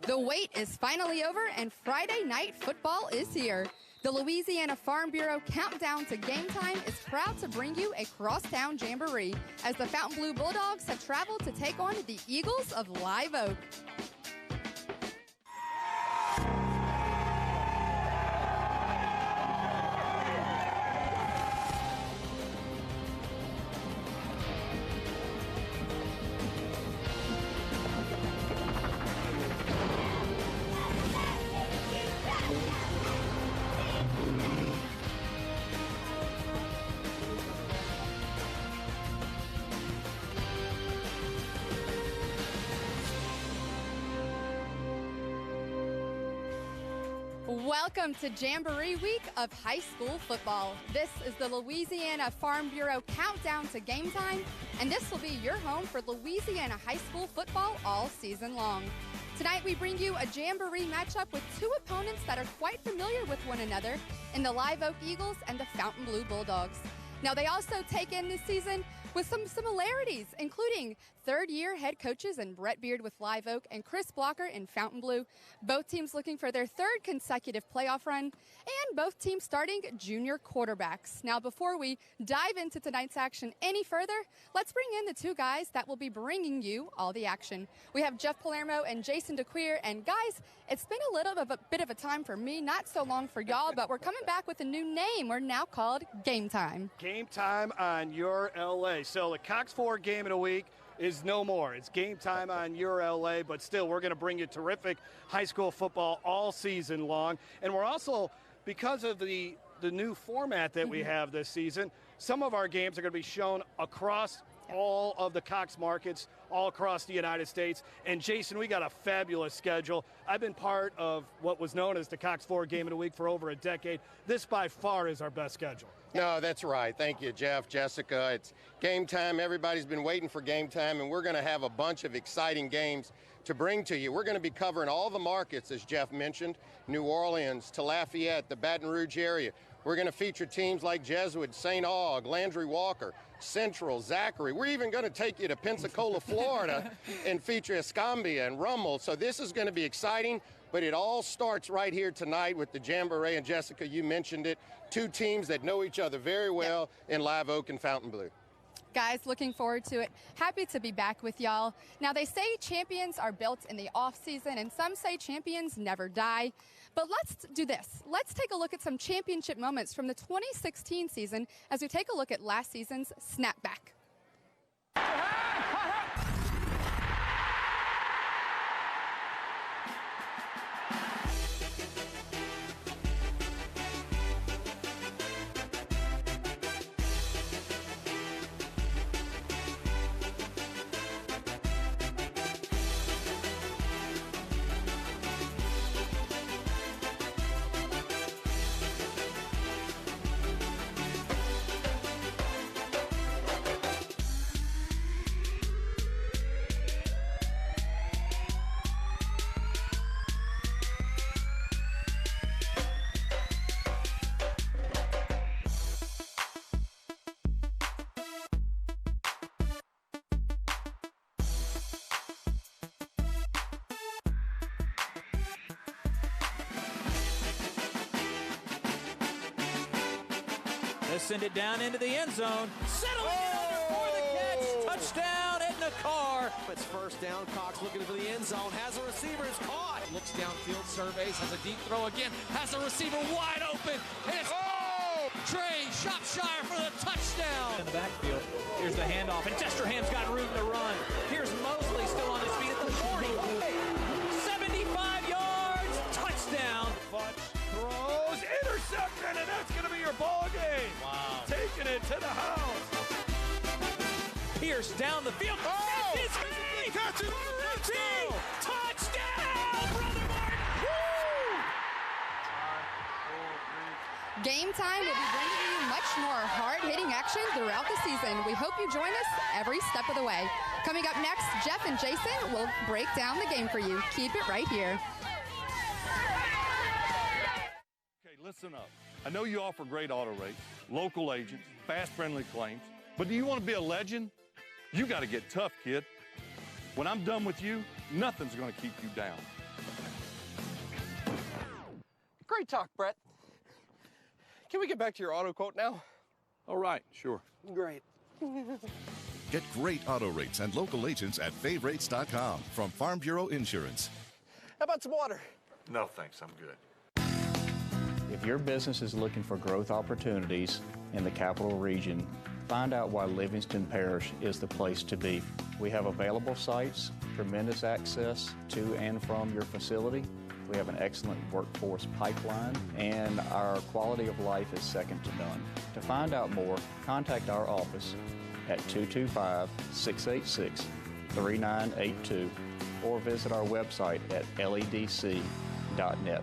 The wait is finally over and Friday night football is here. The Louisiana Farm Bureau Countdown to Game Time is proud to bring you a crosstown jamboree as the Fountainebleau Bulldogs have traveled to take on the Eagles of Live Oak. Welcome to Jamboree Week of high school football. This is the Louisiana Farm Bureau Countdown to Game Time, and this will be your home for Louisiana high school football all season long. Tonight we bring you a Jamboree matchup with two opponents that are quite familiar with one another in the Live Oak Eagles and the Fountainebleau Bulldogs. Now they also take in this season with some similarities, including third-year head coaches in Brett Beard with Live Oak and Chris Blocker in Fountainebleau. Both teams looking for their third consecutive playoff run, and both teams starting junior quarterbacks. Now, before we dive into tonight's action any further, let's bring in the two guys that will be bringing you all the action. We have Jeff Palermo and Jason DeQueer, and guys, it's been a bit of a time for me, not so long for y'all, but we're coming back with a new name. We're now called Game Time. Game Time on Your LA. So the Cox 4 game in a week is no more. It's Game Time on Your LA, but still we're going to bring you terrific high school football all season long. And we're also, because of the new format that we have this season, some of our games are going to be shown across all of the Cox markets, all across the United States. And Jason, we got a fabulous schedule. I've been part of what was known as the Cox 4 game in a week for over a decade. This by far is our best schedule. No, that's right. Thank you, Jeff, Jessica. It's game time. Everybody's been waiting for game time, and we're going to have a bunch of exciting games to bring to you. We're going to be covering all the markets, as Jeff mentioned, New Orleans to Lafayette, the Baton Rouge area. We're going to feature teams like Jesuit, St. Aug, Landry Walker, Central, Zachary. We're even going to take you to Pensacola, Florida, and feature Escambia and Rummel. So this is going to be exciting, but it all starts right here tonight with the Jamboree. And Jessica, you mentioned it, two teams that know each other very well in Live Oak and Fountainebleau. Guys, looking forward to it. Happy to be back with y'all. Now, they say champions are built in the off season, and some say champions never die. But let's do this. Let's take a look at some championship moments from the 2016 season as we take a look at last season's snapback. They send it down into the end zone. Settling in under for the catch. Touchdown, Edna Carr. It's first down. Cox looking for the end zone. Has a receiver. Is caught. Looks downfield. Surveys. Has a deep throw again. Has a receiver wide open. And it's Trey Shropshire for the touchdown. In the backfield. Here's the handoff. And Chesterham's got room to run. Here's Mosley still on his feet at the 40. 75 yards. Touchdown. Futch throws, intercepted, and that's going to be your ball game. Wow. Taking it to the house. Pierce down the field. That's his feet. Catch it. Touchdown, Brother Martin. Woo! Game Time will be bringing you much more hard-hitting action throughout the season. We hope you join us every step of the way. Coming up next, Jeff and Jason will break down the game for you. Keep it right here. Okay, listen up. I know you offer great auto rates, local agents, fast, friendly claims, but do you want to be a legend? You got to get tough, kid. When I'm done with you, nothing's going to keep you down. Great talk, Brett. Can we get back to your auto quote now? All right, sure. Great. Get great auto rates and local agents at favrates.com from Farm Bureau Insurance. How about some water? No, thanks. I'm good. If your business is looking for growth opportunities in the capital region, find out why Livingston Parish is the place to be. We have available sites, tremendous access to and from your facility. We have an excellent workforce pipeline, and our quality of life is second to none. To find out more, contact our office at 225-686-3982 or visit our website at ledc.net.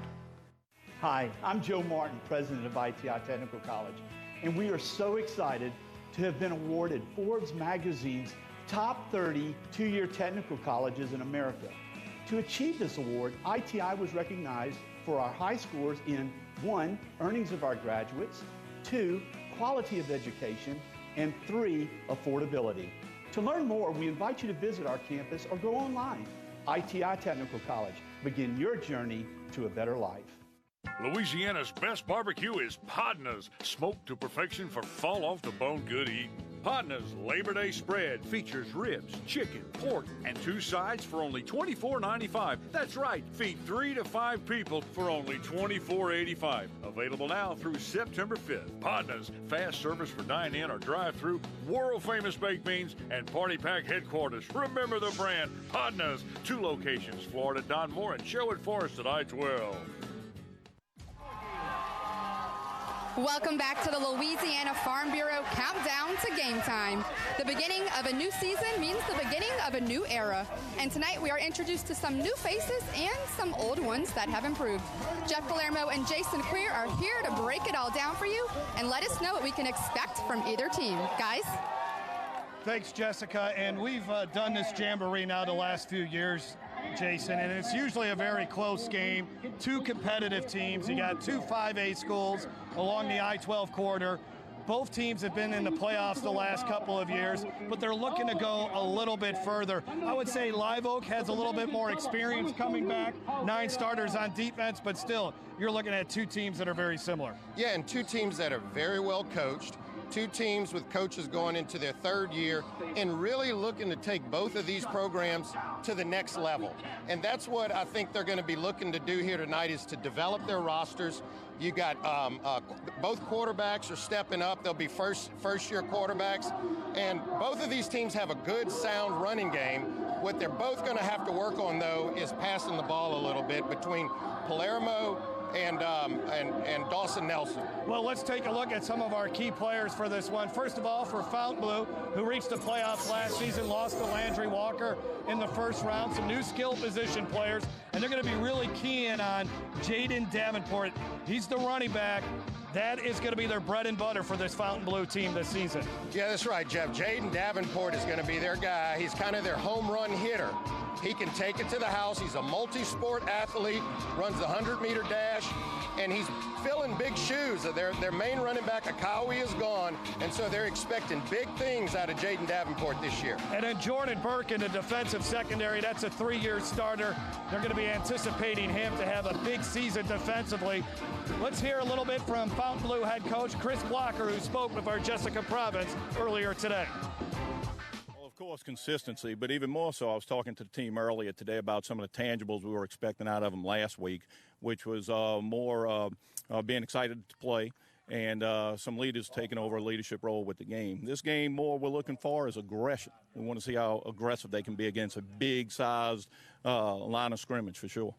Hi, I'm Joe Martin, president of ITI Technical College, and we are so excited to have been awarded Forbes magazine's top 30 two-year technical colleges in America. To achieve this award, ITI was recognized for our high scores in 1, earnings of our graduates, 2, quality of education, and 3, affordability. To learn more, we invite you to visit our campus or go online. ITI Technical College. Begin your journey to a better life. Louisiana's best barbecue is Podna's, smoked to perfection for fall-off-the-bone good eating. Podna's Labor Day spread features ribs, chicken, pork, and 2 sides for only $24.95. That's right, feed 3 to 5 people for only $24.85. Available now through September 5th. Podna's, fast service for dine-in or drive-through, world-famous baked beans, and party pack headquarters. Remember the brand, Podna's. 2 locations, Florida Don Moore and Sherwood Forest at I-12. Welcome back to the Louisiana Farm Bureau Countdown to Game Time. The beginning of a new season means the beginning of a new era. And tonight we are introduced to some new faces and some old ones that have improved. Jeff Palermo and Jason Queer are here to break it all down for you and let us know what we can expect from either team. Guys? Thanks, Jessica. And we've done this Jamboree now the last few years, Jason, and it's usually a very close game. 2 competitive teams. You got 2 5A schools along the I-12 corridor. Both teams have been in the playoffs the last couple of years, but they're looking to go a little bit further. I would say Live Oak has a little bit more experience coming back, 9 starters on defense, but still, you're looking at 2 teams that are very similar. Yeah, and 2 teams that are very well coached. 2 teams with coaches going into their 3rd year and really looking to take both of these programs to the next level. And that's what I think they're going to be looking to do here tonight, is to develop their rosters. You got both quarterbacks are stepping up. They'll be first-year quarterbacks. And both of these teams have a good, sound running game. What they're both going to have to work on, though, is passing the ball a little bit between Palermo and Dawson Nelson. Well, let's take a look at some of our key players for this one. First of all, for Fountainebleau, who reached the playoffs last season, lost to Landry Walker in the first round. Some new skill position players, and they're going to be really keying on Jaden Davenport. He's the running back. That is going to be their bread and butter for this Fountainebleau team this season. Yeah, that's right, Jeff. Jaden Davenport is going to be their guy. He's kind of their home run hitter. He can take it to the house. He's a multi-sport athlete, runs the 100-meter dash, and he's filling big shoes. Their main running back, Akawi, is gone, and so they're expecting big things out of Jaden Davenport this year. And then Jordan Burke in the defensive secondary, that's a 3-year starter. They're going to be anticipating him to have a big season defensively. Let's hear a little bit from Fountainebleau head coach Chris Blocker, who spoke with our Jessica Province earlier today. Of course, consistency, but even more so, I was talking to the team earlier today about some of the tangibles we were expecting out of them last week, which was more being excited to play and some leaders taking over a leadership role with the game. This game, more we're looking for is aggression. We want to see how aggressive they can be against a big-sized line of scrimmage for sure.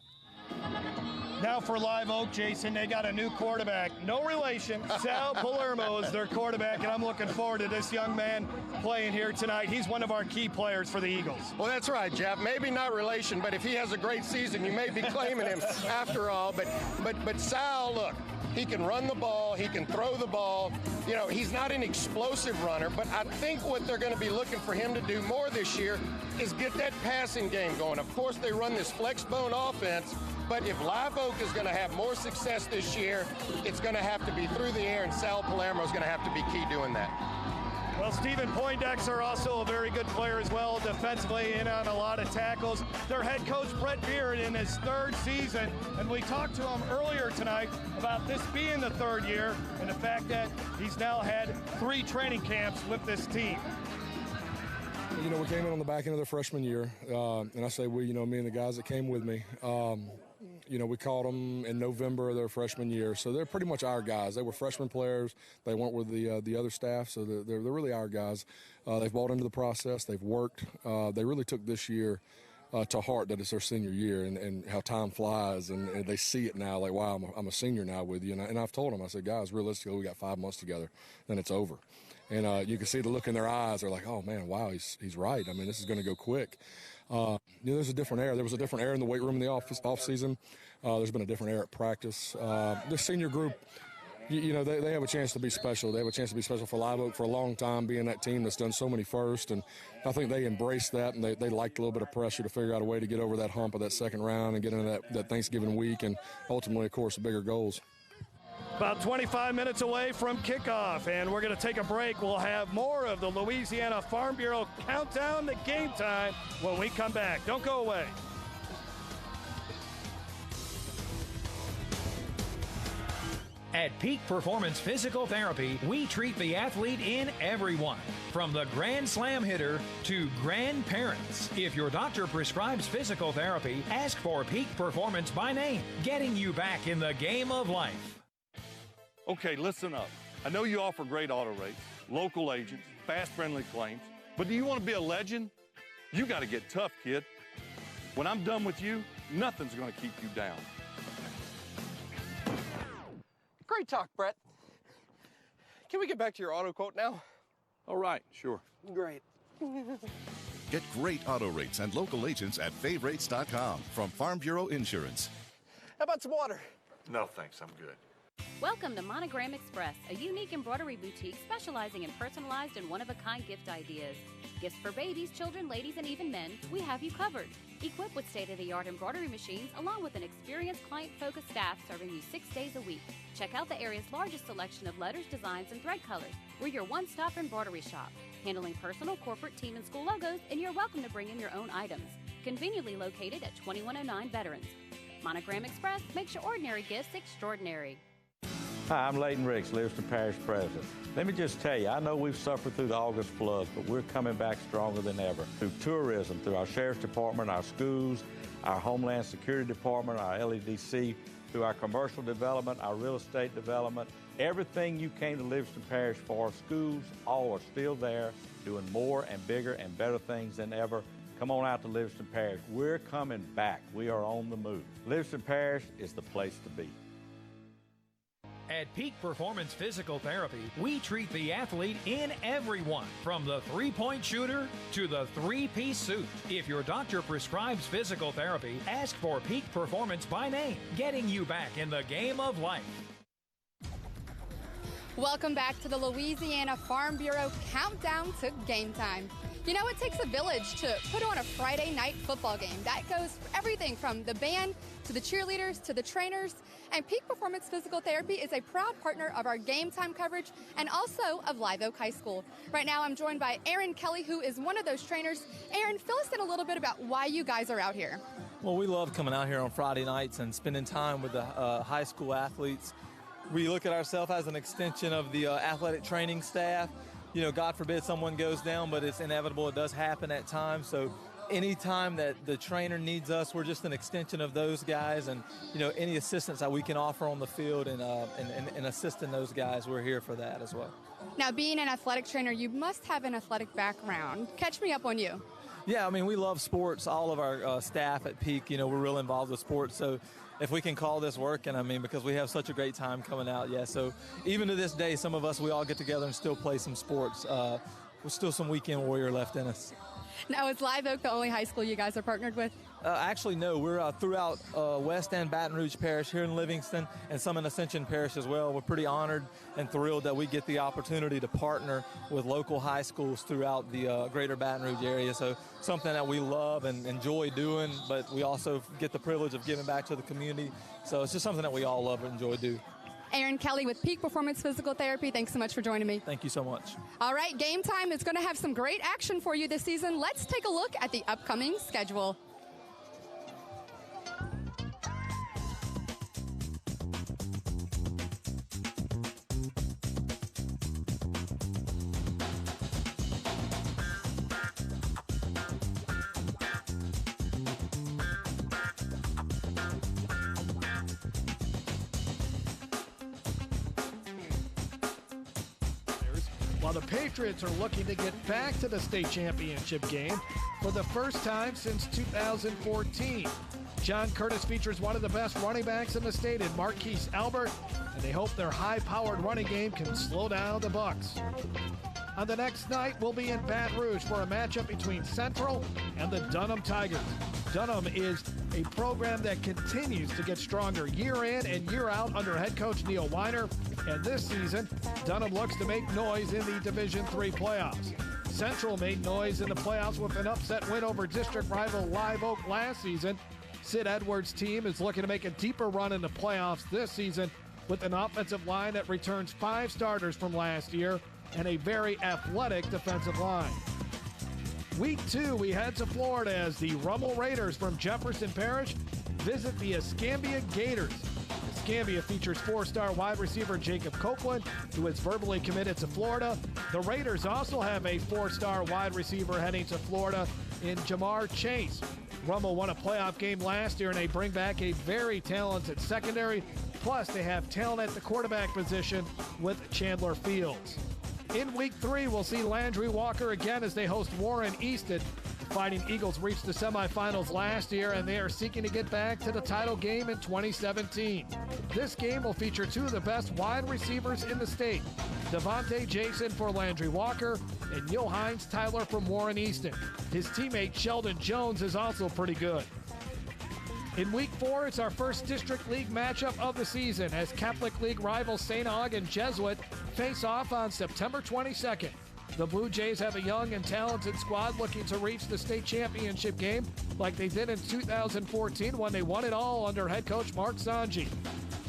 Now for Live Oak, Jason, they got a new quarterback. No relation. Sal Palermo is their quarterback, and I'm looking forward to this young man playing here tonight. He's one of our key players for the Eagles. Well, that's right, Jeff. Maybe not relation, but if he has a great season, you may be claiming him after all. But Sal, look, he can run the ball. He can throw the ball. You know, he's not an explosive runner, but I think what they're going to be looking for him to do more this year is get that passing game going. Of course, they run this flex-bone offense, but if Live Oak is going to have more success this year, it's going to have to be through the air, and Sal Palermo is going to have to be key doing that. Well, Stephen Poindexter, also a very good player as well, defensively in on a lot of tackles. Their head coach, Brett Beard, in his third season, and we talked to him earlier tonight about this being the third year and the fact that he's now had 3 training camps with this team. You know, we came in on the back end of their freshman year, and I say we, you know, me and the guys that came with me. You know, we caught them in November of their freshman year, so they're pretty much our guys. They were freshman players. They weren't with the other staff, so they're really our guys. They've bought into the process. They've worked. They really took this year to heart that it's their senior year and how time flies, and they see it now, like, wow, I'm a senior now with you. And I've told them, I said, guys, realistically, we got 5 months together, then it's over. And you can see the look in their eyes. They're like, oh, man, wow, he's right. I mean, this is going to go quick. You know, there's a different air. There was a different air in the weight room in the off season. There's been a different air at practice. This senior group, you know, they have a chance to be special. They have a chance to be special for Live Oak for a long time, being that team that's done so many first. And I think they embraced that, and they liked a little bit of pressure to figure out a way to get over that hump of that second round and get into that Thanksgiving week and ultimately, of course, bigger goals. About 25 minutes away from kickoff, and we're going to take a break. We'll have more of the Louisiana Farm Bureau countdown to game time when we come back. Don't go away. At Peak Performance Physical Therapy, we treat the athlete in everyone, from the Grand Slam hitter to grandparents. If your doctor prescribes physical therapy, ask for Peak Performance by name, getting you back in the game of life. Okay, listen up. I know you offer great auto rates, local agents, fast, friendly claims, but do you want to be a legend? You got to get tough, kid. When I'm done with you, nothing's going to keep you down. Great talk, Brett. Can we get back to your auto quote now? All right, sure. Great. Get great auto rates and local agents at favrates.com from Farm Bureau Insurance. How about some water? No, thanks. I'm good. Welcome to Monogram Express, a unique embroidery boutique specializing in personalized and one-of-a-kind gift ideas. Gifts for babies, children, ladies, and even men, we have you covered. Equipped with state-of-the-art embroidery machines along with an experienced client-focused staff serving you 6 days a week. Check out the area's largest selection of letters, designs, and thread colors. We're your one-stop embroidery shop, handling personal, corporate, team, and school logos, and you're welcome to bring in your own items. Conveniently located at 2109 Veterans. Monogram Express makes your ordinary gifts extraordinary. Hi, I'm Leighton Ricks, Livingston Parish President. Let me just tell you, I know we've suffered through the August floods, but we're coming back stronger than ever. Through tourism, through our Sheriff's Department, our schools, our Homeland Security Department, our LEDC, through our commercial development, our real estate development, everything you came to Livingston Parish for, schools, all are still there, doing more and bigger and better things than ever. Come on out to Livingston Parish. We're coming back. We are on the move. Livingston Parish is the place to be. At Peak Performance Physical Therapy, we treat the athlete in everyone, from the three-point shooter to the three-piece suit. If your doctor prescribes physical therapy, ask for Peak Performance by name, getting you back in the game of life. Welcome back to the Louisiana Farm Bureau countdown to game time. You know, it takes a village to put on a Friday night football game. That goes for everything from the band to the cheerleaders to the trainers. And Peak Performance Physical Therapy is a proud partner of our game time coverage and also of Live Oak High School. Right now, I'm joined by Aaron Kelly, who is one of those trainers. Aaron, fill us in a little bit about why you guys are out here. Well, we love coming out here on Friday nights and spending time with the high school athletes. We look at ourselves as an extension of the athletic training staff. You know, God forbid someone goes down, but it's inevitable. It does happen at times. So anytime that the trainer needs us, we're just an extension of those guys. And, you know, any assistance that we can offer on the field and assisting those guys, we're here for that as well. Now, being an athletic trainer, you must have an athletic background. Catch me up on you. Yeah, I mean, we love sports. All of our staff at Peak, you know, we're real involved with sports. So if we can call this working, I mean, because we have such a great time coming out, yeah. So even to this day, some of us, we all get together and still play some sports. There's still some weekend warrior left in us. Now, is Live Oak the only high school you guys are partnered with? Actually, no. We're throughout West and Baton Rouge Parish here in Livingston and some in Ascension Parish as well. We're pretty honored and thrilled that we get the opportunity to partner with local high schools throughout the greater Baton Rouge area. So something that we love and enjoy doing, but we also get the privilege of giving back to the community. So it's just something that we all love and enjoy doing. Aaron Kelly with Peak Performance Physical Therapy. Thanks so much for joining me. Thank you so much. All right, Game Time is going to have some great action for you this season. Let's take a look at the upcoming schedule. While the Patriots are looking to get back to the state championship game for the first time since 2014. John Curtis features one of the best running backs in the state in Marquise Albert, and they hope their high-powered running game can slow down the Bucks. On the next night, we'll be in Baton Rouge for a matchup between Central and the Dunham Tigers. Dunham is a program that continues to get stronger year in and year out under head coach Neil Weiner, and this season, Dunham looks to make noise in the Division III playoffs. Central made noise in the playoffs with an upset win over district rival Live Oak last season. Sid Edwards' team is looking to make a deeper run in the playoffs this season with an offensive line that returns 5 starters from last year and a very athletic defensive line. Week 2, we head to Florida as the Rummel Raiders from Jefferson Parish visit the Escambia Gators. Escambia features 4-star wide receiver Jacob Copeland, who is verbally committed to Florida. The Raiders also have a 4-star wide receiver heading to Florida in Jamar Chase. Rummel won a playoff game last year, and they bring back a very talented secondary. Plus, they have talent at the quarterback position with Chandler Fields. In Week 3, we'll see Landry Walker again as they host Warren Easton. The Fighting Eagles reached the semifinals last year, and they are seeking to get back to the title game in 2017. This game will feature 2 of the best wide receivers in the state, Devontae Jason for Landry Walker and Johannes Tyler from Warren Easton. His teammate Sheldon Jones is also pretty good. In Week 4, it's our first District League matchup of the season as Catholic League rivals St. Aug and Jesuit face off on September 22nd. The Blue Jays have a young and talented squad looking to reach the state championship game like they did in 2014 when they won it all under head coach Mark Sanji.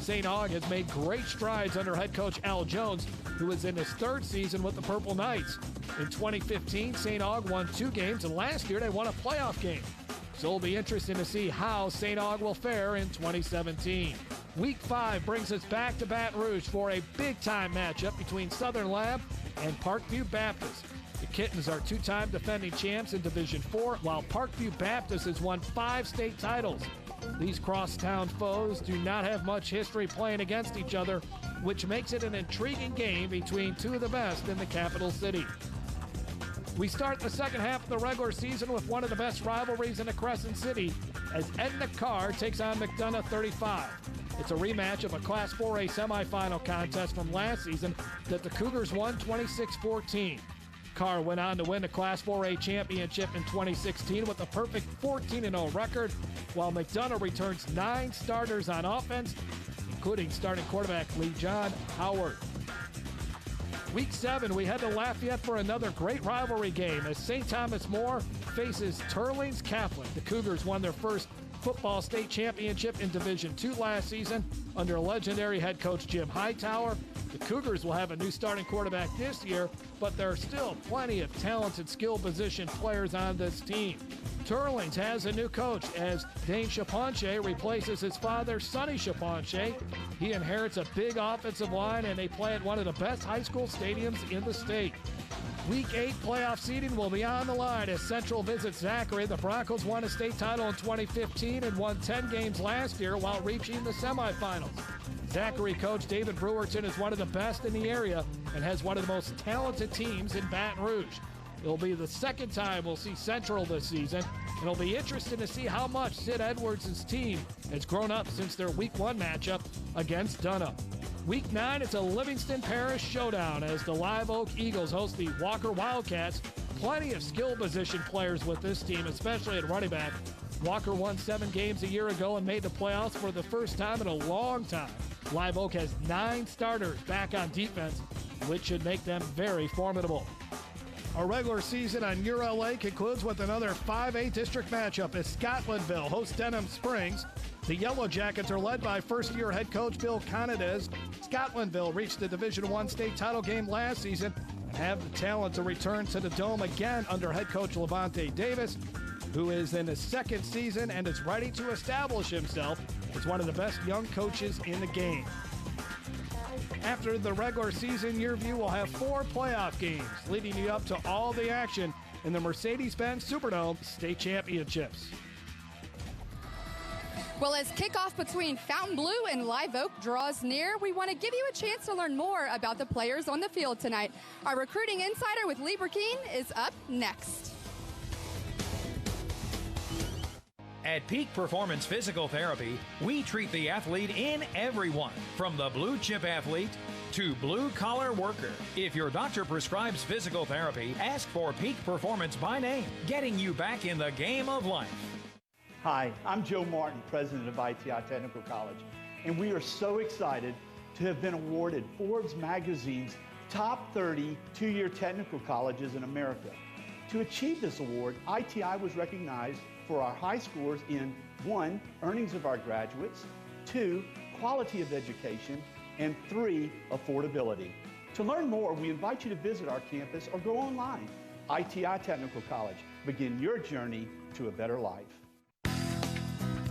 St. Aug has made great strides under head coach Al Jones, who is in his 3rd season with the Purple Knights. In 2015, St. Aug won 2 games, and last year they won a playoff game. So it'll be interesting to see how St. Aug will fare in 2017. Week 5 brings us back to Baton Rouge for a big-time matchup between Southern Lab and Parkview Baptist. The Kittens are 2-time defending champs in Division 4, while Parkview Baptist has won 5 state titles. These crosstown foes do not have much history playing against each other, which makes it an intriguing game between 2 of the best in the capital city. We start the second half of the regular season with one of the best rivalries in the Crescent City as Edna Carr takes on McDonough 35. It's a rematch of a Class 4A semifinal contest from last season that the Cougars won 26-14. Carr went on to win the Class 4A championship in 2016 with a perfect 14-0 record, while McDonough returns 9 starters on offense, including starting quarterback Lee John Howard. Week 7, we head to Lafayette for another great rivalry game as St. Thomas More faces Turlings Catholic. The Cougars won their first football state championship in Division II last season under legendary head coach Jim Hightower. The Cougars will have a new starting quarterback this year, but there are still plenty of talented skill position players on this team. Turlings has a new coach as Dane Chaponche replaces his father, Sonny Chaponche. He inherits a big offensive line, and they play at one of the best high school stadiums in the state. Week 8 playoff seeding will be on the line as Central visits Zachary. The Broncos won a state title in 2015 and won 10 games last year while reaching the semifinals. Zachary coach David Brewerton is one of the best in the area and has one of the most talented teams in Baton Rouge. It'll be the second time we'll see Central this season, and it'll be interesting to see how much Sid Edwards' team has grown up since their Week 1 matchup against Dunham. Week 9, it's a Livingston Parish showdown as the Live Oak Eagles host the Walker Wildcats. Plenty of skill position players with this team, especially at running back. Walker won 7 games a year ago and made the playoffs for the first time in a long time. Live Oak has 9 starters back on defense, which should make them very formidable. Our regular season on YurLA concludes with another 5A district matchup as Scotlandville hosts Denham Springs. The Yellow Jackets are led by first-year head coach Bill Conades. Scotlandville reached the Division I state title game last season and have the talent to return to the Dome again under head coach Levante Davis, who is in his second season and is ready to establish himself as one of the best young coaches in the game. After the regular season, YurView will have 4 playoff games, leading you up to all the action in the Mercedes-Benz Superdome State Championships. Well, as kickoff between Fountainebleau and Live Oak draws near, we want to give you a chance to learn more about the players on the field tonight. Our recruiting insider with Lee Burkeen is up next. At Peak Performance Physical Therapy, we treat the athlete in everyone, from the blue chip athlete to blue collar worker. If your doctor prescribes physical therapy, ask for Peak Performance by name, getting you back in the game of life. Hi, I'm Joe Martin, president of ITI Technical College, and we are so excited to have been awarded Forbes magazine's top 30 two-year technical colleges in America. To achieve this award, ITI was recognized for our high scores in 1, earnings of our graduates, 2, quality of education, and 3, affordability. To learn more, we invite you to visit our campus or go online. ITI Technical College. Begin your journey to a better life.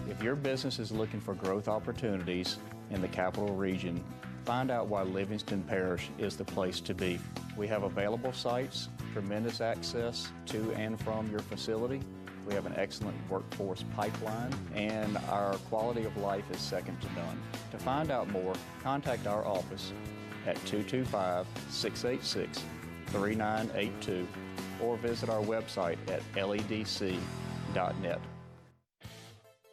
If your business is looking for growth opportunities in the capital region, find out why Livingston Parish is the place to be. We have available sites, tremendous access to and from your facility. We have an excellent workforce pipeline, and our quality of life is second to none. To find out more, contact our office at 225-686-3982 or visit our website at ledc.net.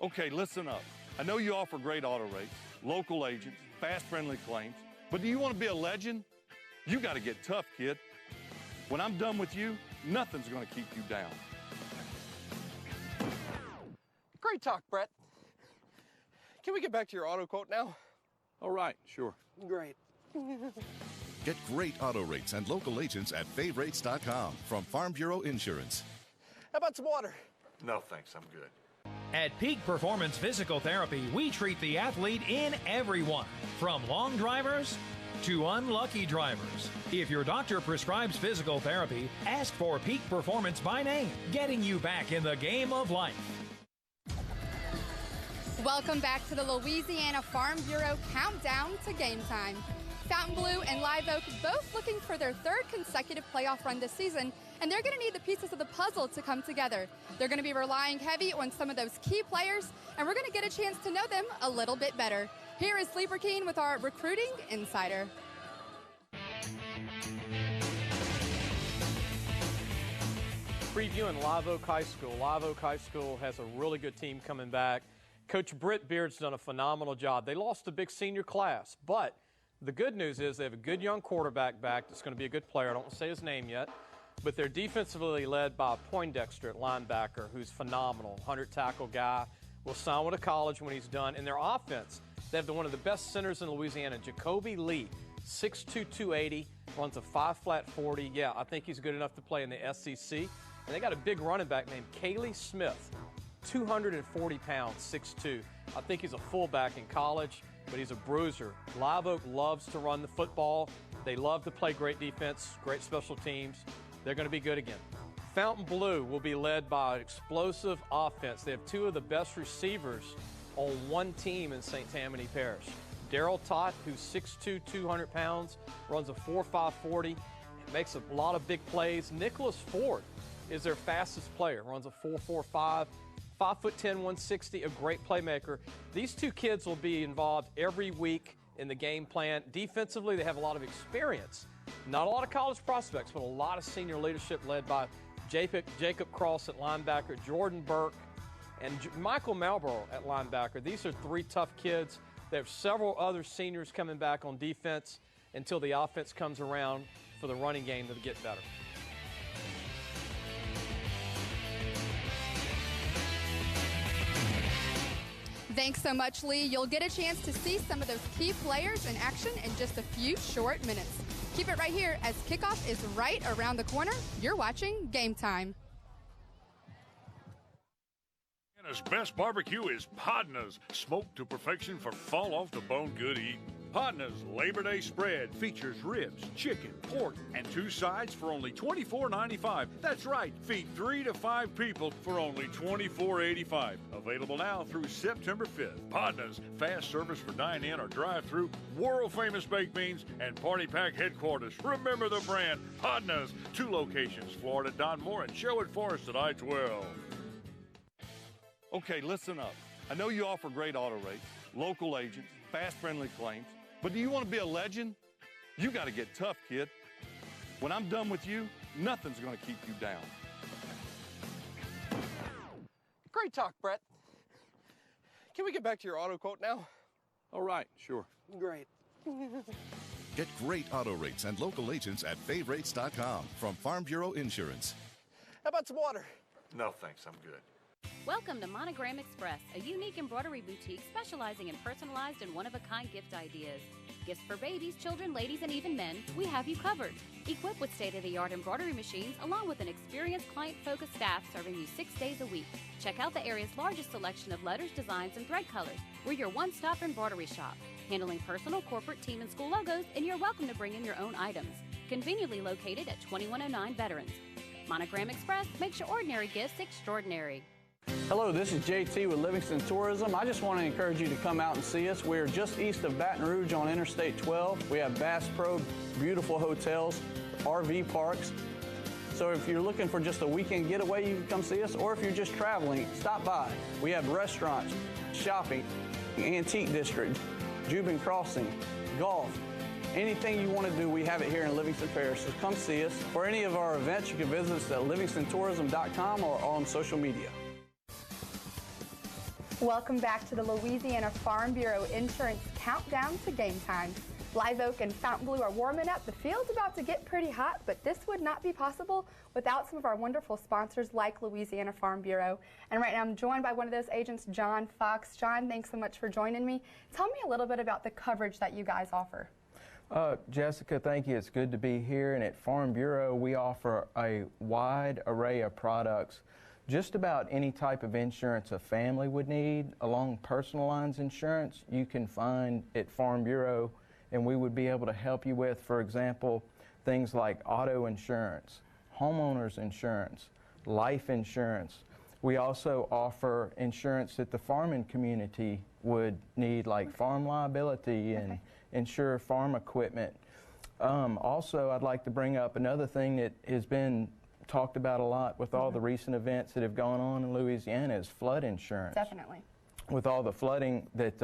Okay, listen up. I know you offer great auto rates, local agents, fast, friendly claims, but do you want to be a legend? You got to get tough, kid. When I'm done with you, nothing's going to keep you down. Great talk, Brett. Can we get back to your auto quote now? All right, sure. Great. Get great auto rates and local agents at favrates.com from Farm Bureau Insurance. How about some water? No, thanks. I'm good. At Peak Performance Physical Therapy, we treat the athlete in everyone, from long drivers to unlucky drivers. If your doctor prescribes physical therapy, ask for Peak Performance by name, getting you back in the game of life. Welcome back to the Louisiana Farm Bureau Countdown to Game Time. Fountainebleau and Live Oak both looking for their 3rd consecutive playoff run this season, and they're going to need the pieces of the puzzle to come together. They're going to be relying heavy on some of those key players, and we're going to get a chance to know them a little bit better. Here is Lee Burkeen with our recruiting insider. Previewing Live Oak High School. Live Oak High School has a really good team coming back. Coach Britt Beard's done a phenomenal job. They lost a big senior class, but the good news is they have a good young quarterback back that's going to be a good player. I don't want to say his name yet, but they're defensively led by Poindexter at linebacker, who's phenomenal, 100-tackle guy. Will sign with a college when he's done. In their offense, they have one of the best centers in Louisiana, Jacoby Lee, 6'2", 280, runs a 5-flat 40. Yeah, I think he's good enough to play in the SEC. And they got a big running back named Kaylee Smith, 240 pounds, 6'2". I think he's a fullback in college, but he's a bruiser. Live Oak loves to run the football. They love to play great defense, great special teams. They're going to be good again. Fountainebleau will be led by explosive offense. They have 2 of the best receivers on one team in St. Tammany Parish. Daryl Tott, who's 6'2", 200 pounds, runs a 4.5 40, makes a lot of big plays. Nicholas Ford is their fastest player, runs a 4.45, 5'10", 160, a great playmaker. These 2 kids will be involved every week in the game plan. Defensively, they have a lot of experience. Not a lot of college prospects, but a lot of senior leadership led by Jacob Cross at linebacker, Jordan Burke, and Michael Malborough at linebacker. These are 3 tough kids. They have several other seniors coming back on defense until the offense comes around for the running game to get better. Thanks so much, Lee. You'll get a chance to see some of those key players in action in just a few short minutes. Keep it right here as kickoff is right around the corner. You're watching Game Time. Louisiana's best barbecue is Podna's, smoked to perfection for fall-off-the-bone good eating. Podna's Labor Day spread features ribs, chicken, pork, and 2 sides for only $24.95. That's right, feed 3 to 5 people for only $24.85. Available now through September 5th. Podna's, fast service for dine-in or drive-through, world-famous baked beans, and party pack headquarters. Remember the brand, Podna's. 2 locations, Florida, Don Moore, and Sherwood Forest at I-12. Okay, listen up. I know you offer great auto rates, local agents, fast, friendly claims, but do you want to be a legend? You got to get tough, kid. When I'm done with you, nothing's going to keep you down. Great talk, Brett. Can we get back to your auto quote now? All right, sure. Great. Get great auto rates and local agents at favrates.com from Farm Bureau Insurance. How about some water? No, thanks. I'm good. Welcome to Monogram Express, a unique embroidery boutique specializing in personalized and one-of-a-kind gift ideas. Gifts for babies, children, ladies, and even men, we have you covered. Equipped with state-of-the-art embroidery machines, along with an experienced client-focused staff serving you 6 days a week. Check out the area's largest selection of letters, designs, and thread colors. We're your one-stop embroidery shop, handling personal, corporate, team, and school logos, and you're welcome to bring in your own items. Conveniently located at 2109 Veterans. Monogram Express makes your ordinary gifts extraordinary. Hello, this is JT with Livingston Tourism. I just want to encourage you to come out and see us. We're just east of Baton Rouge on Interstate 12. We have Bass Pro, beautiful hotels, RV parks. So if you're looking for just a weekend getaway, you can come see us. Or if you're just traveling, stop by. We have restaurants, shopping, antique district, Jubin Crossing, golf. Anything you want to do, we have it here in Livingston Parish. So come see us. For any of our events, you can visit us at livingstontourism.com or on social media. Welcome back to the Louisiana Farm Bureau Insurance Countdown to Game Time. Live Oak and Fountainebleau are warming up. The field's about to get pretty hot, but this would not be possible without some of our wonderful sponsors like Louisiana Farm Bureau. And right now I'm joined by one of those agents, John Fox. John, thanks so much for joining me. Tell me a little bit about the coverage that you guys offer. Jessica, thank you. It's good to be here. And at Farm Bureau, we offer a wide array of products. Just about any type of insurance a family would need, along personal lines insurance, you can find at Farm Bureau, and we would be able to help you with, for example, things like auto insurance, homeowners insurance, life insurance. We also offer insurance that the farming community would need, like farm liability and insure farm equipment. Also, I'd like to bring up another thing that has been talked about a lot with all the recent events that have gone on in Louisiana is flood insurance. Definitely. With all the flooding that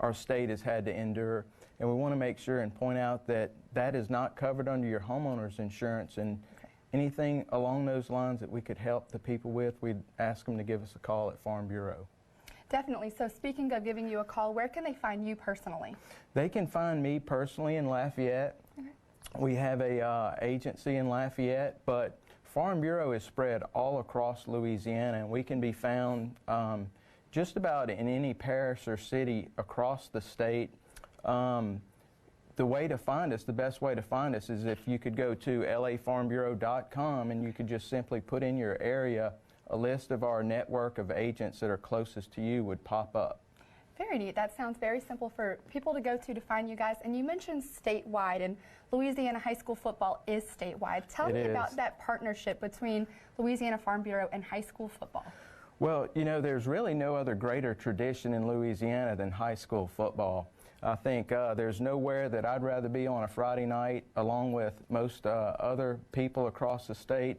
our state has had to endure, and we want to make sure and point out that that is not covered under your homeowner's insurance, and anything along those lines that we could help the people with, we'd ask them to give us a call at Farm Bureau. Definitely. So speaking of giving you a call, where can they find you personally? They can find me personally in Lafayette. We have a agency in Lafayette, but Farm Bureau is spread all across Louisiana, and we can be found just about in any parish or city across the state. The way to find us, the best way to find us is if you could go to lafarmbureau.com and you could just simply put in your area, a list of our network of agents that are closest to you would pop up. Very neat. That sounds very simple for people to go to find you guys. And you mentioned statewide, and Louisiana high school football is statewide. Tell me about that partnership between Louisiana Farm Bureau and high school football. Well, you know, there's really no other greater tradition in Louisiana than high school football. I think there's nowhere that I'd rather be on a Friday night, along with most other people across the state.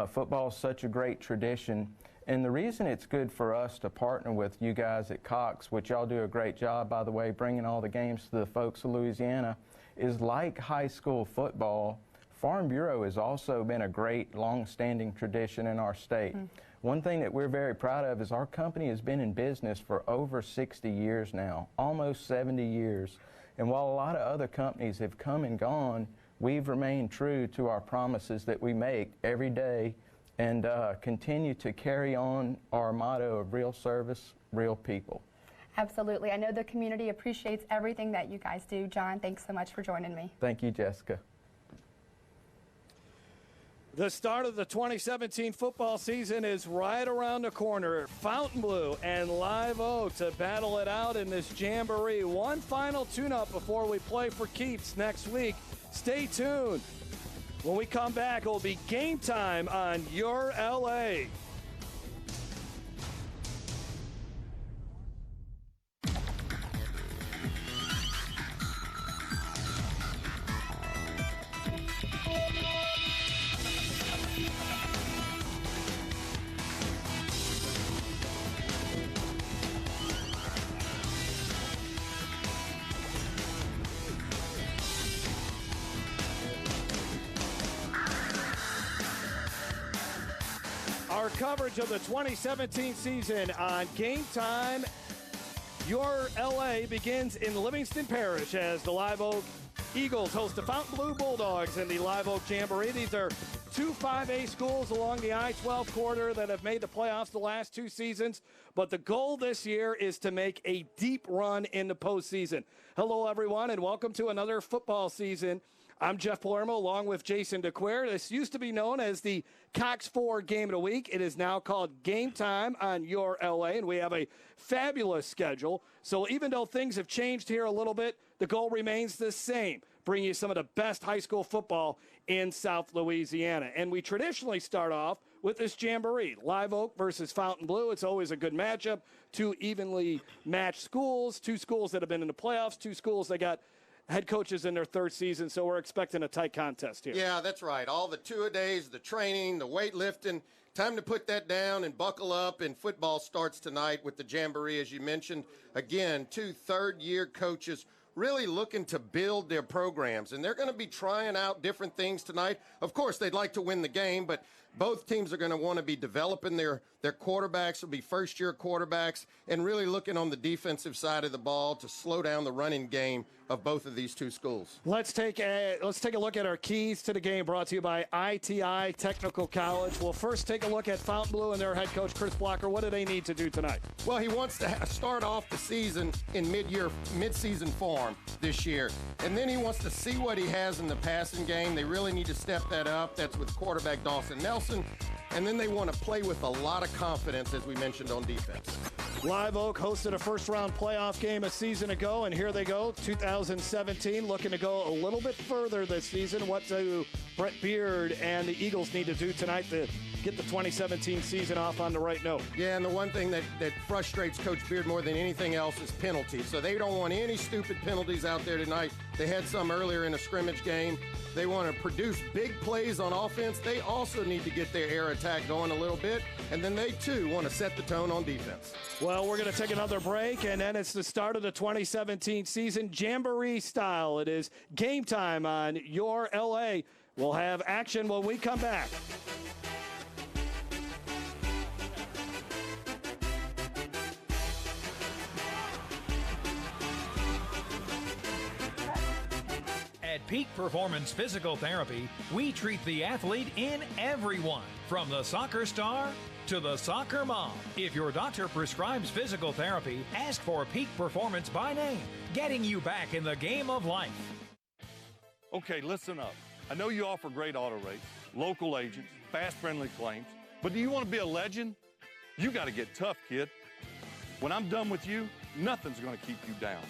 Football is such a great tradition. And the reason it's good for us to partner with you guys at Cox, which y'all do a great job, by the way, bringing all the games to the folks of Louisiana, is like high school football, Farm Bureau has also been a great, long-standing tradition in our state. One thing that we're very proud of is our company has been in business for over 60 years now, almost 70 years. And while a lot of other companies have come and gone, we've remained true to our promises that we make every day, and continue to carry on our motto of real service, real people. Absolutely. I know the community appreciates everything that you guys do. John, thanks so much for joining me. Thank you, Jessica. The start of the 2017 football season is right around the corner. Fountainebleau and Live Oak to battle it out in this Jamboree. One final tune-up before we play for keeps next week. Stay tuned. When we come back, it will be game time on Your LA. Our coverage of the 2017 season on Game Time Your LA begins in Livingston Parish as the Live Oak Eagles host the Fontainebleau Bulldogs in the Live Oak Jamboree. These are two 5A schools along the I-12 corridor that have made the playoffs the last two seasons, but the goal this year is to make a deep run in the postseason. Hello, everyone, and welcome to another football season. I'm Jeff Palermo along with Jason DeQuare. This used to be known as the Cox 4 Game of the Week. It is now called Game Time on Your LA, and we have a fabulous schedule. So even though things have changed here a little bit, the goal remains the same, bring you some of the best high school football in South Louisiana. And we traditionally start off with this Jamboree, Live Oak versus Fountainebleau. It's always a good matchup, two evenly matched schools, two schools that have been in the playoffs, two schools that got head coaches in their third season, so we're expecting a tight contest here. Yeah, that's right. All the two-a-days, the training, the weightlifting, time to put that down and buckle up, and football starts tonight with the Jamboree, as you mentioned. Again, two third-year coaches really looking to build their programs, and they're going to be trying out different things tonight. Of course, they'd like to win the game, but both teams are going to want to be developing their quarterbacks, will be first-year quarterbacks, and really looking on the defensive side of the ball to slow down the running game of both of these two schools. Let's take a look at our keys to the game, brought to you by ITI Technical College. We'll first take a look at Fountainebleau and their head coach, Chris Blocker. What do they need to do tonight? Well, he wants to start off the season in mid-season form this year, and then he wants to see what he has in the passing game. They really need to step that up. That's with quarterback Dawson Nelson. And then they want to play with a lot of confidence, as we mentioned, on defense. Live Oak hosted a first-round playoff game a season ago, and here they go, 2017, looking to go a little bit further this season. What do Brett Beard and the Eagles need to do tonight to get the 2017 season off on the right note? Yeah, and the one thing that frustrates Coach Beard more than anything else is penalties. So they don't want any stupid penalties out there tonight. They had some earlier in a scrimmage game. They want to produce big plays on offense. They also need to get their air attack going a little bit, and then they, too, want to set the tone on defense. Well, we're going to take another break, and then it's the start of the 2017 season, Jamboree style. It is game time on Your LA. We'll have action when we come back. At Peak Performance Physical Therapy, we treat the athlete in everyone, from the soccer star to the soccer mom. If your doctor prescribes physical therapy, ask for Peak Performance by name, getting you back in the game of life. Okay, listen up. I know you offer great auto rates, local agents, fast, friendly claims, but do you want to be a legend? You got to get tough, kid. When I'm done with you, nothing's going to keep you down.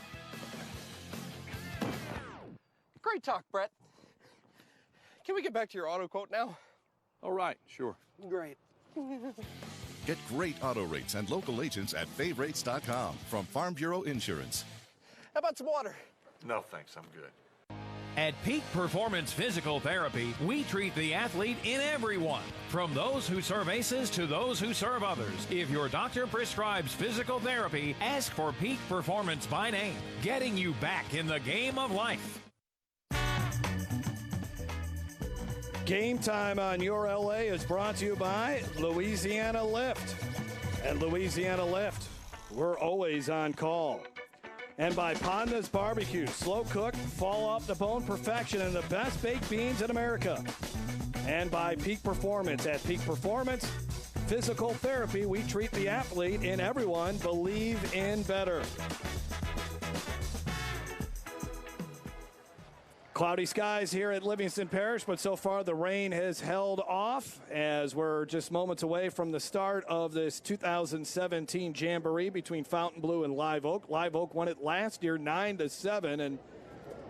Great talk, Brett. Can we get back to your auto quote now? All right, sure. Great. Get great auto rates and local agents at favrates.com from Farm Bureau Insurance. How about some water? No, thanks. I'm good. At Peak Performance Physical Therapy, we treat the athlete in everyone, from those who serve aces to those who serve others. If your doctor prescribes physical therapy, ask for Peak Performance by name, getting you back in the game of life. Game time on Your LA is brought to you by Louisiana Lift. At Louisiana Lift, we're always on call. And by Ponda's Barbecue, slow cook, fall off the bone perfection, and the best baked beans in America. And by Peak Performance. At Peak Performance Physical Therapy, we treat the athlete in everyone. Believe in better. Cloudy skies here at Livingston Parish, but so far the rain has held off as we're just moments away from the start of this 2017 Jamboree between Fontainebleau and Live Oak. Live Oak won it last year 9-7, and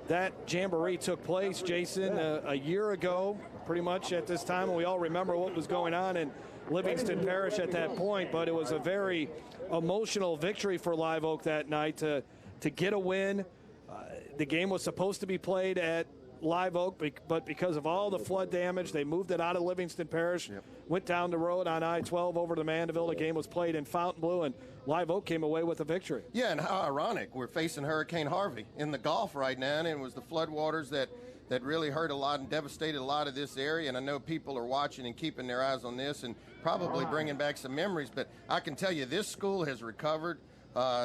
that Jamboree took place, Jason, a year ago, pretty much at this time, and we all remember what was going on in Livingston Parish at that point, but it was a very emotional victory for Live Oak that night to get a win. The game was supposed to be played at Live Oak, but because of all the flood damage, they moved it out of Livingston Parish, went down the road on I-12 over to Mandeville. The game was played in Fontainebleau, and Live Oak came away with a victory. Yeah, and how ironic. We're facing Hurricane Harvey in the Gulf right now, and it was the floodwaters that really hurt a lot and devastated a lot of this area. And I know people are watching and keeping their eyes on this and probably bringing back some memories. But I can tell you this school has recovered.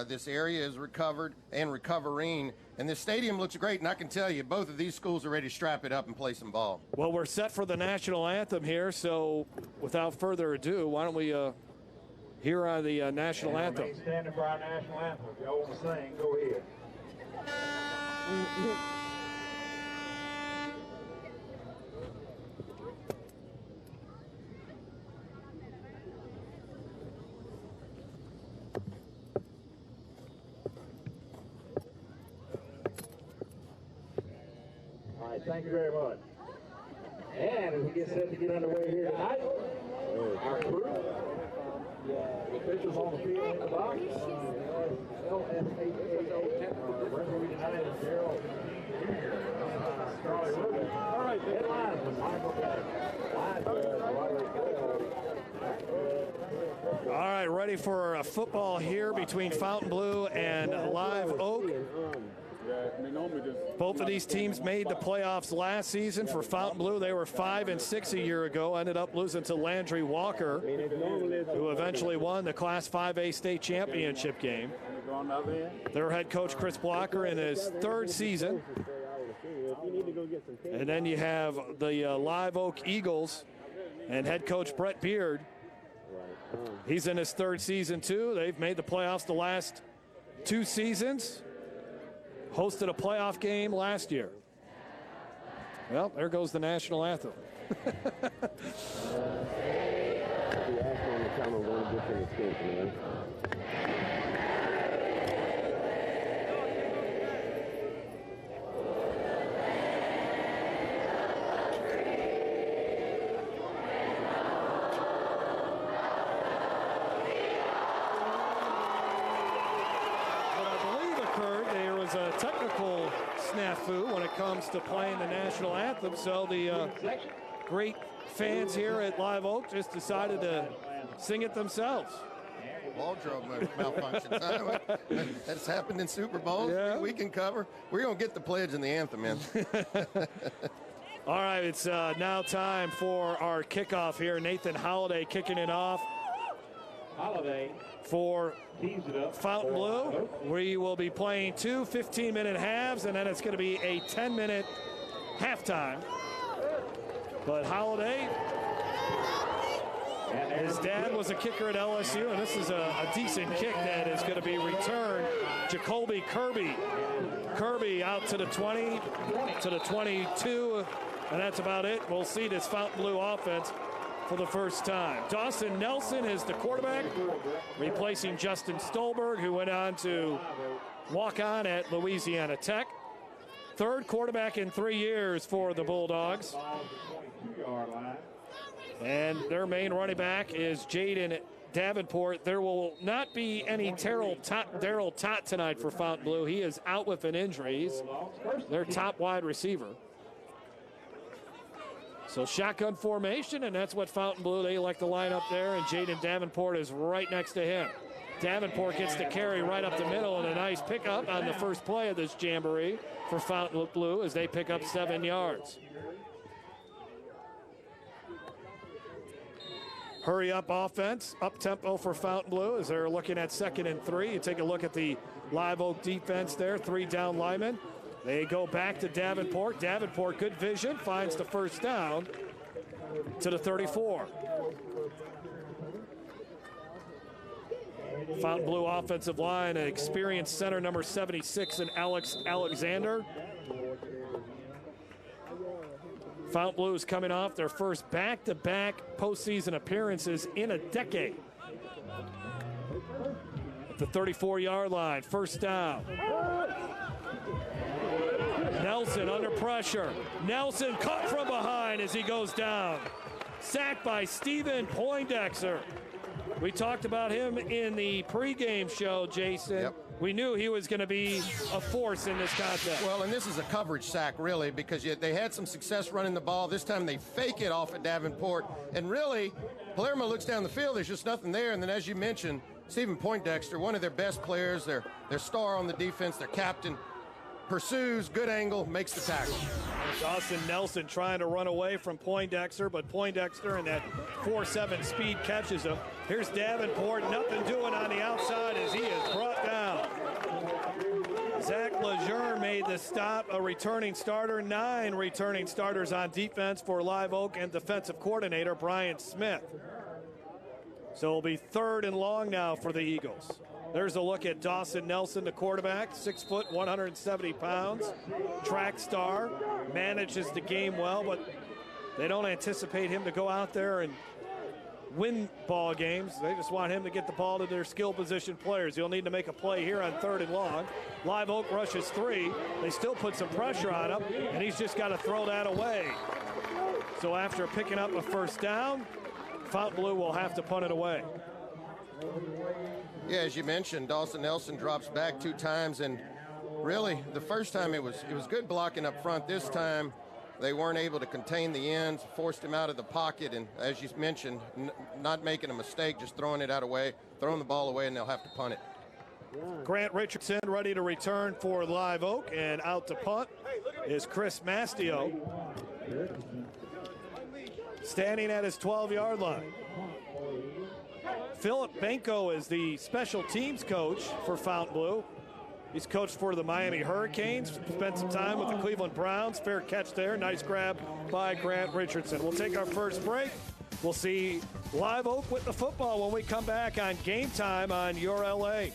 This area is recovered and recovering, and this stadium looks great, and I can tell you both of these schools are ready to strap it up and play some ball. Well, we're set for the national anthem here, so without further ado, why don't we hear the national anthem. Standing for our national anthem. If y'all want to sing, go ahead. All right, thank you very much. And as we get set to get underway here tonight, our crew, the officials on the field in the box, referee tonight is Gerald Charlie Rubin. All right, headlines, Michael All right, ready for a football here between Fontainebleau and Live Oak. Both of these teams made the playoffs last season. For Fontainebleau, they were 5-6 a year ago, ended up losing to Landry Walker, who eventually won the Class 5A state championship game. Their head coach, Chris Blocker, in his third season. And then you have the Live Oak Eagles and head coach Brett Beard. He's in his third season, too. They've made the playoffs the last 2 seasons. Hosted a playoff game last year. Well, there goes the national anthem. A technical snafu when it comes to playing the national anthem, so the great fans here at Live Oak just decided to sing it themselves. Wardrobe malfunctions. That's happened in Super Bowls. Yeah. We can cover. We're going to get the pledge and the anthem in. All right, it's now time for our kickoff here. Nathan Holliday kicking it off. Holliday for Fontainebleau. We will be playing 2 15-minute halves, and then it's going to be a 10-minute halftime. But Holliday, his dad was a kicker at LSU, and this is a decent kick that is going to be returned. Jacoby Kirby. Kirby out to the 20, to the 22, and that's about it. We'll see this Fontainebleau offense for the first time. Dawson Nelson is the quarterback, replacing Justin Stolberg, who went on to walk on at Louisiana Tech. Third quarterback in 3 years for the Bulldogs. And their main running back is Jaden Davenport. There will not be any Daryl Tott tonight for Fontainebleau. He is out with an injury. He's their top wide receiver. So shotgun formation, and that's what Fontainebleau, they like to line up there, and Jaden Davenport is right next to him. Davenport gets the carry right up the middle, and a nice pickup on the first play of this Jamboree for Fontainebleau as they pick up 7 yards. Hurry up offense, up tempo for Fontainebleau as they're looking at 2nd and 3. You take a look at the Live Oak defense there, 3 down linemen. They go back to Davenport. Davenport, good vision, finds the first down to the 34. Fontainebleau offensive line, an experienced center, number 76, and Alex Alexander. Fountainebleau is coming off their first back-to-back postseason appearances in a decade. At the 34-yard line, first down. Nelson under pressure. Nelson caught from behind as he goes down. Sacked by Stephen Poindexter. We talked about him in the pregame show, Jason. Yep. We knew he was going to be a force in this contest. Well, and this is a coverage sack, really, because they had some success running the ball. This time they fake it off at Davenport. And really, Palermo looks down the field. There's just nothing there. And then, as you mentioned, Stephen Poindexter, one of their best players, their star on the defense, their captain, pursues, good angle, makes the tackle. Dawson Nelson trying to run away from Poindexter, but Poindexter in that 4.7 speed catches him. Here's Davenport, nothing doing on the outside as he is brought down. Zach Lejeune made the stop, a returning starter. 9 returning starters on defense for Live Oak and defensive coordinator Brian Smith. So it'll be 3rd and long now for the Eagles. There's a look at Dawson Nelson, the quarterback, 6 foot, 170 pounds, track star, manages the game well, but they don't anticipate him to go out there and win ball games. They just want him to get the ball to their skill position players. He'll need to make a play here on 3rd and long. Live Oak rushes 3. They still put some pressure on him, and he's just got to throw that away. So after picking up a first down, Fountainebleau will have to punt it away. Yeah, as you mentioned, Dawson Nelson drops back 2 times, and really the first time it was good blocking up front. This time they weren't able to contain the ends, forced him out of the pocket, and as you mentioned, not making a mistake, just throwing the ball away, and they'll have to punt it. Grant Richardson ready to return for Live Oak, and out to punt is Chris Mastio, standing at his 12-yard line. Philip Benko is the special teams coach for Fountainebleau. He's coached for the Miami Hurricanes, spent some time with the Cleveland Browns. Fair catch there. Nice grab by Grant Richardson. We'll take our first break. We'll see Live Oak with the football when we come back on Game Time on Your LA.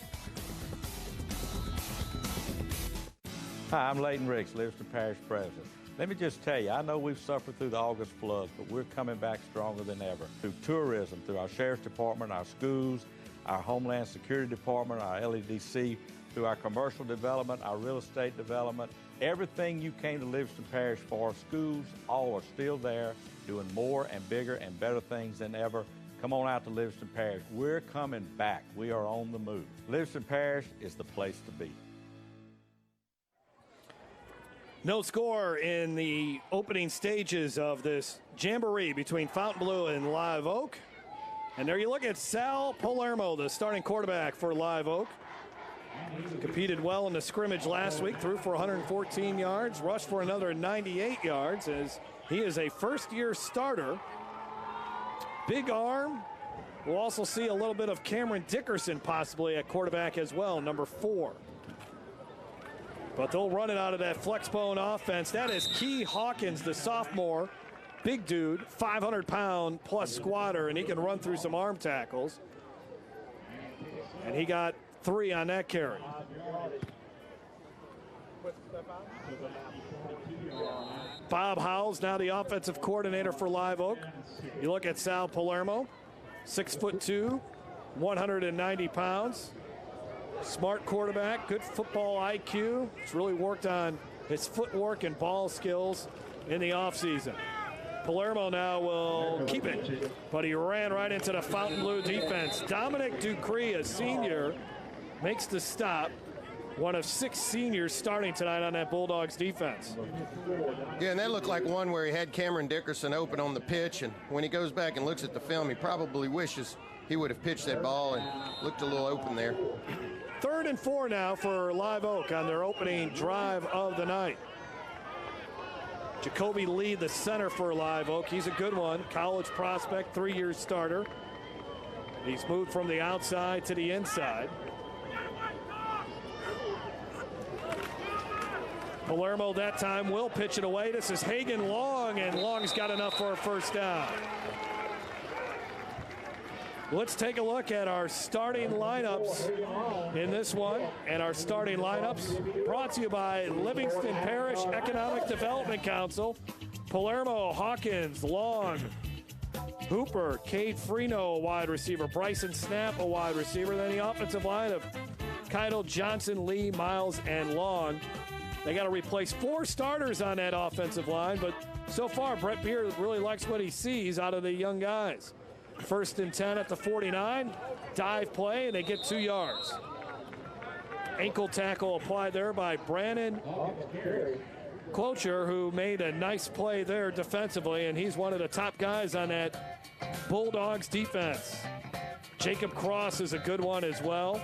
Hi, I'm Leighton Ricks, Livingston Parish President. Let me just tell you, I know we've suffered through the August floods, but we're coming back stronger than ever. Through tourism, through our Sheriff's Department, our schools, our Homeland Security Department, our LEDC, through our commercial development, our real estate development, everything you came to Livingston Parish for, schools, all are still there, doing more and bigger and better things than ever. Come on out to Livingston Parish. We're coming back. We are on the move. Livingston Parish is the place to be. No score in the opening stages of this jamboree between Fontainebleau and Live Oak. And there you look at Sal Palermo, the starting quarterback for Live Oak. Competed well in the scrimmage last week, threw for 114 yards, rushed for another 98 yards as he is a first-year starter. Big arm. We'll also see a little bit of Cameron Dickerson possibly at quarterback as well, number 4. But they'll run it out of that flexbone offense. That is Key Hawkins, the sophomore. Big dude, 500-pound plus squatter, and he can run through some arm tackles. And he got 3 on that carry. Bob Howells, now the offensive coordinator for Live Oak. You look at Sal Palermo, 6'2", 190 pounds. Smart quarterback, good football IQ. He's really worked on his footwork and ball skills in the offseason. Palermo now will keep it, but he ran right into the Fountainebleau defense. Dominic Ducree, a senior, makes the stop. One of 6 seniors starting tonight on that Bulldogs defense. Yeah, and that looked like one where he had Cameron Dickerson open on the pitch, and when he goes back and looks at the film, he probably wishes he would have pitched that ball and looked a little open there. 3rd and 4 now for Live Oak on their opening drive of the night. Jacoby Lee, the center for Live Oak. He's a good one. College prospect, 3-year starter. He's moved from the outside to the inside. Palermo that time will pitch it away. This is Hagan Long, and Long's got enough for a first down. Let's take a look at our starting lineups in this one. And our starting lineups brought to you by Livingston Parish Economic Development Council. Palermo, Hawkins, Long, Hooper, Cade Freno, a wide receiver. Bryson Snap, a wide receiver. Then the offensive line of Keitel, Johnson, Lee, Miles, and Long. They got to replace 4 starters on that offensive line, but so far, Brett Beard really likes what he sees out of the young guys. 1st and 10 at the 49. Dive play, and they get 2 yards. Ankle tackle applied there by Brandon Clocher, who made a nice play there defensively, and he's one of the top guys on that Bulldogs defense. Jacob Cross is a good one as well.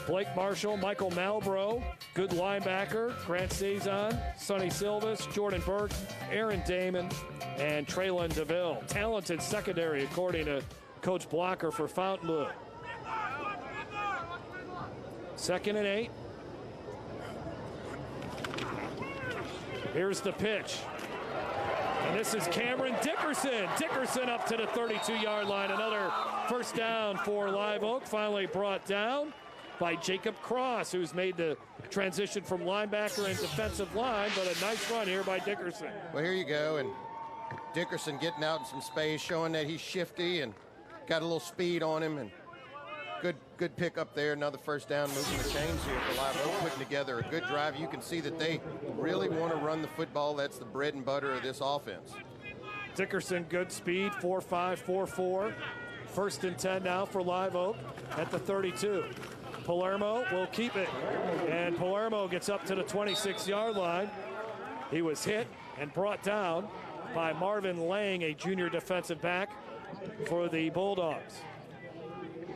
Blake Marshall, Michael Malbrough, good linebacker. Grant Cezanne, Sonny Silvis, Jordan Burke, Aaron Damon, and Traylon DeVille. Talented secondary, according to Coach Blocker for Fountainebleau. 2nd and 8. Here's the pitch. And this is Cameron Dickerson. Dickerson up to the 32-yard line. Another first down for Live Oak. Finally brought down by Jacob Cross, who's made the transition from linebacker and defensive line, but a nice run here by Dickerson. Well, here you go, and Dickerson getting out in some space, showing that he's shifty and got a little speed on him, and good pick up there. Another first down, moving the chains here for Live Oak, putting together a good drive. You can see that they really want to run the football. That's the bread and butter of this offense. Dickerson, good speed, 4.5, 4.4. 1st and 10 now for Live Oak at the 32. Palermo will keep it, and Palermo gets up to the 26-yard line. He was hit and brought down by Marvin Lang, a junior defensive back for the Bulldogs.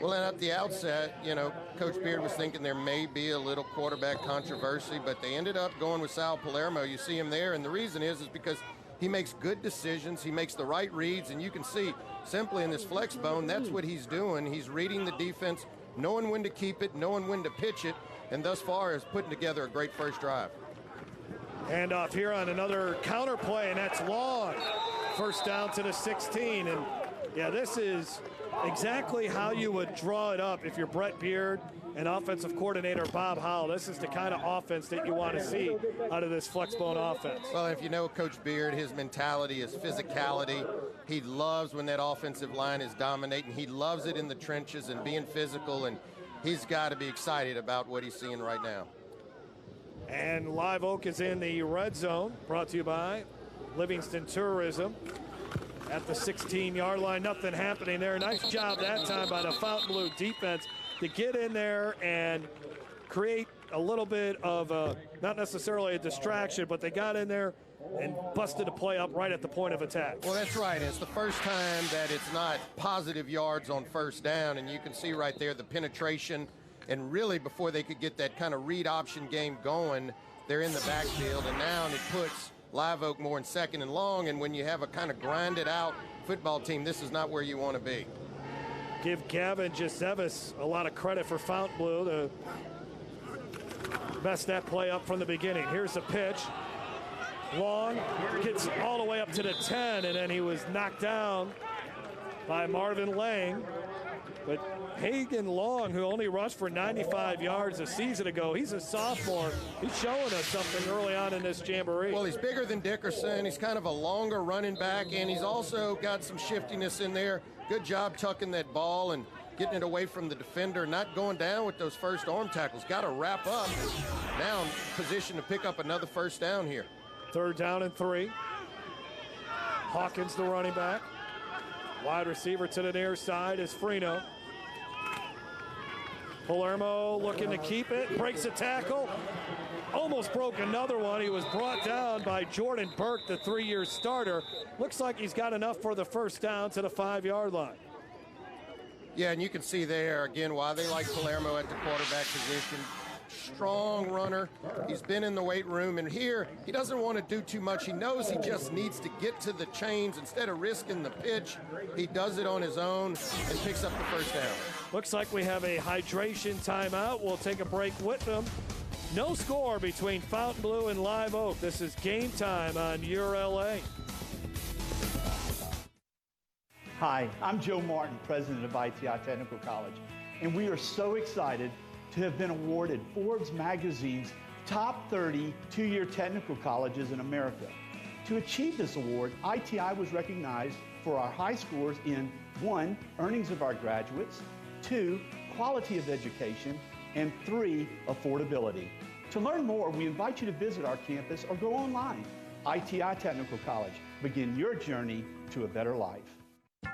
Well, and at the outset, you know, Coach Beard was thinking there may be a little quarterback controversy, but they ended up going with Sal Palermo. You see him there, and the reason is because he makes good decisions. He makes the right reads, and you can see simply in this flex bone, that's what he's doing. He's reading the defense, knowing when to keep it, knowing when to pitch it, and thus far is putting together a great first drive. Hand off here on another counter play, and that's Long. First down to the 16, and yeah, this is exactly how you would draw it up if you're Brett Beard and offensive coordinator Bob Howell. This is the kind of offense that you want to see out of this flexbone offense. Well, if you know Coach Beard, his mentality is physicality. He loves when that offensive line is dominating. He loves it in the trenches and being physical, and he's got to be excited about what he's seeing right now. And Live Oak is in the red zone, brought to you by Livingston Tourism. At the 16-yard line, nothing happening there. Nice job that time by the Fountainebleau defense to get in there and create a little bit of not necessarily a distraction, but they got in there and busted a play up right at the point of attack. Well, that's right. It's the first time that it's not positive yards on first down, and you can see right there the penetration. And really, before they could get that kind of read option game going, they're in the backfield, and now it puts Live Oak more in 2nd and long, and when you have a kind of grinded out football team, this is not where you want to be. Give Gavin Gisevis a lot of credit for Fountainebleau to mess that play up from the beginning. Here's the pitch. Long gets all the way up to the 10, and then he was knocked down by Marvin Lang. But Hagen Long, who only rushed for 95 yards a season ago, he's a sophomore. He's showing us something early on in this jamboree. Well, he's bigger than Dickerson. He's kind of a longer running back, and he's also got some shiftiness in there. Good job tucking that ball and getting it away from the defender, not going down with those first arm tackles. Got to wrap up. Now in position to pick up another first down here. 3rd down and 3. Hawkins, the running back. Wide receiver to the near side is Freno. Palermo looking to keep it, breaks a tackle, almost broke another one. He was brought down by Jordan Burke, the 3-year starter. Looks like he's got enough for the first down to the 5-yard line. Yeah, and you can see there, again, why they like Palermo at the quarterback position. Strong runner. He's been in the weight room, and here he doesn't want to do too much. He knows he just needs to get to the chains. Instead of risking the pitch, he does it on his own and picks up the first down. Looks like we have a hydration timeout. We'll take a break with them. No score between Fountainebleau and Live Oak. This is Game Time on YurLA. Hi, I'm Joe Martin, president of ITI Technical College, and we are so excited to have been awarded Forbes magazine's top 30 two-year technical colleges in America. To achieve this award, ITI was recognized for our high scores in 1, earnings of our graduates, 2, quality of education, and 3, affordability. To learn more, we invite you to visit our campus or go online. ITI Technical College. Begin your journey to a better life.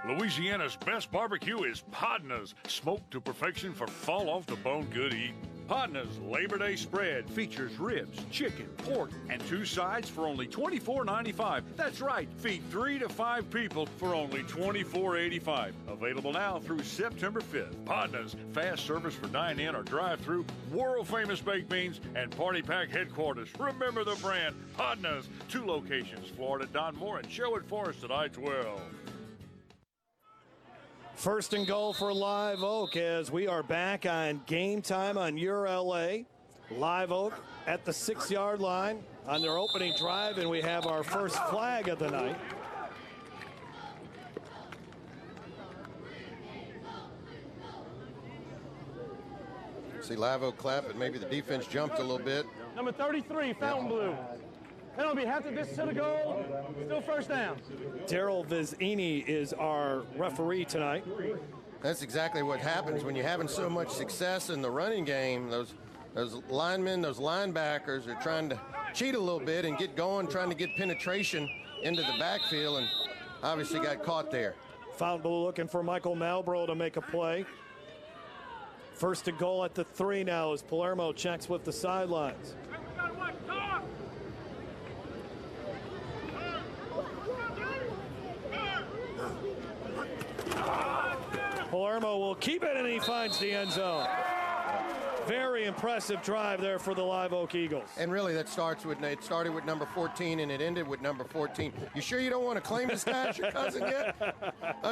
Louisiana's best barbecue is Podna's, smoked to perfection for fall off the bone good eating. Podna's Labor Day spread features ribs, chicken, pork, and 2 sides for only $24.95. That's right, feed 3 to 5 people for only $24.85. Available now through September 5th. Podna's, fast service for dine-in or drive-through, world-famous baked beans, and party pack headquarters. Remember the brand, Podna's. 2 locations, Florida, Don Moore, and Sherwood Forest at I-12. First and goal for Live Oak as we are back on Game Time on Your LA. Live Oak at the 6-yard line on their opening drive, and we have our first flag of the night. See Live Oak clap, but maybe the defense jumped a little bit. Number 33, Fountainebleau. Penalty, half the distance to the goal, still first down. Daryl Vizini is our referee tonight. That's exactly what happens when you're having so much success in the running game. Those linemen, those linebackers are trying to cheat a little bit and get going, trying to get penetration into the backfield, and obviously got caught there. Fountainebleau looking for Michael Malbrough to make a play. First and goal at the 3 now as Palermo checks with the sidelines. Palermo will keep it, and he finds the end zone. Very impressive drive there for the Live Oak Eagles. And really, it started with number 14, and it ended with number 14. You sure you don't want to claim this guy as your cousin yet?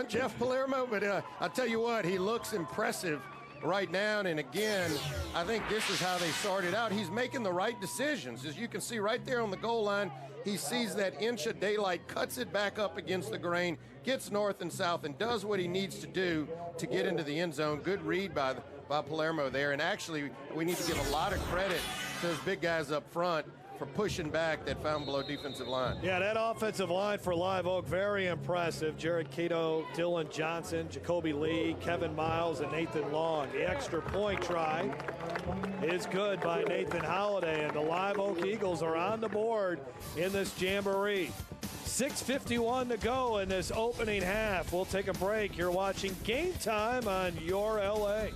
Jeff Palermo? But I'll tell you what, he looks impressive right now. And again, I think this is how they started out. He's making the right decisions. As you can see right there on the goal line, he sees that inch of daylight, cuts it back up against the grain, gets north and south, and does what he needs to do to get into the end zone. Good read by Palermo there. And actually, we need to give a lot of credit to those big guys up front for pushing back that Fountainebleau defensive line. Yeah, that offensive line for Live Oak, very impressive. Jared Cato, Dylan Johnson, Jacoby Lee, Kevin Miles, and Nathan Long. The extra point try is good by Nathan Holliday, and the Live Oak Eagles are on the board in this Jamboree. 6:51 to go in this opening half. We'll take a break. You're watching Game Time on Your LA.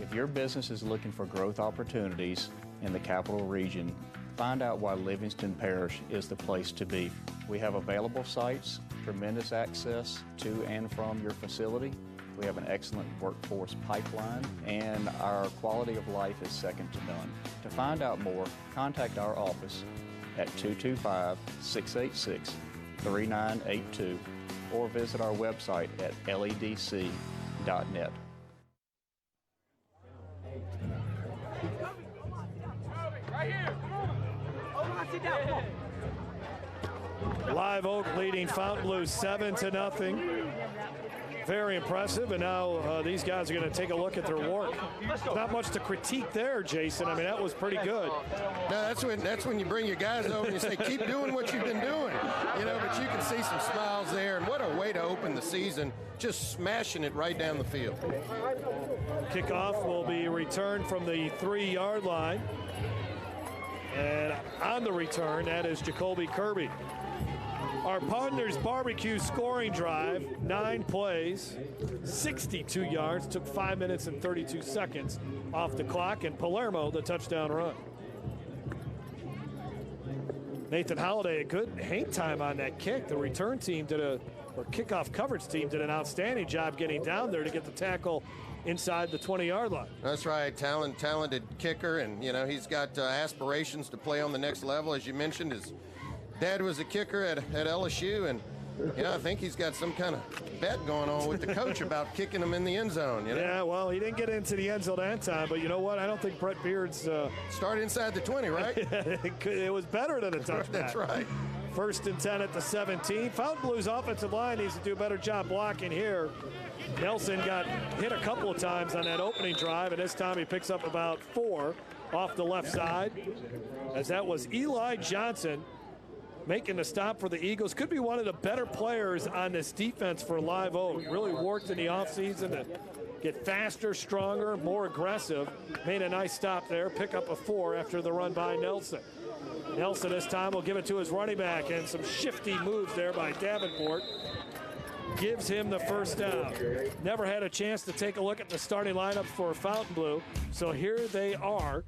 If your business is looking for growth opportunities in the capital region, find out why Livingston Parish is the place to be. We have available sites, tremendous access to and from your facility. We have an excellent workforce pipeline, and our quality of life is second to none. To find out more, contact our office at 225-686-3982 or visit our website at ledc.net. Right here. Hold on, sit down. Live Oak leading Fountainebleau 7-0. Very impressive, and now these guys are going to take a look at their work. Not much to critique there, Jason. I mean, that was pretty good. No, that's when you bring your guys over and you say, keep doing what you've been doing. You know, but you can see some smiles there, and what a way to open the season, just smashing it right down the field. Kickoff will be returned from the 3-yard line. And on the return, that is Jacoby Kirby. Our Partners Barbecue scoring drive, 9 plays, 62 yards, took 5 minutes and 32 seconds off the clock, and Palermo, the touchdown run. Nathan Holliday, a good hang time on that kick. The return team or kickoff coverage team did an outstanding job getting down there to get the tackle inside the 20-yard line. That's right, talented kicker, and you know he's got aspirations to play on the next level. As you mentioned, his dad was a kicker at LSU, and you know I think he's got some kind of bet going on with the coach about kicking him in the end zone. You know? Yeah, well, he didn't get into the end zone that time, but you know what? I don't think Brett Beard's started inside the 20, right? It was better than a touchback. That's right. 1st and 10 at the 17. Fountainebleau's offensive line needs to do a better job blocking here. Nelson got hit a couple of times on that opening drive, and this time he picks up about 4 off the left side, as that was Eli Johnson making the stop for the Eagles. Could be one of the better players on this defense for Live Oak. Really worked in the offseason to get faster, stronger, more aggressive. Made a nice stop there, pick up a 4 after the run by Nelson. Nelson this time will give it to his running back, and some shifty moves there by Davenport gives him the first down. Never had a chance to take a look at the starting lineup for Fountainebleau, so here they are,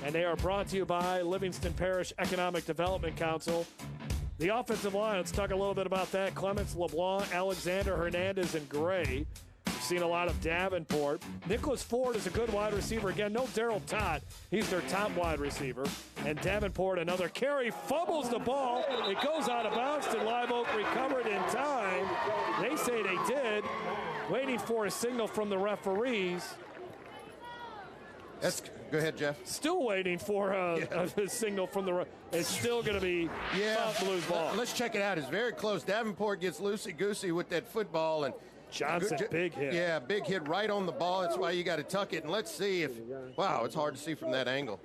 and they are brought to you by Livingston Parish Economic Development Council. The offensive line, let's talk a little bit about that. Clements, LeBlanc, Alexander, Hernandez, and Gray. We've seen a lot of Davenport. Nicholas Ford is a good wide receiver. Again, no Darryl Todd. He's their top wide receiver. And Davenport, another carry, fumbles the ball. It goes out of bounds, and Live Oak recovered in time. They say they did. Waiting for a signal from the referees. Go ahead, Jeff. Still waiting for a signal from the It's still going to be Fountainebleau's ball. Let's check it out. It's very close. Davenport gets loosey-goosey with that football, and Johnson, big hit. Yeah, big hit right on the ball. That's why you got to tuck it. And let's see if, wow, it's hard to see from that angle.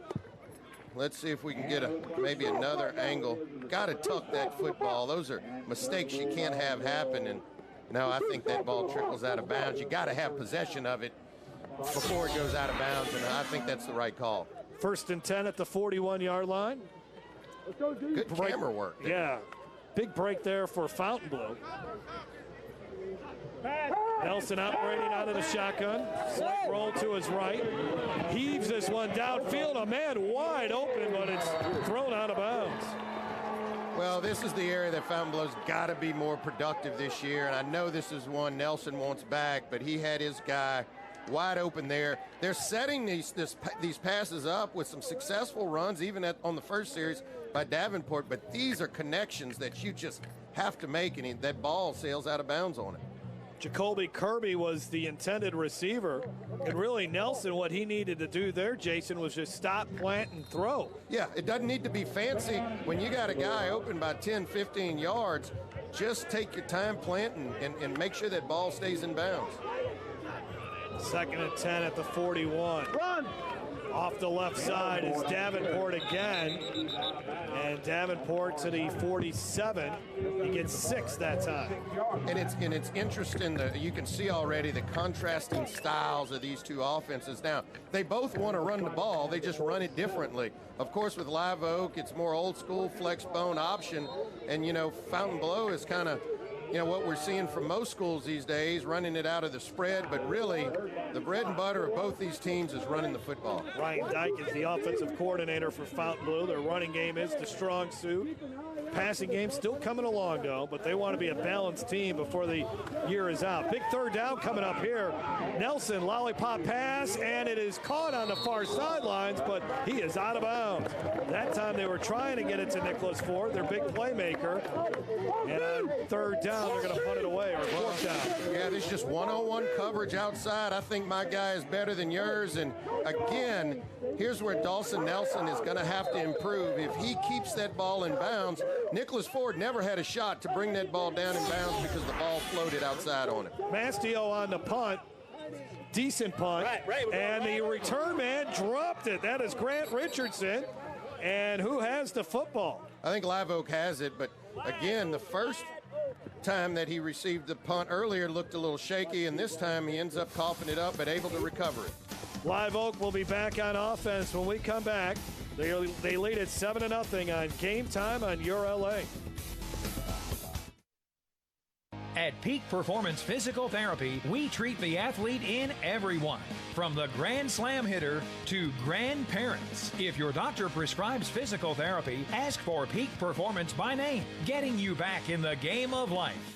Let's see if we can get maybe another angle. Got to tuck that football. Those are mistakes you can't have happen. And no, I think that ball trickles out of bounds. You got to have possession of it before it goes out of bounds, and I think that's the right call. 1st and 10 at the 41-yard line. Good camera work there. Yeah, big break there for Fountainebleau. Nelson operating out of the shotgun. Slight roll to his right. Heaves this one downfield. A man wide open, but it's thrown out of bounds. Well, this is the area that Fountainebleau's got to be more productive this year, and I know this is one Nelson wants back, but he had his guy wide open there. They're setting these passes up with some successful runs, even on the first series by Davenport, but these are connections that you just have to make, and that ball sails out of bounds on it. Jacoby Kirby was the intended receiver, and really Nelson, what he needed to do there, Jason, was just stop, plant, and throw. Yeah, it doesn't need to be fancy. When you got a guy open by 10, 15 yards, just take your time, plant, and make sure that ball stays in bounds. 2nd and 10 at the 41. Run! Off the left side is Davenport again. And Davenport to the 47. He gets 6 that time. And it's interesting that you can see already the contrasting styles of these two offenses. Now, they both want to run the ball. They just run it differently. Of course, with Live Oak, it's more old school flex bone option. And, Fountainebleau is kind of, what we're seeing from most schools these days, running it out of the spread, but really the bread and butter of both these teams is running the football. Ryan Dyke is the offensive coordinator for Fountainebleau. Their running game is the strong suit. Passing game still coming along, though, but they want to be a balanced team before the year is out. Big 3rd down coming up here. Nelson, lollipop pass, and it is caught on the far sidelines, but he is out of bounds. That time they were trying to get it to Nicholas Ford, their big playmaker. And on 3rd down, they're going to punt it away, or 4th down. Yeah, there's just one-on-one coverage outside. I think my guy is better than yours. And again, here's where Dawson Nelson is going to have to improve. If he keeps that ball in bounds, Nicholas Ford never had a shot to bring that ball down in bounds because the ball floated outside on it. Mastio on the punt. Decent punt. And the return man dropped it. That is Grant Richardson. And who has the football? I think Live Oak has it, but again, the first time that he received the punt earlier looked a little shaky, and this time he ends up coughing it up but able to recover it. Live Oak will be back on offense when we come back. They lead at 7-0 on Game Time on YurLA. At Peak Performance Physical Therapy, we treat the athlete in everyone, from the Grand Slam hitter to grandparents. If your doctor prescribes physical therapy, ask for Peak Performance by name, getting you back in the game of life.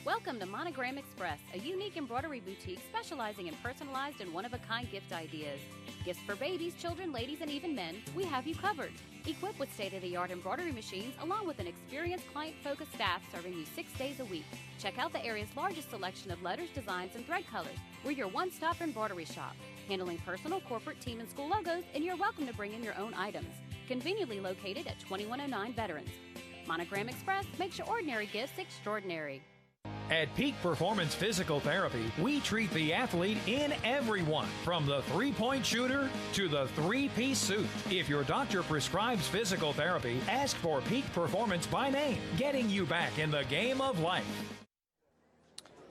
Welcome to Monogram Express, a unique embroidery boutique specializing in personalized and one-of-a-kind gift ideas. Gifts for babies, children, ladies, and even men, we have you covered. Equipped with state-of-the-art embroidery machines, along with an experienced client-focused staff serving you 6 days a week. Check out the area's largest selection of letters, designs, and thread colors. We're your one-stop embroidery shop, handling personal, corporate, team, and school logos, and you're welcome to bring in your own items. Conveniently located at 2109 Veterans. Monogram Express makes your ordinary gifts extraordinary. At Peak Performance Physical Therapy, we treat the athlete in everyone, from the three-point shooter to the three-piece suit. If your doctor prescribes physical therapy, ask for Peak Performance by name, getting you back in the game of life.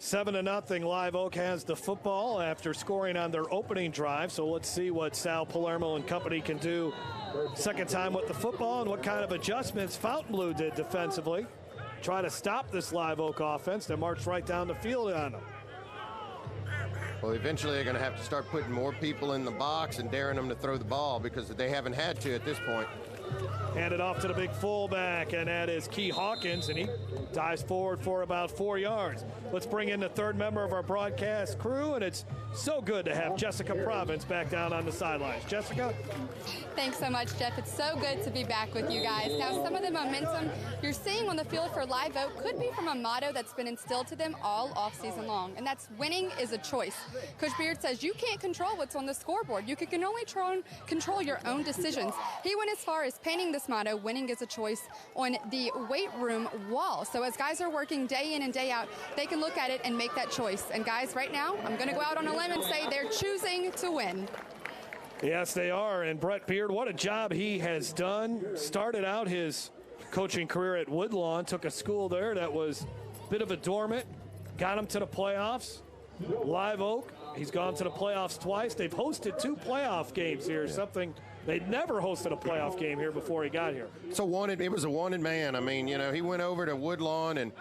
7-0, Live Oak has the football after scoring on their opening drive. So let's see what Sal Palermo and company can do second time with the football and what kind of adjustments Fountainebleau did defensively. Try to stop this Live Oak offense that marched right down the field on them. Well, eventually they're going to have to start putting more people in the box and daring them to throw the ball because they haven't had to at this point. Handed off to the big fullback, and that is Key Hawkins, and he dives forward for about 4 yards. Let's bring in the third member of our broadcast crew, and it's so good to have Jessica Province back down on the sidelines. Jessica? Thanks so much, Jeff. It's so good to be back with you guys. Now, some of the momentum you're seeing on the field for Live Oak could be from a motto that's been instilled to them all offseason long, and that's winning is a choice. Coach Beard says you can't control what's on the scoreboard. You can only control your own decisions. He went as far as painting this motto, winning is a choice, on the weight room wall. So as guys are working day in and day out, they can look at it and make that choice. And guys, right now, I'm going to go out on a limb and say they're choosing to win. Yes, they are. And Brett Beard, what a job he has done. Started out his coaching career at Woodlawn, took a school there that was a bit of a dormant, got him to the playoffs. Live Oak, he's gone to the playoffs twice. They've hosted 2 playoff games here, something they'd never hosted a playoff game here before he got here. It was a wanted man. I mean, you know, he went over to Woodlawn, and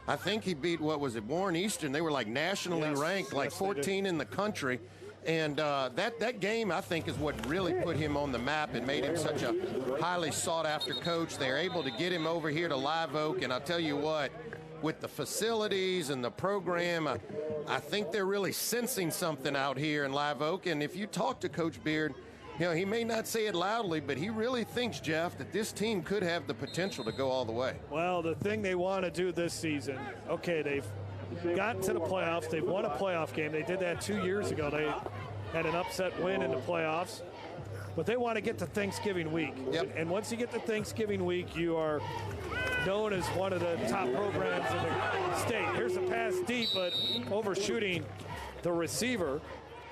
I think he beat, what was it, Warren Eastern. They were like nationally ranked, like 14 in the country. And that game, I think, is what really put him on the map and made him such a highly sought-after coach. They're able to get him over here to Live Oak, and I'll tell you what, with the facilities and the program, I think they're really sensing something out here in Live Oak. And if you talk to Coach Beard, you know, he may not say it loudly, but he really thinks, Jeff, that this team could have the potential to go all the way. Well, the thing they want to do this season, okay, they've gotten to the playoffs. They've won a playoff game. They did that 2 years ago. They had an upset win in the playoffs. But they want to get to Thanksgiving week. Yep. And once you get to Thanksgiving week, you are known as one of the top programs in the state. Here's a pass deep, but overshooting the receiver,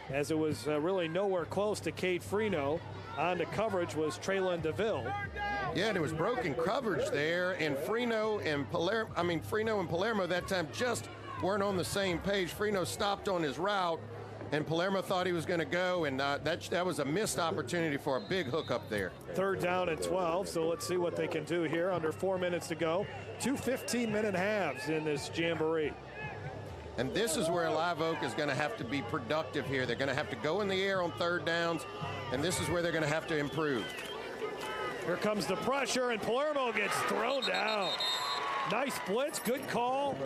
as it was really nowhere close to Cade Freno. On the coverage was Traylon DeVille. Yeah, and it was broken coverage there, and Freno and Palermo that time just weren't on the same page. Freno stopped on his route, and Palermo thought he was going to go, and that was a missed opportunity for a big hook up there. 3rd down and 12, so let's see what they can do here. Under 4 minutes to go. 2 15-minute halves in this Jamboree. And this is where Live Oak is going to have to be productive here. They're going to have to go in the air on 3rd downs, and this is where they're going to have to improve. Here comes the pressure, and Palermo gets thrown down. Nice blitz, good call,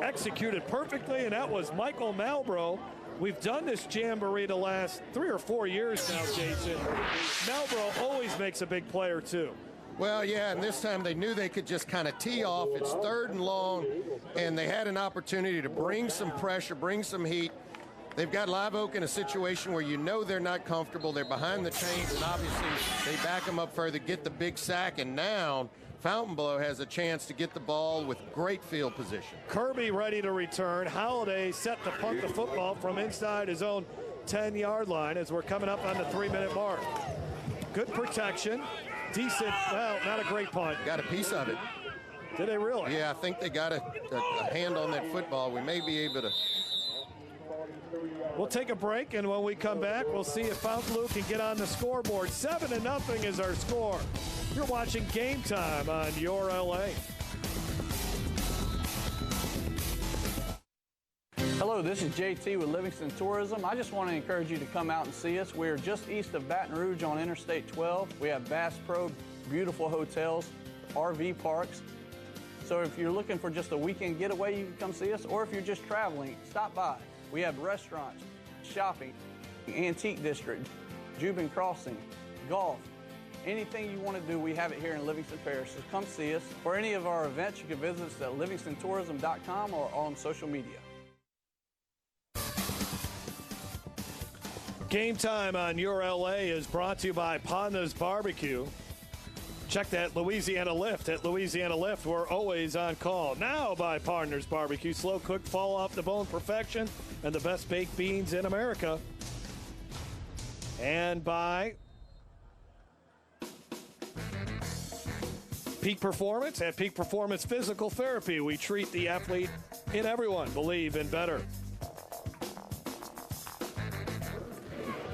executed perfectly, and that was Michael Malbrough. We've done this Jamboree the last 3 or 4 years now, Jason. Malbrough always makes a big play or two. Well, yeah, and this time they knew they could just kind of tee off. It's 3rd and long, and they had an opportunity to bring some pressure, bring some heat. They've got Live Oak in a situation where you know they're not comfortable. They're behind the chains, and obviously they back them up further, get the big sack, and now Fountainebleau has a chance to get the ball with great field position. Kirby ready to return. Holiday set to punt the football from inside his own 10-yard line as we're coming up on the 3-minute mark. Good protection. Decent, well, not a great punt. Got a piece of it. Did they really? Yeah, I think they got a hand on that football. We may be able to. We'll take a break, and when we come back, we'll see if Fountainebleau can get on the scoreboard. 7-0 is our score. You're watching Game Time on Your LA. Hello, this is JT with Livingston Tourism. I just want to encourage you to come out and see us. We're just east of Baton Rouge on Interstate 12. We have Bass Pro, beautiful hotels, RV parks. So if you're looking for just a weekend getaway, you can come see us. Or if you're just traveling, stop by. We have restaurants, shopping, antique district, Jubin Crossing, golf. Anything you want to do, we have it here in Livingston Parish. So come see us. For any of our events, you can visit us at livingstontourism.com or on social media. Game Time on Your LA is brought to you by Podna's Barbecue. Check that Louisiana Lift. At Louisiana Lift, we're always on call. Now by Partners Barbecue. Slow cooked, fall off the bone perfection, and the best baked beans in America. And by Peak Performance. At Peak Performance Physical Therapy, we treat the athlete in everyone. Believe in better.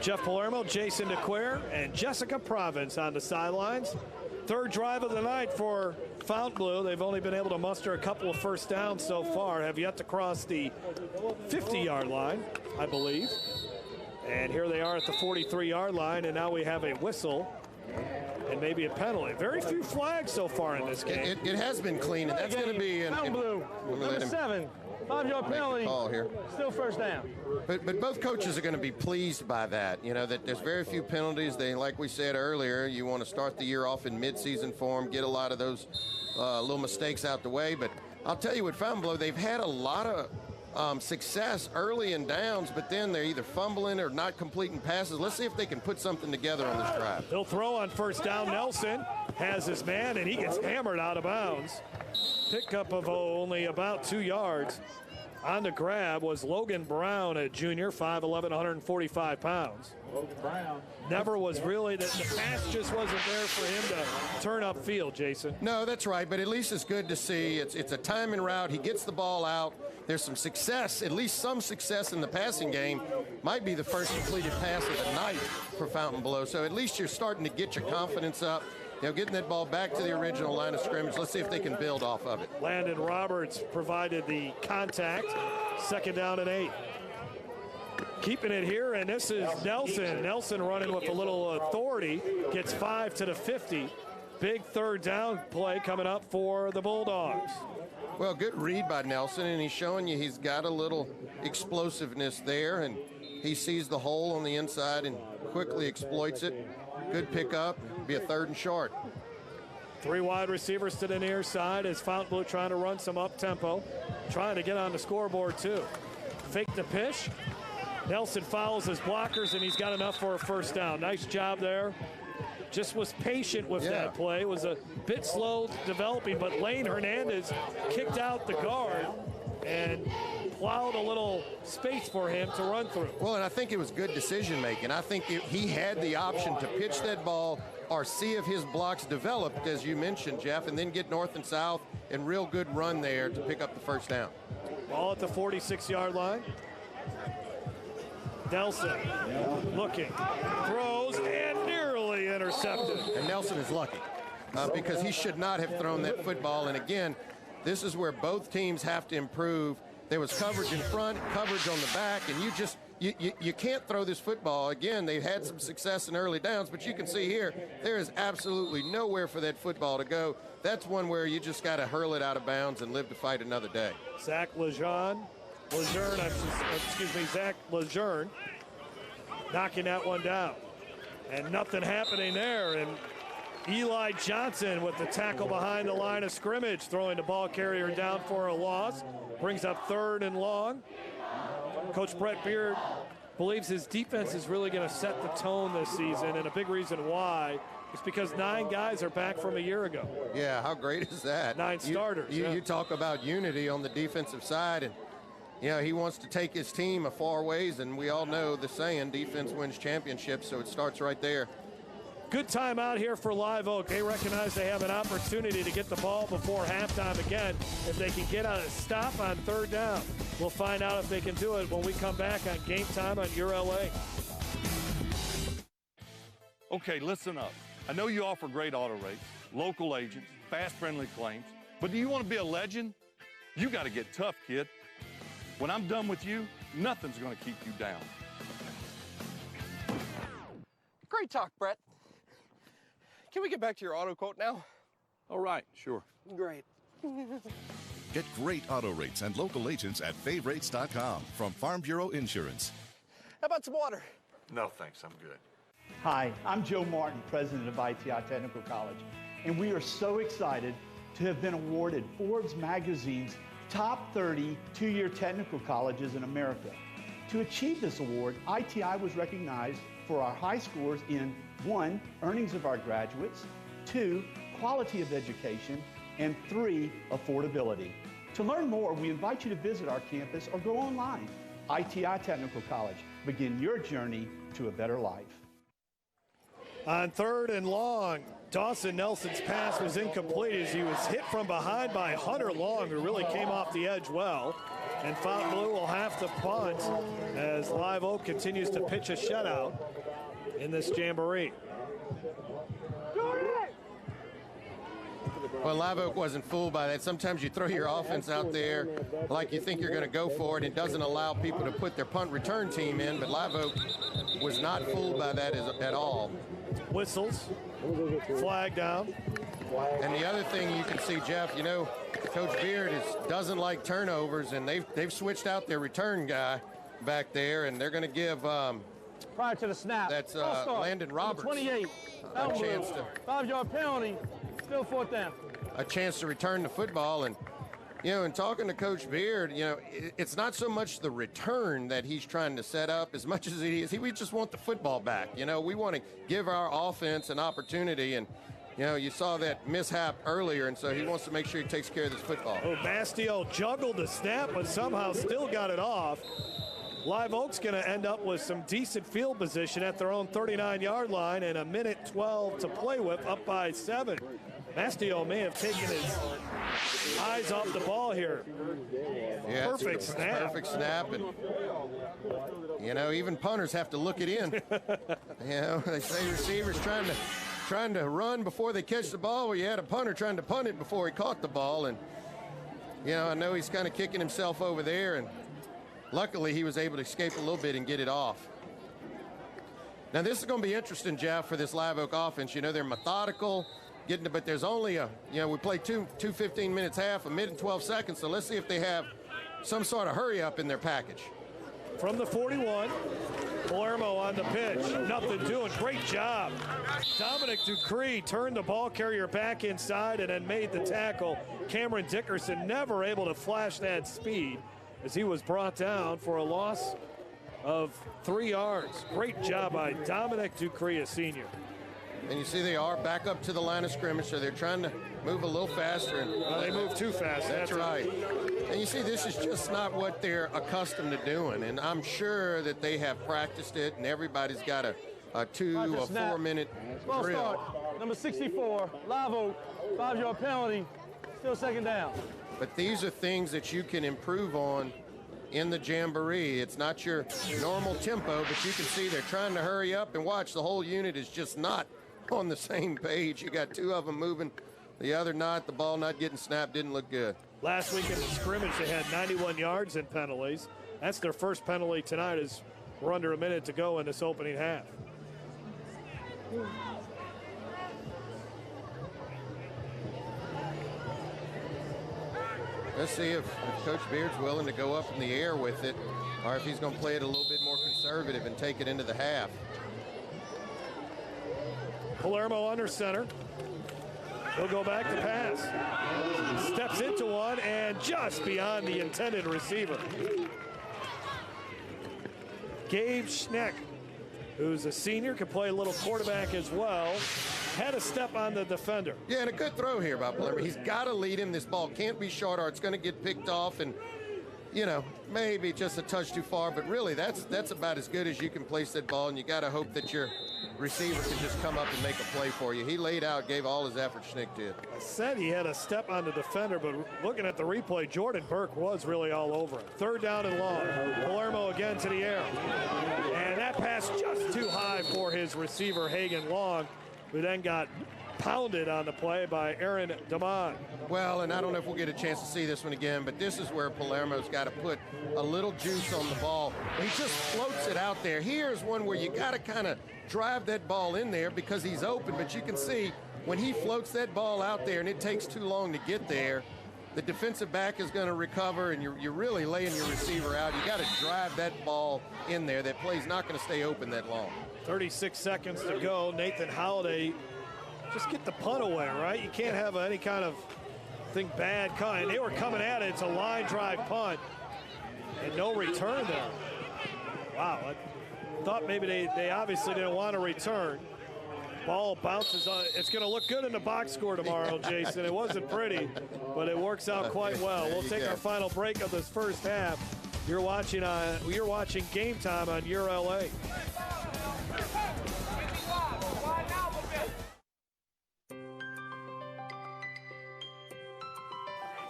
Jeff Palermo, Jason DeQuire, and Jessica Province on the sidelines. Third drive of the night for Fountainebleau. They've only been able to muster a couple of first downs so far. Have yet to cross the 50-yard line, I believe. And here they are at the 43-yard line, and now we have a whistle and maybe a penalty. Very few flags so far in this game. It has been clean, and that's going to be Fountainebleau, number 7. 5-yard penalty. Call here. Still first down. But both coaches are going to be pleased by that. You know, that there's very few penalties. They, like we said earlier, you want to start the year off in midseason form, get a lot of those little mistakes out the way. But I'll tell you, with Fountainebleau, they've had a lot of success early in downs, but then they're either fumbling or not completing passes. Let's see if they can put something together on this drive. He'll throw on first down. Nelson has his man, and he gets hammered out of bounds. Pickup of only about 2 yards. On the grab was Logan Brown, a junior, 5'11", 145 pounds. Logan Brown. Never was really, the pass just wasn't there for him to turn upfield, Jason. No, that's right, but at least it's good to see. It's a timing route. He gets the ball out. There's some success, at least some success in the passing game. Might be the first completed pass of the night for Fountainebleau. So at least you're starting to get your confidence up. You know, getting that ball back to the original line of scrimmage. Let's see if they can build off of it. Landon Roberts provided the contact. Second down and 8. Keeping it here, and this is Nelson. Nelson running with a little authority. Gets 5 to the 50. Big third down play coming up for the Bulldogs. Well, good read by Nelson, and he's showing you he's got a little explosiveness there, and he sees the hole on the inside and quickly exploits it. Good pickup. Be a 3rd and short. 3 wide receivers to the near side as Fountainebleau trying to run some up-tempo. Trying to get on the scoreboard, too. Fake the pitch. Nelson fouls his blockers, and he's got enough for a first down. Nice job there. Just was patient with that play. Was a bit slow developing, but Lane Hernandez kicked out the guard and plowed a little space for him to run through. Well, and I think it was good decision making. I think he had the option to pitch that ball or see if his blocks developed, as you mentioned, Jeff, and then get north and south, and real good run there to pick up the first down. Ball at the 46-yard line. Nelson looking, throws, and nearly intercepted. And Nelson is lucky because he should not have thrown that football. And again, this is where both teams have to improve. There was coverage in front, coverage on the back, and you can't throw this football. Again, they've had some success in early downs, but you can see here, there is absolutely nowhere for that football to go. That's one where you just got to hurl it out of bounds and live to fight another day. Zach Lejeune knocking that one down. And nothing happening there. And Eli Johnson with the tackle behind the line of scrimmage, throwing the ball carrier down for a loss. Brings up 3rd and long. Coach Brett Beard believes his defense is really going to set the tone this season, and a big reason why is because 9 guys are back from a year ago. Yeah, how great is that? 9 starters. You talk about unity on the defensive side, and you know, he wants to take his team a far ways, and we all know the saying, defense wins championships, so it starts right there. Good time out here for Live Oak. They recognize they have an opportunity to get the ball before halftime again if they can get a stop on 3rd down. We'll find out if they can do it when we come back on Game Time on Your LA. Okay, listen up. I know you offer great auto rates, local agents, fast, friendly claims, but do you want to be a legend? You got to get tough, kid. When I'm done with you, nothing's going to keep you down. Great talk, Brett. Can we get back to your auto quote now? All right, sure. Great. Get great auto rates and local agents at favrates.com from Farm Bureau Insurance. How about some water? No, thanks. I'm good. Hi, I'm Joe Martin, president of ITI Technical College, and we are so excited to have been awarded Forbes magazine's top 30 two-year technical colleges in America. To achieve this award, ITI was recognized for our high scores in 1, earnings of our graduates, 2, quality of education, and 3, affordability. To learn more, we invite you to visit our campus or go online. ITI Technical College. Begin your journey to a better life. On 3rd and long, Dawson Nelson's pass was incomplete as he was hit from behind by Hunter Long, who really came off the edge well. And Fountainebleau will have to punt as Live Oak continues to pitch a shutout in this Jamboree. Well, Live Oak wasn't fooled by that. Sometimes you throw your offense out there like you think you're going to go for it. It doesn't allow people to put their punt return team in, but Live Oak was not fooled by that at all. Whistles, flag down. And the other thing you can see, Jeff, you know, Coach Beard doesn't like turnovers, and they've switched out their return guy back there, and they're going to give prior to the snap. That's Landon Roberts. 28. A chance to 5-yard penalty. Still 4th down. A chance to return the football. And, you know, in talking to Coach Beard, you know, it's not so much the return that he's trying to set up as much as it is. We just want the football back. You know, we want to give our offense an opportunity. And, you know, you saw that mishap earlier, and so he wants to make sure he takes care of this football. Oh, Mastio juggled the snap, but somehow still got it off. Live Oak's going to end up with some decent field position at their own 39-yard line and 1:12 to play with, up by 7. Mastio may have taken his eyes off the ball here. Yeah, perfect snap. Perfect snap. And, you know, even punters have to look it in. You know, they say receivers trying to run before they catch the ball. Well, you had a punter trying to punt it before he caught the ball. And, you know, I know he's kind of kicking himself over there. And luckily, he was able to escape a little bit and get it off. Now, this is going to be interesting, Jeff, for this Live Oak offense. You know, they're methodical. But there's only we played two 15 minutes half, a minute and 12 seconds, so let's see if they have some sort of hurry up in their package. From the 41, Palermo on the pitch, nothing doing, great job. Dominic Ducree turned the ball carrier back inside and then made the tackle. Cameron Dickerson never able to flash that speed as he was brought down for a loss of 3 yards. Great job by Dominic Ducree, a senior. And you see they are back up to the line of scrimmage, so they're trying to move a little faster. And they move too fast. That's right. And you see this is just not what they're accustomed to doing. And I'm sure that they have practiced it, and everybody's got a 4-minute drill. Start. Number 64, Live Oak, 5-yard penalty, still 2nd down. But these are things that you can improve on in the Jamboree. It's not your normal tempo, but you can see they're trying to hurry up, and watch, the whole unit is just not on the same page. You got 2 of them moving, the other not. The ball not getting snapped, didn't look good. Last week in the scrimmage, they had 91 yards in penalties. That's their first penalty tonight as we're under a minute to go in this opening half. Let's see if Coach Beard's willing to go up in the air with it, or if he's going to play it a little bit more conservative and take it into the half. Palermo under center. He'll go back to pass. Steps into one and just beyond the intended receiver. Gabe Schneck, who's a senior, can play a little quarterback as well, had a step on the defender. Yeah, and a good throw here by Palermo. He's got to lead him. This ball can't be short or it's going to get picked off, and, you know, maybe just a touch too far, but really that's about as good as you can place that ball, and you got to hope that your receiver can just come up and make a play for you. He laid out, gave all his effort. Schnick did. I said he had a step on the defender, but looking at the replay, Jordan Burke was really all over him. 3rd down and long. Palermo again to the air. And that pass just too high for his receiver, Hagan Long, who then got pounded on the play by Aaron Damon. Well, and I don't know if we'll get a chance to see this one again, but this is where Palermo's got to put a little juice on the ball. He just floats it out there. Here's one where you got to kind of drive that ball in there because he's open, but you can see when he floats that ball out there and it takes too long to get there, the defensive back is going to recover, and you're really laying your receiver out. You got to drive that ball in there. That play's not going to stay open that long. 36 seconds to go. Nathan Holliday, just get the punt away, right? You can't have any kind of thing bad coming. They were coming at it. It's a line drive punt and no return there. Wow, I thought maybe they obviously didn't want to return. Ball bounces on. It's going to look good in the box score tomorrow, Jason. It wasn't pretty, but it works out quite well. We'll take our final break of this first half. You're watching Game Time on Your LA.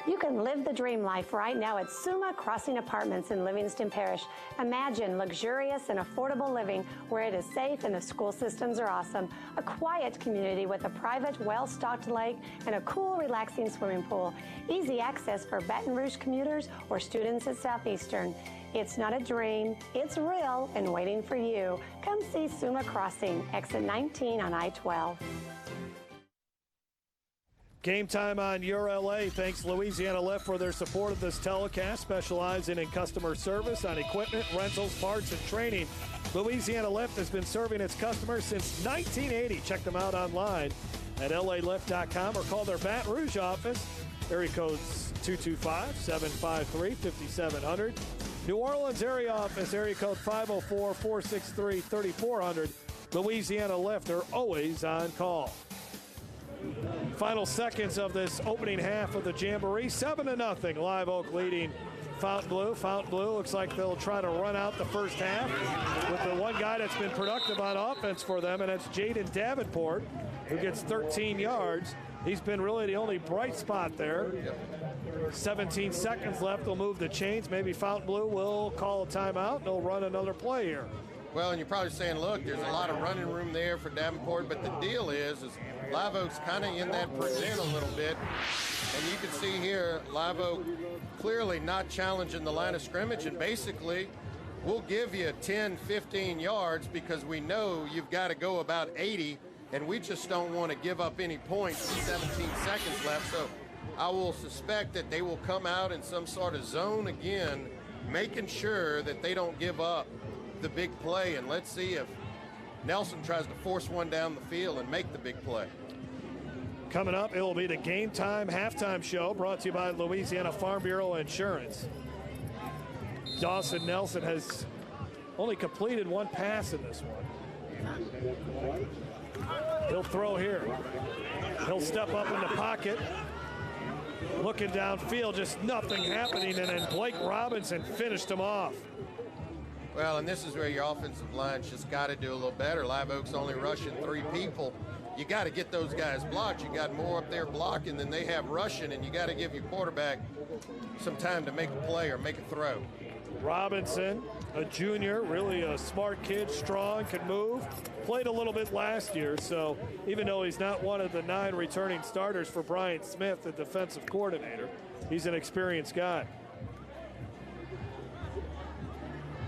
You can live the dream life right now at Suma Crossing Apartments in Livingston Parish. Imagine luxurious and affordable living where it is safe and the school systems are awesome. A quiet community with a private, well-stocked lake and a cool, relaxing swimming pool. Easy access for Baton Rouge commuters or students at Southeastern. It's not a dream, it's real and waiting for you. Come see Suma Crossing, exit 19 on I-12. Game Time on Your LA. Thanks Louisiana Lift for their support of this telecast, specializing in customer service on equipment, rentals, parts, and training. Louisiana Lift has been serving its customers since 1980. Check them out online at lalift.com or call their Baton Rouge office. Area codes 225-753-5700. New Orleans area office, area code 504-463-3400. Louisiana Lift are always on call. Final seconds of this opening half of the Jamboree, 7-0. Live Oak leading Fountainebleau. Fountainebleau looks like they'll try to run out the first half with the one guy that's been productive on offense for them, and that's Jaden Davenport, who gets 13 yards. He's been really the only bright spot there. 17 seconds left. They'll move the chains. Maybe Fountainebleau will call a timeout, and they'll run another play here. Well, and you're probably saying, look, there's a lot of running room there for Davenport, but the deal is Live Oak's kind of in that present a little bit. And you can see here, Live Oak clearly not challenging the line of scrimmage, and basically we'll give you 10, 15 yards because we know you've got to go about 80, and we just don't want to give up any points with 17 seconds left. So I will suspect that they will come out in some sort of zone again, making sure that they don't give up the big play, and let's see if Nelson tries to force one down the field and make the big play. Coming up, it will be the Game Time halftime show brought to you by Louisiana Farm Bureau Insurance. Dawson Nelson has only completed one pass in this one. He'll throw here. He'll step up in the pocket. Looking downfield, just nothing happening, and then Blake Robinson finished him off. Well, and this is where your offensive line's just got to do a little better. Live Oak's only rushing 3 people. You got to get those guys blocked. You got more up there blocking than they have rushing, and you got to give your quarterback some time to make a play or make a throw. Robinson, a junior, really a smart kid, strong, can move. Played a little bit last year, so even though he's not one of the 9 returning starters for Brian Smith, the defensive coordinator, he's an experienced guy.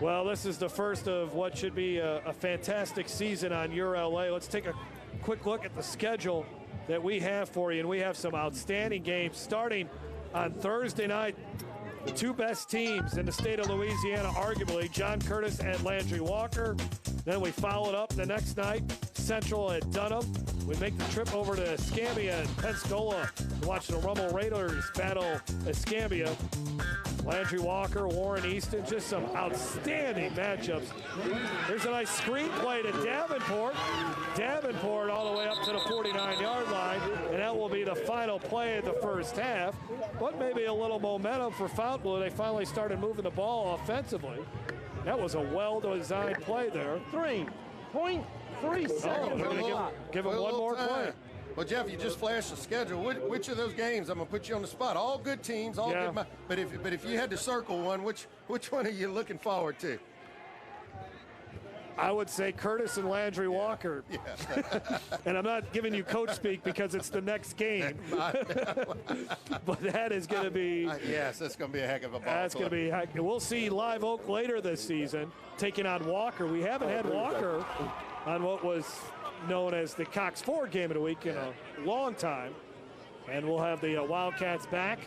Well, this is the first of what should be a fantastic season on Your LA. Let's take a quick look at the schedule that we have for you, and we have some outstanding games starting on Thursday night. The 2 best teams in the state of Louisiana, arguably, John Curtis and Landry Walker. Then we follow it up the next night, Central at Dunham. We make the trip over to Escambia and Pensacola to watch the Rummel Raiders battle Escambia. Landry Walker, Warren Easton, just some outstanding matchups. Here's a nice screenplay to Davenport. Davenport all the way up to the 49-yard line, and that will be the final play of the first half. But maybe a little momentum for Fountainebleau. They finally started moving the ball offensively. That was a well-designed play there. 3.3 seconds. Oh, they're going to give him one more play. Well, Jeff, you just flashed the schedule. Which of those games? I'm going to put you on the spot. All good teams, all good. But if you had to circle one, which one are you looking forward to? I would say Curtis and Landry Walker. Yeah. And I'm not giving you coach speak because it's the next game. But that is going to be. Yes, that's going to be a heck of a ball. That's going to be. We'll see Live Oak later this season taking on Walker. We haven't had Walker on what was known as the Cox Ford game of the week in a long time. And we'll have the Wildcats back.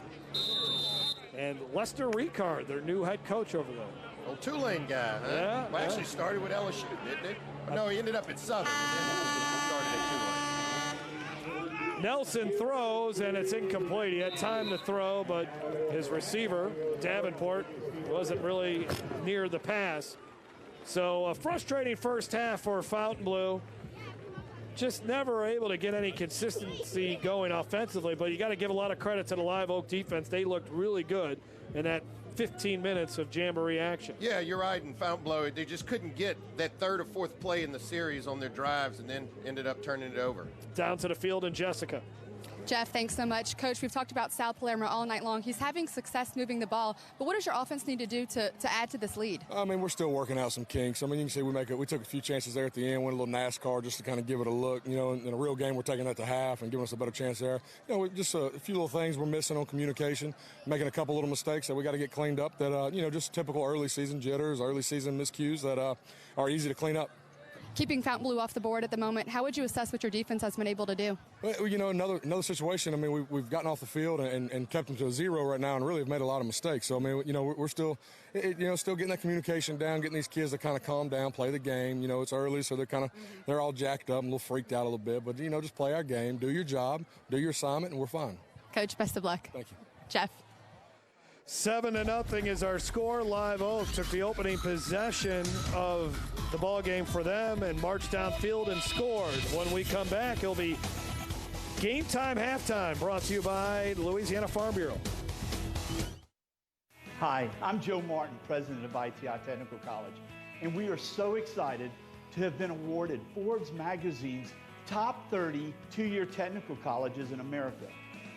And Lester Ricard, their new head coach over there. Old Tulane guy, huh? Yeah. Well, actually started with LSU, didn't he? No, he ended up at Southern. And then started at Tulane. Nelson throws, and it's incomplete. He had time to throw, but his receiver, Davenport, wasn't really near the pass. So a frustrating first half for Fountainebleau. just never able to get any consistency going offensively, but you got to give a lot of credit to the Live Oak defense. They looked really good in that 15 minutes of Jamboree action. Yeah, you're right. In Fountainebleau, they just couldn't get that third or fourth play in the series on their drives and then ended up turning it over. Down to the field and Jessica. Jeff, thanks so much. Coach, we've talked about Sal Palermo all night long. He's having success moving the ball, but what does your offense need to do to add to this lead? I mean, we're still working out some kinks. I mean, you can see we took a few chances there at the end, went a little NASCAR just to kind of give it a look. You know, in a real game, we're taking that to half and giving us a better chance there. You know, just a few little things we're missing on communication, making a couple little mistakes that we got to get cleaned up that, you know, just typical early season jitters, early season miscues that are easy to clean up. Keeping Fountainebleau off the board at the moment, how would you assess what your defense has been able to do? Well, you know, another situation. I mean, we've gotten off the field and kept them to a 0 right now, and really have made a lot of mistakes. So I mean, you know, we're still, still getting that communication down, getting these kids to kind of calm down, play the game. You know, it's early, so they're all jacked up, and a little freaked out a little bit. But you know, just play our game, do your job, do your assignment, and we're fine. Coach, best of luck. Thank you, Jeff. 7-0 is our score. Live Oak took the opening possession of the ball game for them and marched downfield and scored. When we come back, it'll be Game Time Halftime, brought to you by Louisiana Farm Bureau. Hi, I'm Joe Martin, president of ITI Technical College, and we are so excited to have been awarded Forbes magazine's top 30 two-year technical colleges in America.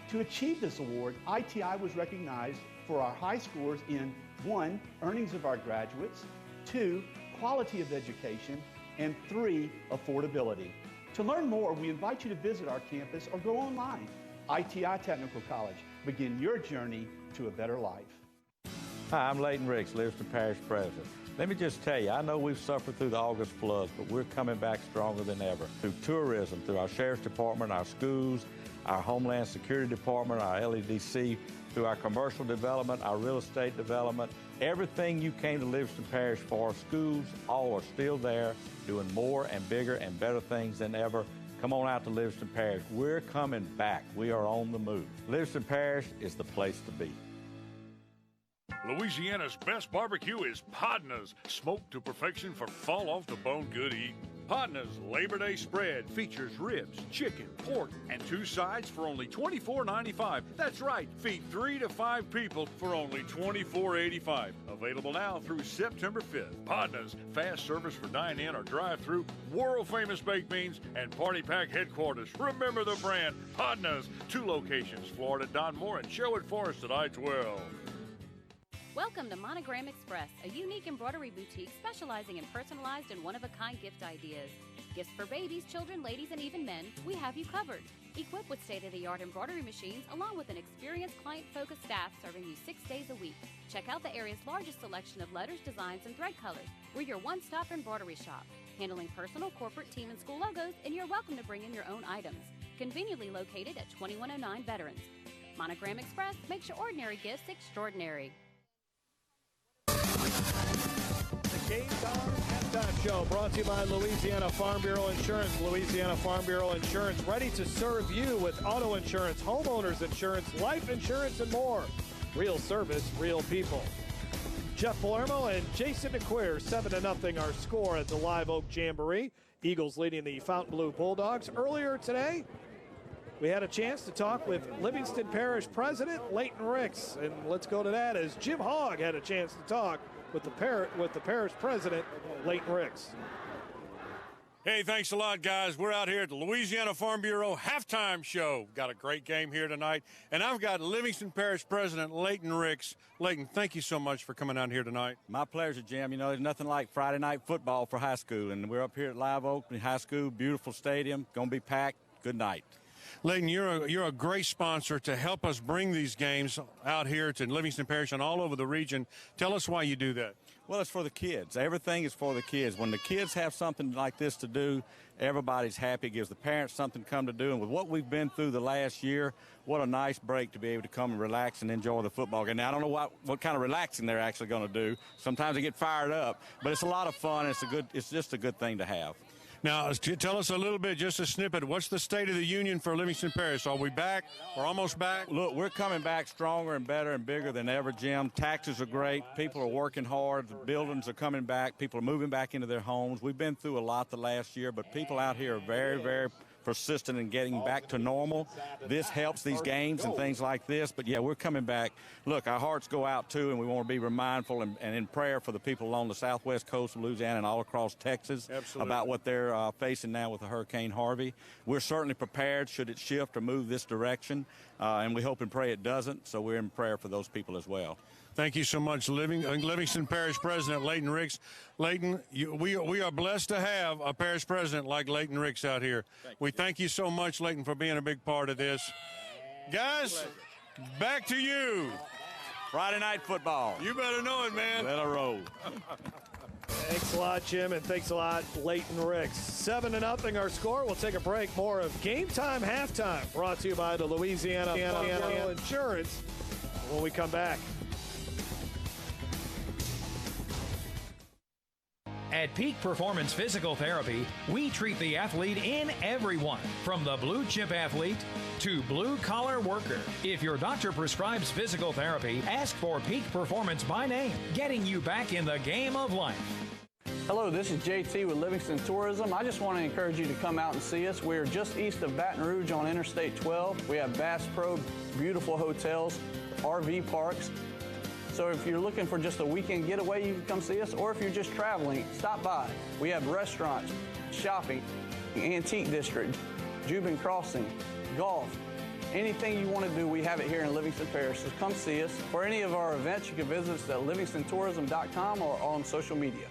To achieve this award, ITI was recognized for our high scores in 1, earnings of our graduates, 2, quality of education, and 3, affordability. To learn more, we invite you to visit our campus or go online. ITI Technical College. Begin your journey to a better life. Hi, I'm Leighton Ricks, Livingston Parish President. Let me just tell you, I know we've suffered through the August floods, but we're coming back stronger than ever. Through tourism, through our Sheriff's Department, our schools, our Homeland Security Department, our LEDC, through our commercial development, our real estate development, everything you came to Livingston Parish for, schools, all are still there, doing more and bigger and better things than ever. Come on out to Livingston Parish. We're coming back. We are on the move. Livingston Parish is the place to be. Louisiana's best barbecue is Podna's, smoked to perfection for fall off the bone good eating. Podna's Labor Day spread features ribs, chicken, pork, and 2 sides for only $24.95. That's right, feed 3 to 5 people for only $24.85. Available now through September 5th. Podna's, fast service for dine-in or drive-through, world-famous baked beans, and party pack headquarters. Remember the brand, Podna's. 2 locations, Florida, Don Moore, and Sherwood Forest at I-12. Welcome to Monogram Express, a unique embroidery boutique specializing in personalized and one-of-a-kind gift ideas. Gifts for babies, children, ladies, and even men, we have you covered. Equipped with state-of-the-art embroidery machines, along with an experienced client-focused staff serving you 6 days a week. Check out the area's largest selection of letters, designs, and thread colors. We're your one-stop embroidery shop, handling personal, corporate, team, and school logos, and you're welcome to bring in your own items. Conveniently located at 2109 Veterans. Monogram Express makes your ordinary gifts extraordinary. The Game Time Halftime Show brought to you by Louisiana Farm Bureau Insurance. Louisiana Farm Bureau Insurance, ready to serve you with auto insurance, homeowners insurance, life insurance, and more. Real service, real people. Jeff Palermo and Jason DeQueer, 7-0 our score at the Live Oak Jamboree. Eagles leading the Fontainebleau Bulldogs. Earlier today, we had a chance to talk with Livingston Parish President Leighton Ricks, and let's go to that as Jim Hogg had a chance to talk with the parish president, Leighton Ricks. Hey, thanks a lot, guys. We're out here at the Louisiana Farm Bureau halftime show. Got a great game here tonight, and I've got Livingston Parish President Leighton Ricks. Leighton, thank you so much for coming out here tonight. My pleasure, Jim. You know, there's nothing like Friday night football for high school, and we're up here at Live Oak High School, beautiful stadium, going to be packed. Good night. Leighton, you're a great sponsor to help us bring these games out here to Livingston Parish and all over the region. Tell us why you do that. Well, it's for the kids. Everything is for the kids. When the kids have something like this to do, everybody's happy. It gives the parents something to come to do. And with what we've been through the last year, what a nice break to be able to come and relax and enjoy the football game. Now, I don't know what kind of relaxing they're actually going to do. Sometimes they get fired up, but it's a lot of fun. It's just a good thing to have. Now, tell us a little bit, just a snippet. What's the state of the union for Livingston Parish? Are we back? We're almost back? Look, we're coming back stronger and better and bigger than ever, Jim. Taxes are great. People are working hard. The buildings are coming back. People are moving back into their homes. We've been through a lot the last year, but people out here are very, very persistent in getting back to normal. This helps these games and things like this, but yeah, we're coming back. Look, our hearts go out too, and we want to be mindful and in prayer for the people along the southwest coast of Louisiana and all across Texas. Absolutely. About what they're facing now with the Hurricane Harvey. We're certainly prepared should it shift or move this direction, and we hope and pray it doesn't, so we're in prayer for those people as well. Thank you so much, Livingston Parish President Leighton Ricks. Leighton, we are blessed to have a parish president like Leighton Ricks out here. We thank you so much, Leighton, for being a big part of this. Guys, back to you. Friday night football. You better know it, man. Let it roll. Thanks a lot, Jim, and thanks a lot, Leighton Ricks. 7-0 our score. We'll take a break. More of Game Time Halftime, brought to you by the Louisiana Insurance when we come back. At Peak Performance Physical Therapy, we treat the athlete in everyone, from the blue chip athlete to blue collar worker. If your doctor prescribes physical therapy, ask for Peak Performance by name, getting you back in the game of life. Hello, this is JT with Livingston Tourism. I just want to encourage you to come out and see us. We're just east of Baton Rouge on Interstate 12. We have Bass Pro, beautiful hotels, RV parks. So if you're looking for just a weekend getaway, you can come see us. Or if you're just traveling, stop by. We have restaurants, shopping, antique district, Jubin Crossing, golf. Anything you want to do, we have it here in Livingston Parish. So come see us. For any of our events, you can visit us at livingstontourism.com or on social media.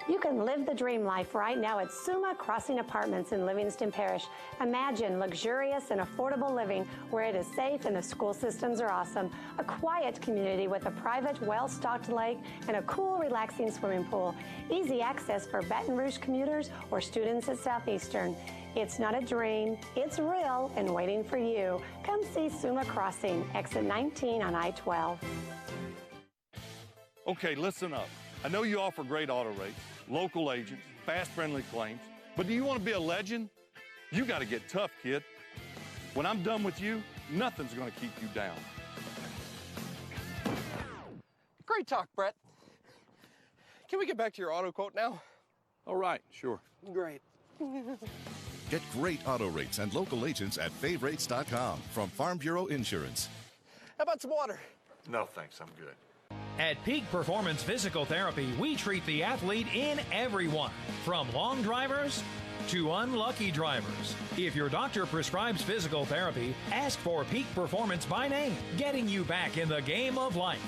You can live the dream life right now at Suma Crossing Apartments in Livingston Parish. Imagine luxurious and affordable living where it is safe and the school systems are awesome. A quiet community with a private, well-stocked lake and a cool, relaxing swimming pool. Easy access for Baton Rouge commuters or students at Southeastern. It's not a dream, it's real and waiting for you. Come see Suma Crossing, exit 19 on I-12. Okay, listen up. I know you offer great auto rates, local agents, fast, friendly claims, but do you want to be a legend? You got to get tough, kid. When I'm done with you, nothing's going to keep you down. Great talk, Brett. Can we get back to your auto quote now? All right, sure. Great. Get great auto rates and local agents at favrates.com from Farm Bureau Insurance. How about some water? No, thanks, I'm good. At Peak Performance Physical Therapy, we treat the athlete in everyone, from long drivers to unlucky drivers. If your doctor prescribes physical therapy, ask for Peak Performance by name, getting you back in the game of life.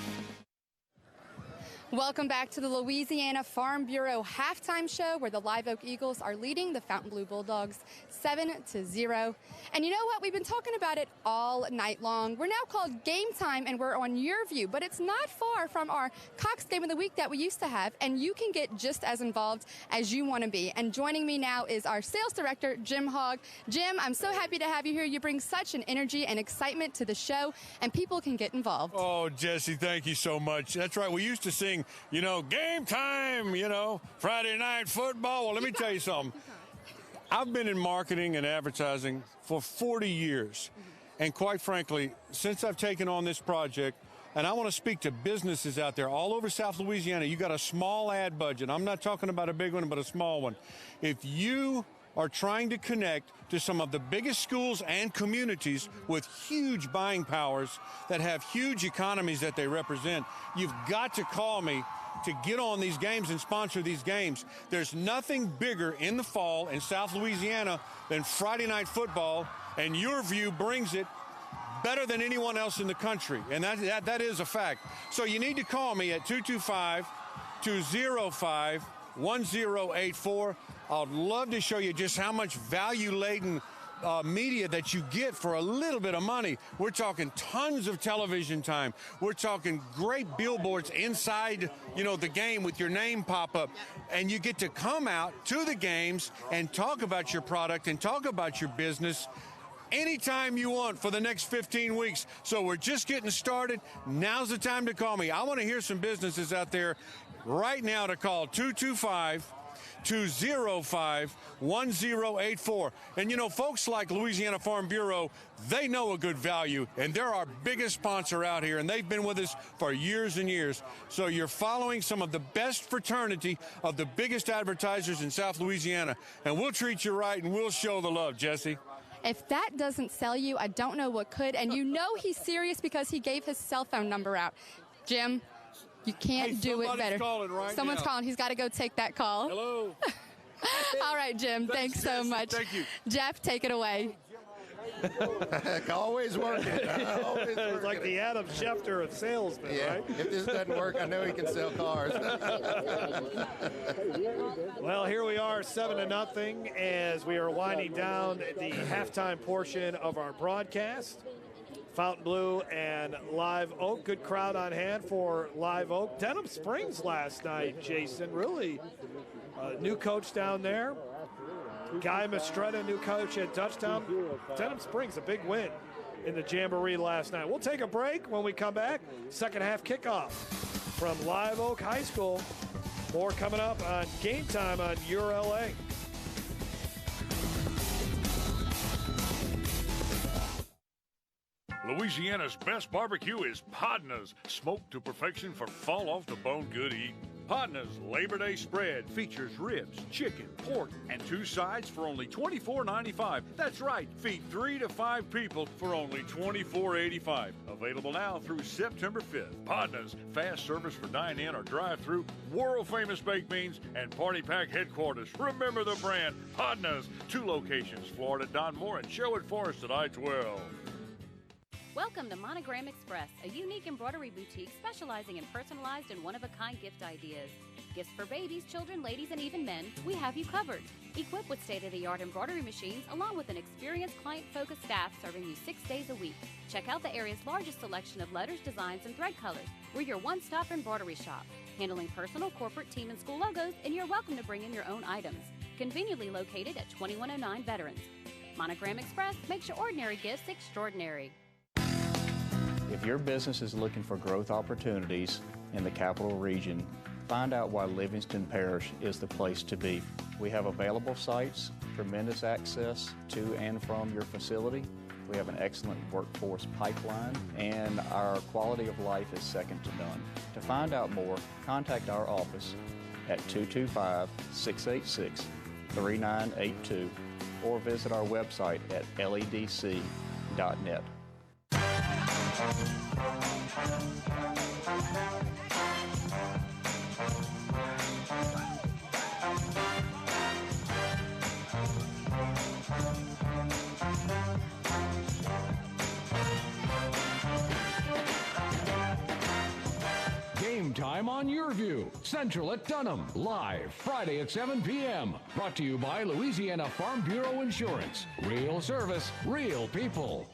Welcome back to the Louisiana Farm Bureau halftime show, where the Live Oak Eagles are leading the Fontainebleau Bulldogs 7-0. And you know what? We've been talking about it all night long. We're now called Game Time, and we're on YurView, but it's not far from our Cox Game of the Week that we used to have, and you can get just as involved as you want to be. And joining me now is our sales director, Jim Hogg. Jim, I'm so happy to have you here. You bring such an energy and excitement to the show, and people can get involved. Oh, Jesse, thank you so much. That's right. We used to sing, game time, Friday night football. Well, let me tell you something. I've been in marketing and advertising for 40 years. And quite frankly, since I've taken on this project, and I want to speak to businesses out there all over South Louisiana, you got a small ad budget. I'm not talking about a big one, but a small one. If you are trying to connect to some of the biggest schools and communities with huge buying powers that have huge economies that they represent, you've got to call me to get on these games and sponsor these games. There's nothing bigger in the fall in South Louisiana than Friday night football, and YurView brings it better than anyone else in the country, and that is a fact. So you need to call me at 225-205-1084. I'd love to show you just how much value-laden media that you get for a little bit of money. We're talking tons of television time. We're talking great billboards inside, the game with your name pop up. And you get to come out to the games and talk about your product and talk about your business anytime you want for the next 15 weeks. So we're just getting started. Now's the time to call me. I want to hear some businesses out there right now to call 225-205-1084. And you know, folks like Louisiana Farm Bureau, they know a good value, and they're our biggest sponsor out here, and they've been with us for years and years. So you're following some of the best fraternity of the biggest advertisers in South Louisiana, and we'll treat you right and we'll show the love, Jesse. If that doesn't sell you, I don't know what could. And you know he's serious because he gave his cell phone number out. Jim, you can't do it better. Someone's calling. He's got to go take that call. Hello. All right, Jim. Thanks so much. Thank you. Jeff, take it away. Always working. Always working. It's like the Adam Schefter of salesmen, right? If this doesn't work, I know he can sell cars. Well, here we are, 7-0, as we are winding down the halftime portion of our broadcast. Fontainebleau and Live Oak. Good crowd on hand for Live Oak. Denham Springs last night, Jason. Really new coach down there. Guy Mastretta, new coach at Dutchtown. Denham Springs, a big win in the Jamboree last night. We'll take a break. When we come back, second half kickoff from Live Oak High School. More coming up on Game Time on YurLA. Louisiana's best barbecue is Podna's, smoked to perfection for fall off the bone good eating. Podna's Labor Day spread features ribs, chicken, pork, and 2 sides for only $24.95. That's right, feed 3 to 5 people for only $24.85. Available now through September 5th. Podna's, fast service for dine-in or drive-through, world-famous baked beans, and party pack headquarters. Remember the brand, Podna's. 2 locations, Florida, Don Moore, and Sherwood Forest at I-12. Welcome to Monogram Express, a unique embroidery boutique specializing in personalized and one-of-a-kind gift ideas. Gifts for babies, children, ladies, and even men, we have you covered. Equipped with state-of-the-art embroidery machines, along with an experienced client-focused staff serving you 6 days a week. Check out the area's largest selection of letters, designs, and thread colors. We're your one-stop embroidery shop, handling personal, corporate, team, and school logos, and you're welcome to bring in your own items. Conveniently located at 2109 Veterans. Monogram Express makes your ordinary gifts extraordinary. If your business is looking for growth opportunities in the capital region, find out why Livingston Parish is the place to be. We have available sites, tremendous access to and from your facility. We have an excellent workforce pipeline, and our quality of life is second to none. To find out more, contact our office at 225-686-3982 or visit our website at ledc.net. Game Time on YurView, Central at Dunham, live Friday at 7 p.m. Brought to you by Louisiana Farm Bureau Insurance. Real service, real people.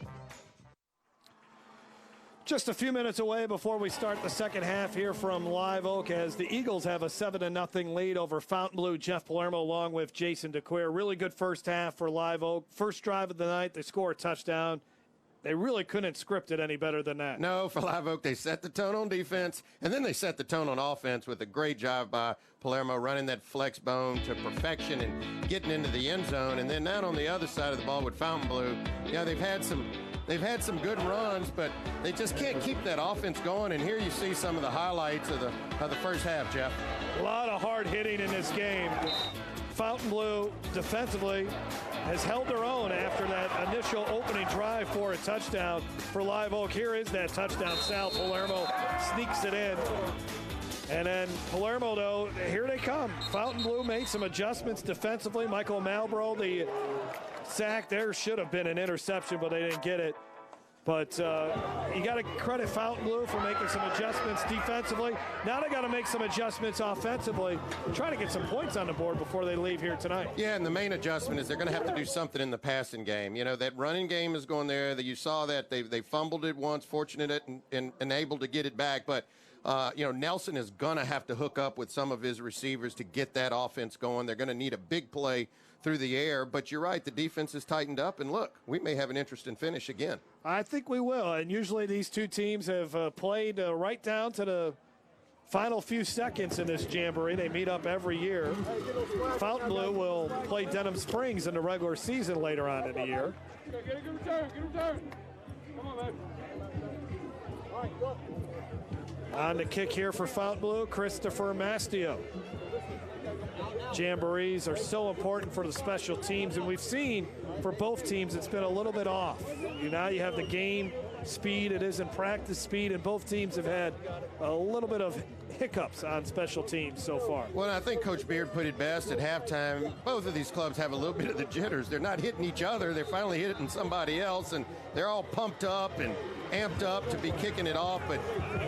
Just a few minutes away before we start the second half here from Live Oak, as the Eagles have a 7-0 lead over Fountainebleau. Jeff Palermo along with Jason DeQueer. Really good first half for Live Oak. First drive of the night, they score a touchdown. They really couldn't script it any better than that. No, for Live Oak, they set the tone on defense, and then they set the tone on offense with a great job by Palermo running that flex bone to perfection and getting into the end zone. And then down on the other side of the ball with Fountainebleau, you know, they've had some good runs, but they just can't keep that offense going. And here you see some of the highlights of the first half, Jeff. A lot of hard hitting in this game. Fountainebleau defensively has held their own after that initial opening drive for a touchdown for Live Oak. Here is that touchdown. Sal Palermo sneaks it in. And then Palermo, though, here they come. Fountainebleau made some adjustments defensively. Michael Malbrough, the sack there should have been an interception, but they didn't get it. But you got to credit Fountainebleau for making some adjustments defensively. Now they got to make some adjustments offensively, trying to get some points on the board before they leave here tonight. Yeah, and the main adjustment is they're going to have to do something in the passing game. You know, that running game is going there. That you saw that they fumbled it once, fortunate and able to get it back. But you know, Nelson is going to have to hook up with some of his receivers to get that offense going. They're going to need a big play through the air, but you're right, the defense is tightened up, and look, we may have an interesting finish again. I think we will, and usually these two teams have played right down to the Final few seconds in this jamboree. They meet up every year. Fountainebleau will play Denham Springs in the regular season later on in the year. Get a good return. Good return. Come on, man. All right, go. On the kick here for Fountainebleau, Christopher Mastio. Jamborees are so important for the special teams, and we've seen for both teams it's been a little bit off. Now you have the game speed, it isn't practice speed, and both teams have had a little bit of hiccups on special teams so far. Well, I think Coach Beard put it best at halftime. Both of these clubs have a little bit of the jitters. They're not hitting each other. They're finally hitting somebody else, and they're all pumped up and amped up to be kicking it off. But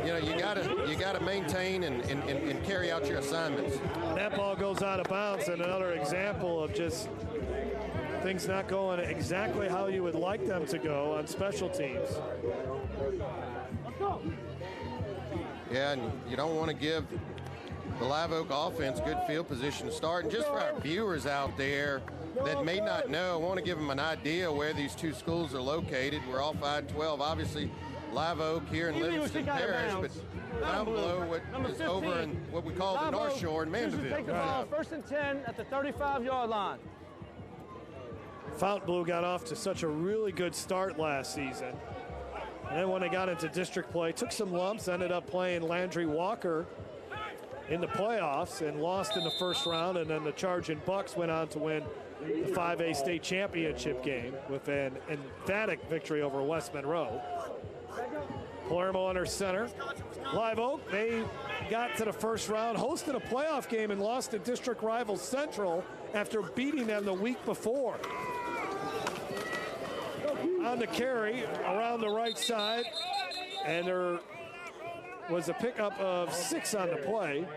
you know, you gotta maintain and carry out your assignments. That ball goes out of bounds, and another example of just things not going exactly how you would like them to go on special teams. Yeah, and you don't want to give the Live Oak offense good field position to start. And just for our viewers out there that may not know, I want to give them an idea where these two schools are located. We're off I-12, obviously Live Oak here in Livingston Parish, but Fountainebleau is over in what we call the North Shore in Mandeville. Take the ball, 1st and 10 at the 35-yard line. Fountainebleau got off to such a really good start last season. And then when they got into district play, took some lumps, ended up playing Landry Walker in the playoffs and lost in the first round. And then the Charging Bucks went on to win the 5A state championship game with an emphatic victory over West Monroe. Palermo under center. Live Oak, they got to the first round, hosted a playoff game and lost to district rival Central after beating them the week before. On the carry around the right side, and there was a pickup of 6 on the play.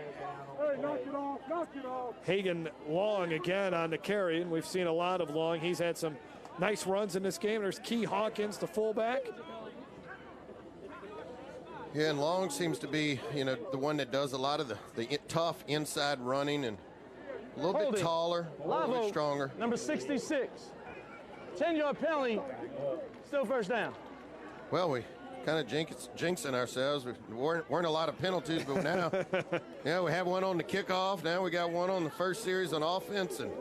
Hagan Long again on the carry, and we've seen a lot of Long. He's had some nice runs in this game. There's Key Hawkins, the fullback. Yeah, and Long seems to be, you know, the one that does a lot of the tough inside running, and a little bit taller, a little bit stronger. Number 66. 10-yard penalty, still first down. Well, we kind of jinxing ourselves. We weren't a lot of penalties, but now, yeah, we have one on the kickoff. Now we got one on the first series on offense. And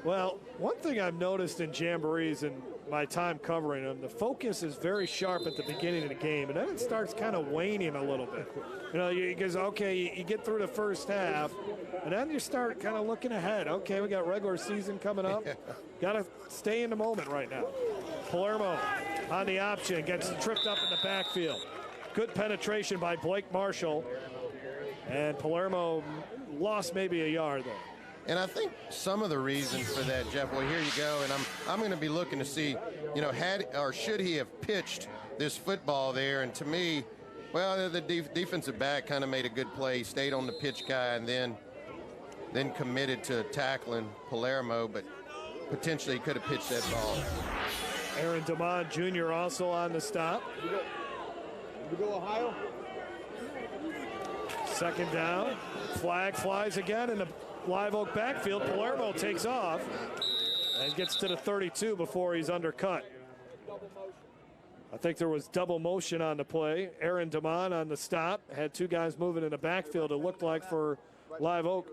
well, one thing I've noticed in jamborees and my time covering them, the focus is very sharp at the beginning of the game, and then it starts kind of waning a little bit. You know, because, okay, you get through the first half, and then you start kind of looking ahead. Okay, we got regular season coming up. Got to stay in the moment right now. Palermo on the option, gets tripped up in the backfield. Good penetration by Blake Marshall, and Palermo lost maybe a yard there. And I think some of the reason for that, Jeff, well, here you go, and I'm going to be looking to see, you know, should he have pitched this football there? And to me, well, the defensive back kind of made a good play, stayed on the pitch guy, and then committed to tackling Palermo, but potentially could have pitched that ball. Aaron DeMond Jr. also on the stop. We go Ohio. Second down, flag flies again in the Live Oak backfield. Palermo takes off and gets to the 32 before he's undercut. I think there was double motion on the play. Aaron DeMond on the stop. Had two guys moving in the backfield, it looked like, for Live Oak.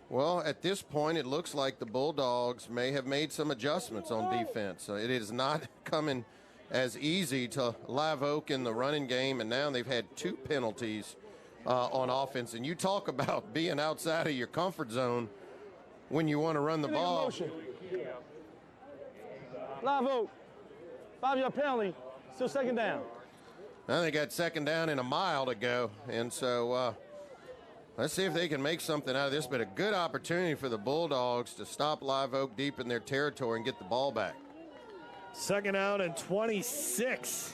Well, at this point, it looks like the Bulldogs may have made some adjustments on defense. It is not coming as easy to Live Oak in the running game, and now they've had 2 penalties on offense. And you talk about being outside of your comfort zone when you want to run the ball. Live Oak, 5-yard penalty, still second down. Now they got second down and a mile to go, and so let's see if they can make something out of this. But a good opportunity for the Bulldogs to stop Live Oak deep in their territory and get the ball back. Second out and 26.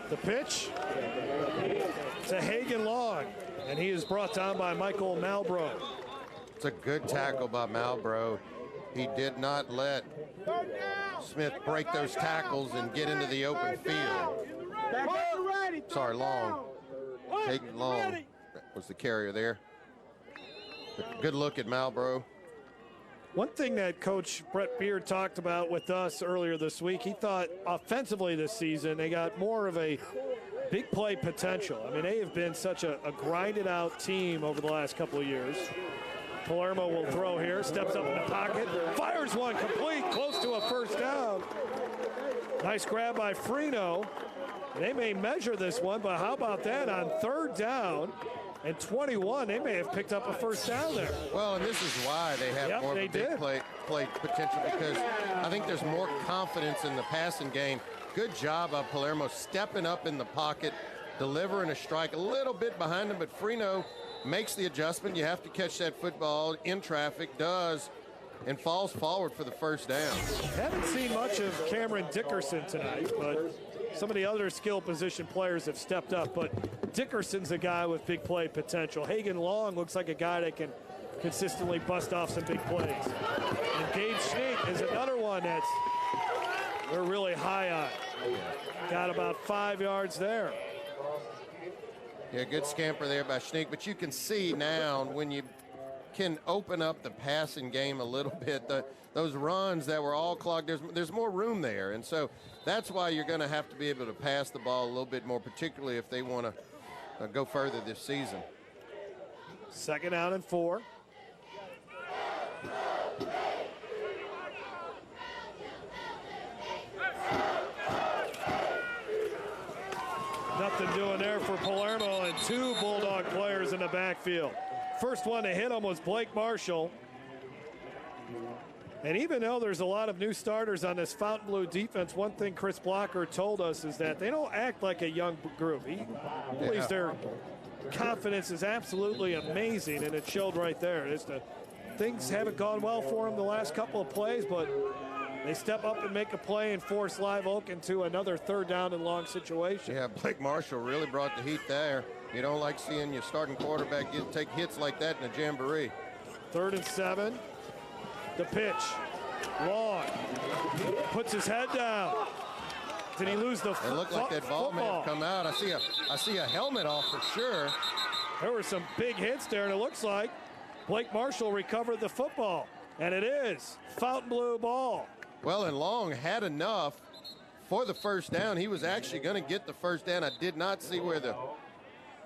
The pitch to Hagan Long, and he is brought down by Michael Malbrough. It's a good tackle by Malbrough. He did not let Smith break those tackles and get into the open field. Sorry, Long. Hagan Long was the carrier there. Good look at Malbro. One thing that Coach Brett Beard talked about with us earlier this week, he thought offensively this season they got more of a big play potential. I mean, they have been such a grinded out team over the last couple of years. Palermo will throw here, steps up in the pocket, fires one complete, close to a first down. Nice grab by Freno. They may measure this one, but how about that on 3rd down and 21? They may have picked up a first down there. Well, and this is why they have more of a big play potential, because I think there's more confidence in the passing game. Good job of Palermo stepping up in the pocket, delivering a strike a little bit behind him, but Freno makes the adjustment. You have to catch that football in traffic, does, and falls forward for the first down. Haven't seen much of Cameron Dickerson tonight, but some of the other skill position players have stepped up. But Dickerson's a guy with big play potential. Hagen Long looks like a guy that can consistently bust off some big plays. And Gabe Schneek is another one that's they're really high on. Got about 5 yards there. Yeah, good scamper there by Schneek, but you can see now when you can open up the passing game a little bit, those runs that were all clogged, there's more room there, and so that's why you're going to have to be able to pass the ball a little bit more, particularly if they want to go further this season. 2nd down and 4. Nothing doing there for Palermo, and 2 Bulldog players in the backfield. First one to hit him was Blake Marshall. And even though there's a lot of new starters on this Fountainebleau defense, one thing Chris Blocker told us is that they don't act like a young group. He believes their confidence is absolutely amazing, and it showed right there. Things haven't gone well for them the last couple of plays, but they step up and make a play and force Live Oak into another 3rd down and long situation. Yeah, Blake Marshall really brought the heat there. You don't like seeing your starting quarterback take hits like that in a jamboree. 3rd and 7. The pitch. Long. Puts his head down. Did he lose the It looked like that ball may have come out. I see a helmet off for sure. There were some big hits there, and it looks like Blake Marshall recovered the football. And it is Fountainebleau ball. Well, and Long had enough for the first down. He was actually going to get the first down. I did not see where the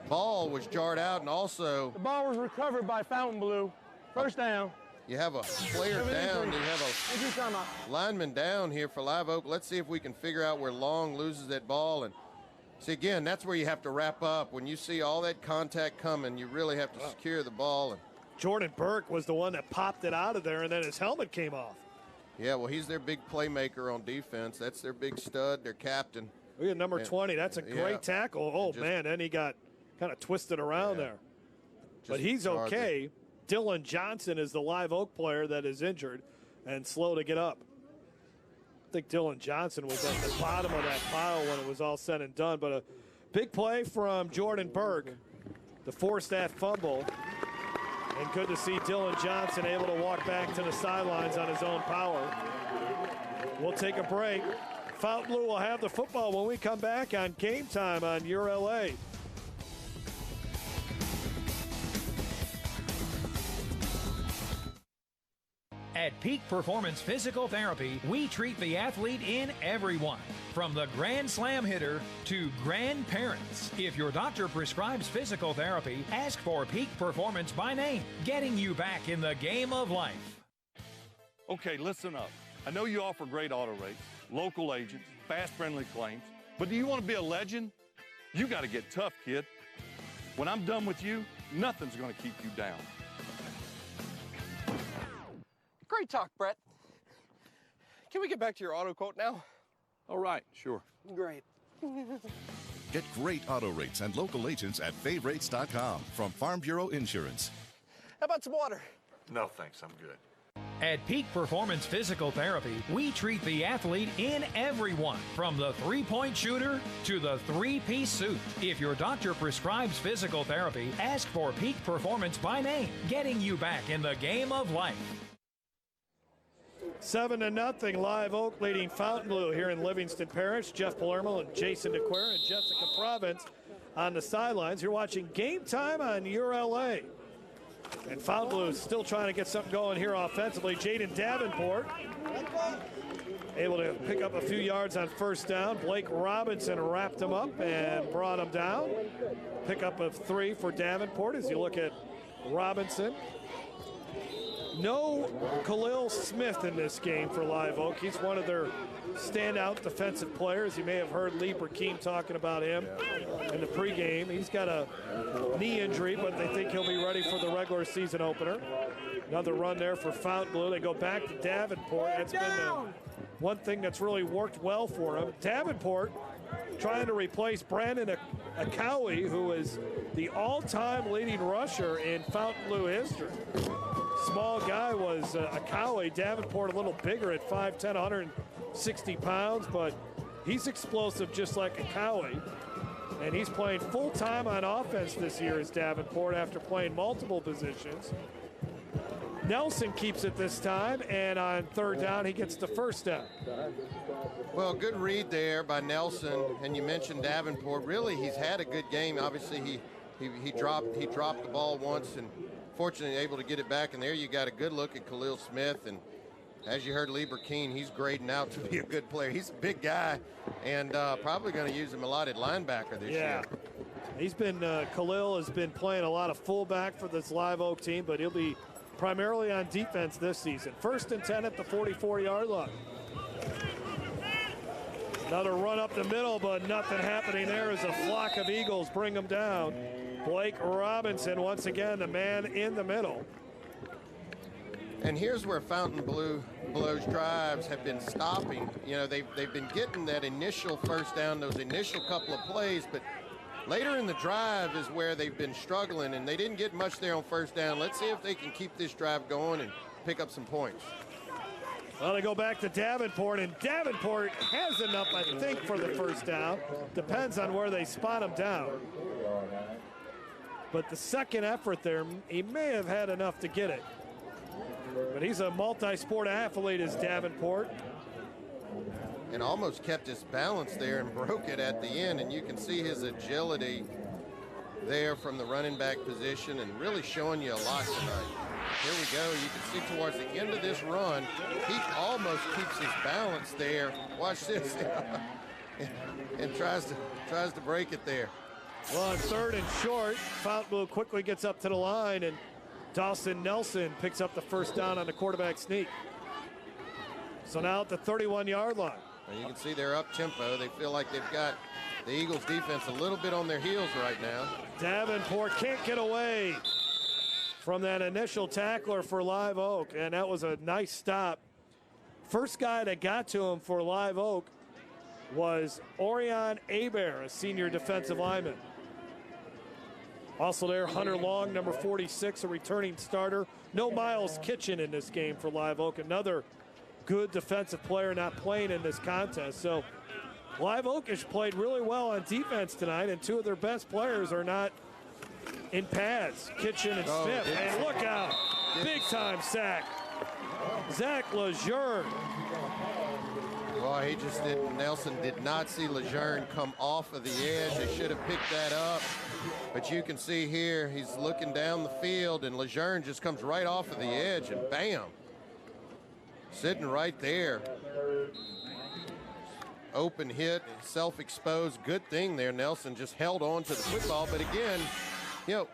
ball was jarred out, and also the ball was recovered by Fountainebleau. First down. You have a player down. You have a lineman down here for Live Oak. Let's see if we can figure out where Long loses that ball. And see, again, that's where you have to wrap up. When you see all that contact coming, you really have to secure the ball. And Jordan Burke was the one that popped it out of there, and then his helmet came off. Yeah, well, he's their big playmaker on defense. That's their big stud, their captain. Look at number 20. That's a great tackle. Oh, man, then he got kind of twisted around there. But he's okay. Dylan Johnson is the Live Oak player that is injured and slow to get up. I think Dylan Johnson was at the bottom of that pile when it was all said and done. But a big play from Jordan Burke, the forced that fumble. And good to see Dylan Johnson able to walk back to the sidelines on his own power. We'll take a break. Fountainebleau will have the football when we come back on Game Time on YurLA. At Peak Performance Physical Therapy, we treat the athlete in everyone, from the Grand Slam hitter to grandparents. If your doctor prescribes physical therapy, ask for Peak Performance by name, getting you back in the game of life. Okay, listen up. I know you offer great auto rates, local agents, fast, friendly claims, but do you want to be a legend? You got to get tough, kid. When I'm done with you, nothing's going to keep you down. Great talk, Brett. Can we get back to your auto quote now? All right, sure. Great. Get great auto rates and local agents at favrates.com from Farm Bureau Insurance. How about some water? No, thanks. I'm good. At Peak Performance Physical Therapy, we treat the athlete in everyone, from the three-point shooter to the three-piece suit. If your doctor prescribes physical therapy, ask for Peak Performance by name, getting you back in the game of life. 7-0, Live Oak leading Fountainebleau here in Livingston Parish. Jeff Palermo and Jason DeQuire and Jessica Province on the sidelines. You're watching Game Time on YurLA. And Fountainebleau is still trying to get something going here offensively. Jaden Davenport able to pick up a few yards on first down. Blake Robinson wrapped him up and brought him down. Pickup of 3 for Davenport as you look at Robinson. No Khalil Smith in this game for Live Oak. He's one of their standout defensive players. You may have heard Lee Burkeen talking about him in the pregame. He's got a knee injury, but they think he'll be ready for the regular season opener. Another run there for Fountainebleau. They go back to Davenport. That's been the one thing that's really worked well for him. Davenport trying to replace Brandon Akawi, who is the all-time leading rusher in Fountainebleau history. Small guy was Akawi. Davenport a little bigger at 5'10", 160 pounds, but he's explosive just like Akawi. And he's playing full-time on offense this year as Davenport after playing multiple positions. Nelson keeps it this time, and on third down, he gets the first down. Well, good read there by Nelson, and you mentioned Davenport. Really, he's had a good game. Obviously, he dropped the ball once, and fortunately able to get it back. And there you got a good look at Khalil Smith, and as you heard Lee Burkeen, he's grading out to be a good player. He's a big guy, and probably going to use him a lot at linebacker this year. He's been Khalil has been playing a lot of fullback for this Live Oak team, but he'll be primarily on defense this season. 1st and 10 at the 44-yard line. Another run up the middle, but nothing happening there as a flock of Eagles bring him down. Blake Robinson, once again, the man in the middle. And here's where Fountainebleau's drives have been stopping. You know, they've been getting that initial first down, those initial couple of plays, but later in the drive is where they've been struggling, and they didn't get much there on first down. Let's see if they can keep this drive going and pick up some points. Well, they go back to Davenport, and Davenport has enough, I think, for the first down. Depends on where they spot him down. But the second effort there, he may have had enough to get it. But he's a multi-sport athlete, is Davenport. And almost kept his balance there and broke it at the end, and you can see his agility there from the running back position and really showing you a lot tonight. Here we go. You can see towards the end of this run, he almost keeps his balance there. Watch this. and tries to break it there. Well, on 3rd and short, Fountainebleau quickly gets up to the line, and Dawson Nelson picks up the first down on the quarterback sneak. So now at the 31-yard line. And you can see they're up tempo. They feel like they've got the Eagles defense a little bit on their heels right now. Davenport can't get away from that initial tackler for Live Oak, and that was a nice stop. First guy that got to him for Live Oak was Orion Aber, a senior defensive lineman. Also there, Hunter Long, number 46, a returning starter. No Miles Kitchen in this game for Live Oak, another good defensive player not playing in this contest. So Live Oak has played really well on defense tonight, and 2 of their best players are not in pads, Kitchen and Smith. And look out, big time sack. Zach Lejeune. Well, he just didn't. Nelson did not see Lejeune come off of the edge. They should have picked that up. But you can see here, he's looking down the field, and Lejeune just comes right off of the edge, and bam. Sitting right there. Open hit, self-exposed. Good thing there. Nelson just held on to the football. But again, you know,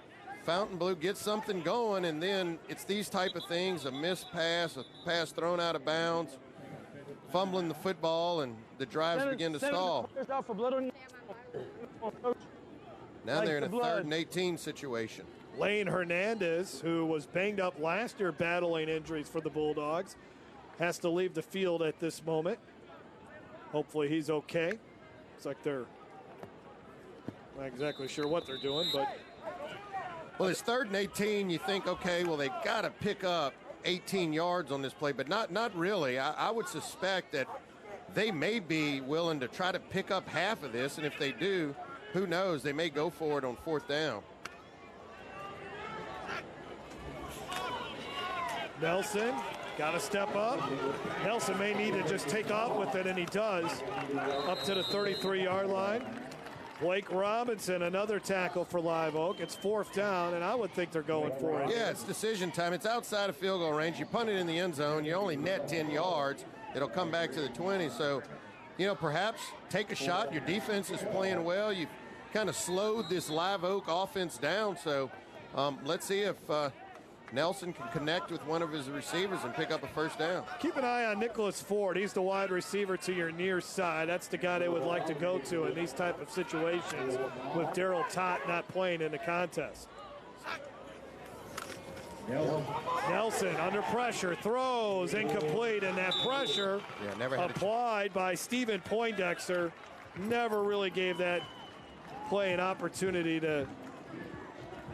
Fountainebleau gets something going, and then it's these type of things, a missed pass, a pass thrown out of bounds, fumbling the football, and the drives begin to stall. Now they're in a 3rd and 18 situation. Lane Hernandez, who was banged up last year battling injuries for the Bulldogs, has to leave the field at this moment. Hopefully he's okay. Looks like they're not exactly sure what they're doing, but. Well, it's 3rd and 18. You think, okay, well, they've got to pick up 18 yards on this play, but not really. I would suspect that they may be willing to try to pick up half of this, and if they do, who knows, they may go for it on 4th down. Nelson got to step up. Nelson may need to just take off with it, and he does. Up to the 33-yard line. Blake Robinson, another tackle for Live Oak. It's 4th down, and I would think they're going for it. Yeah, it's decision time. It's outside of field goal range. You punt it in the end zone. You only net 10 yards. It'll come back to the 20. So, you know, perhaps take a shot. Your defense is playing well. You've kind of slowed this Live Oak offense down. So let's see if Nelson can connect with one of his receivers and pick up a 1st down. Keep an eye on Nicholas Ford. He's the wide receiver to your near side. That's the guy they would like to go to in these type of situations with Daryl Tott not playing in the contest. Nelson under pressure, throws incomplete, and that pressure applied by Stephen Poindexter never really gave that play an opportunity to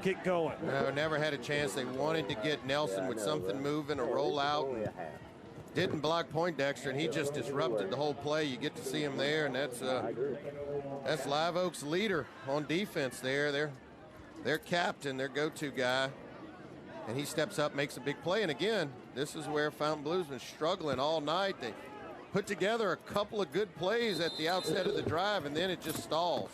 get going. No, never had a chance. They wanted to get Nelson with something moving, a rollout. Didn't block Poindexter, and he just disrupted the whole play. You get to see him there, and that's Live Oak's leader on defense there. Their captain, their go-to guy. And he steps up, makes a big play. And again, this is where Fountainebleau's been struggling all night. They put together a couple of good plays at the outset of the drive, and then it just stalls.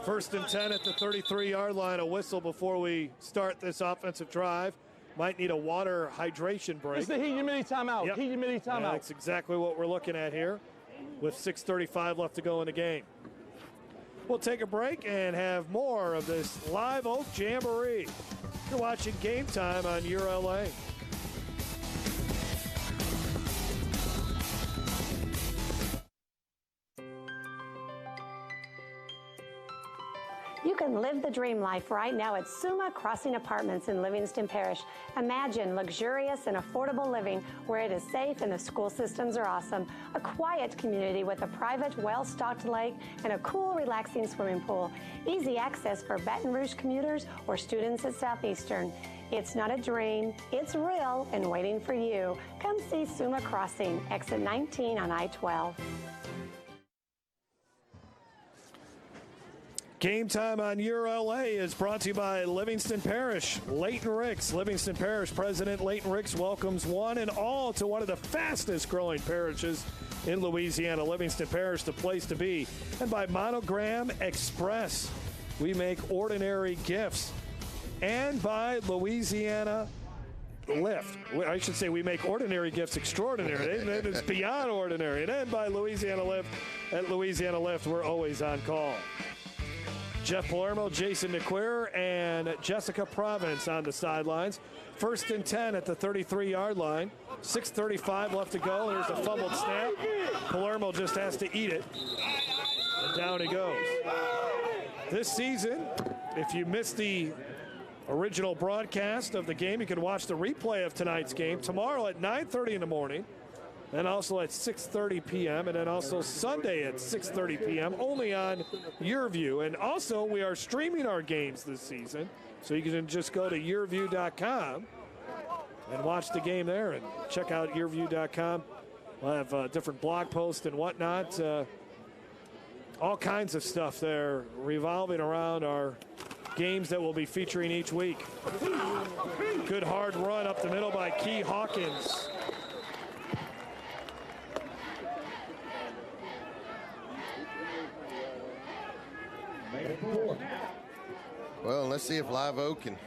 1st and 10 at the 33-yard line. A whistle before we start this offensive drive. Might need a water hydration break. It's the heat humidity timeout. Yep. Heat humidity timeout. That's exactly what we're looking at here with 6:35 left to go in the game. We'll take a break and have more of this Live Oak Jamboree. You're watching Game Time on Your LA. You can live the dream life right now at Suma Crossing Apartments in Livingston Parish. Imagine luxurious and affordable living where it is safe and the school systems are awesome. A quiet community with a private, well-stocked lake and a cool, relaxing swimming pool. Easy access for Baton Rouge commuters or students at Southeastern. It's not a dream, it's real and waiting for you. Come see Suma Crossing, exit 19 on I-12. Game Time on Your LA is brought to you by Livingston Parish. Leighton Ricks, Livingston Parish President Leighton Ricks welcomes one and all to one of the fastest growing parishes in Louisiana. Livingston Parish, the place to be. And by Monogram Express, we make ordinary gifts. And by Louisiana Lift. I should say we make ordinary gifts extraordinary. It's beyond ordinary. And then by Louisiana Lift. At Louisiana Lift, we're always on call. Jeff Palermo, Jason Nequer, and Jessica Province on the sidelines. 1st and 10 at the 33-yard line. 6:35 left to go. There's a fumbled snap. Palermo just has to eat it. And down he goes. This season, if you missed the original broadcast of the game, you can watch the replay of tonight's game tomorrow at 9:30 in the morning. And also at 6:30 p.m. and then also Sunday at 6:30 p.m. only on YurView. And also we are streaming our games this season, so you can just go to YurView.com and watch the game there and check out YurView.com. We'll have different blog posts and whatnot. All kinds of stuff there revolving around our games that we'll be featuring each week. Good hard run up the middle by Key Hawkins. Well, let's see if Live Oak can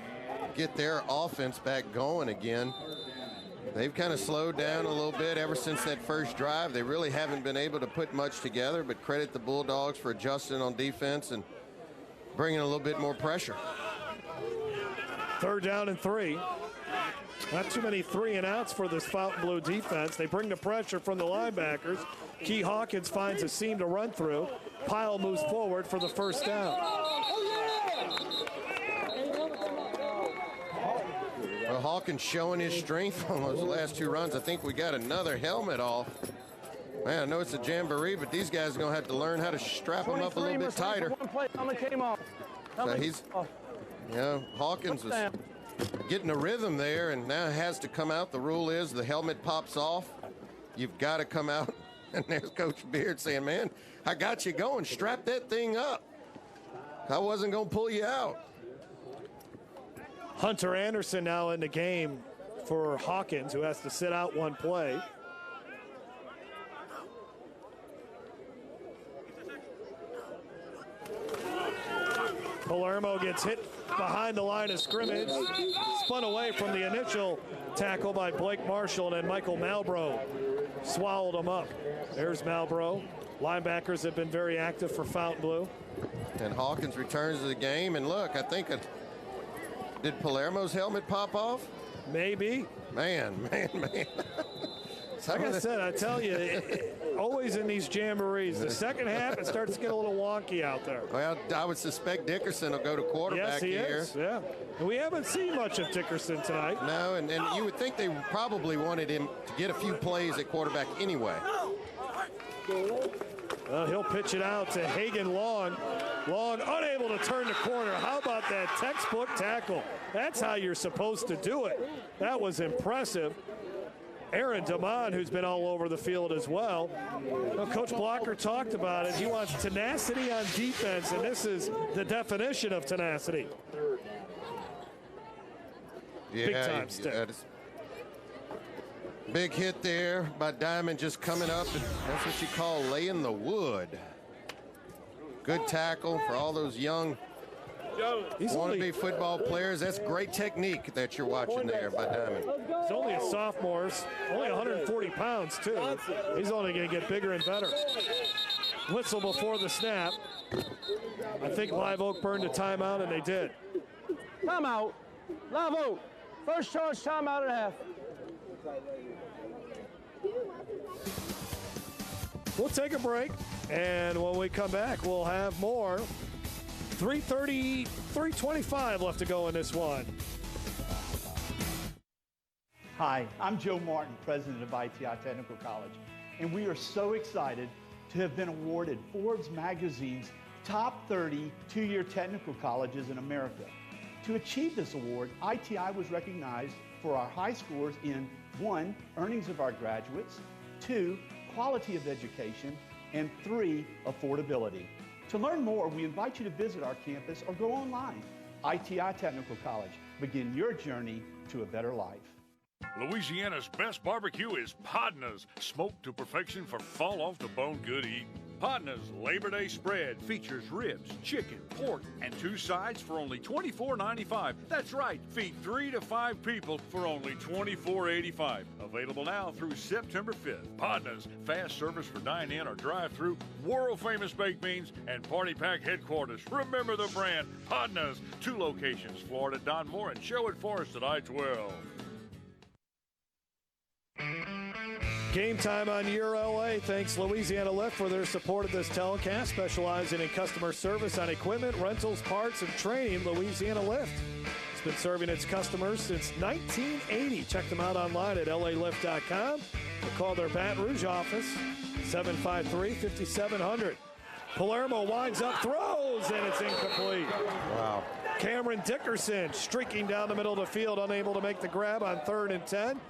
get their offense back going again. They've kind of slowed down a little bit ever since that first drive. They really haven't been able to put much together, but credit the Bulldogs for adjusting on defense and bringing a little bit more pressure. 3rd down and 3. Not too many 3-and-outs for this Fountainebleau defense. They bring the pressure from the linebackers. Key Hawkins finds a seam to run through. Pyle moves forward for the 1st down. Well, Hawkins showing his strength on those last 2 runs. I think we got another helmet off. Man, I know it's a jamboree, but these guys are going to have to learn how to strap them up a little bit tighter. So he's, you know, Hawkins was getting a rhythm there, and now has to come out. The rule is the helmet pops off. You've got to come out. And there's Coach Beard saying, man, I got you going. Strap that thing up. I wasn't going to pull you out. Hunter Anderson now in the game for Hawkins, who has to sit out one play. Palermo gets hit behind the line of scrimmage, spun away from the initial tackle by Blake Marshall, and then Michael Malbrough swallowed him up. There's Malbrough. Linebackers have been very active for Fountainebleau. And Hawkins returns to the game, and look, I think did Palermo's helmet pop off? Maybe. Man. Like I said, I tell you, always in these jamborees, the second half, it starts to get a little wonky out there. Well, I would suspect Dickerson will go to quarterback here. Yes, he is, yeah. And we haven't seen much of Dickerson tonight. No, and you would think they probably wanted him to get a few plays at quarterback anyway. He'll pitch it out to Hagan Long. Long unable to turn the corner. How about that textbook tackle? That's how you're supposed to do it. That was impressive. Aaron Damon, who's been all over the field as well. Coach Blocker talked about it. He wants tenacity on defense, and this is the definition of tenacity. Yeah, big time stick. Big hit there by Diamond, just coming up, and that's what you call laying the wood. Good tackle for all those young wannabe football players. That's great technique that you're watching there by Diamond. He's only a sophomore, only 140 pounds too. He's only going to get bigger and better. Whistle before the snap. I think Live Oak burned a timeout, and they did. Timeout. Live Oak. First charge, timeout and a half. We'll take a break, and when we come back, we'll have more. 3:25 left to go in this one. Hi, I'm Joe Martin, president of ITI Technical College, and we are so excited to have been awarded Forbes magazine's top 30 two-year technical colleges in America. To achieve this award, ITI was recognized for our high scores in 1, earnings of our graduates, 2, quality of education, and 3, affordability. To learn more, we invite you to visit our campus or go online. ITI Technical College. Begin your journey to a better life. Louisiana's best barbecue is Podna's, smoked to perfection for fall off the bone good eating. Podna's Labor Day spread features ribs, chicken, pork, and 2 sides for only $24.95. That's right, feed 3 to 5 people for only $24.85. Available now through September 5th. Podna's, fast service for dine-in or drive-through, world-famous baked beans, and party pack headquarters. Remember the brand, Podna's. 2 locations, Florida, Don Moore, and Sherwood Forest at I-12. Game time on YurLA. Thanks Louisiana Lift for their support of this telecast, specializing in customer service on equipment, rentals, parts, and training. Louisiana Lift. It's been serving its customers since 1980. Check them out online at lalift.com or call their Baton Rouge office, 753-5700. Palermo winds up, throws, and it's incomplete. Wow. Cameron Dickerson streaking down the middle of the field, unable to make the grab on 3rd and 10.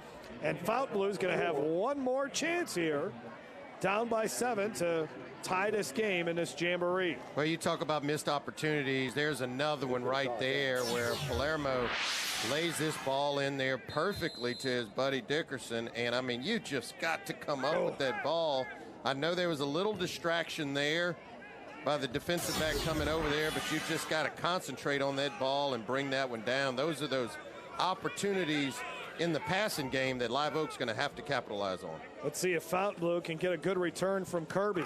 And Fountainebleau is going to have one more chance here, down by 7 to tie this game in this jamboree. Well, you talk about missed opportunities. There's another one right there where Palermo lays this ball in there perfectly to his buddy Dickerson. And, I mean, you just got to come up with that ball. I know there was a little distraction there by the defensive back coming over there, but you just got to concentrate on that ball and bring that one down. Those are those opportunities in the passing game that Live Oak's going to have to capitalize on. Let's see if Fountainebleau can get a good return from Kirby.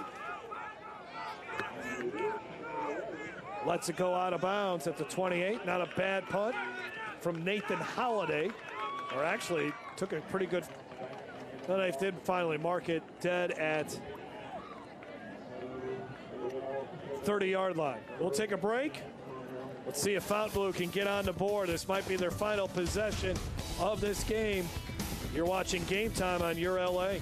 Lets it go out of bounds at the 28. Not a bad punt from Nathan Holliday. Or actually took a pretty good. Well, they did finally mark it dead at 30-yard line. We'll take a break. Let's see if Fountainebleau can get on the board. This might be their final possession of this game. You're watching Game Time on YurLA.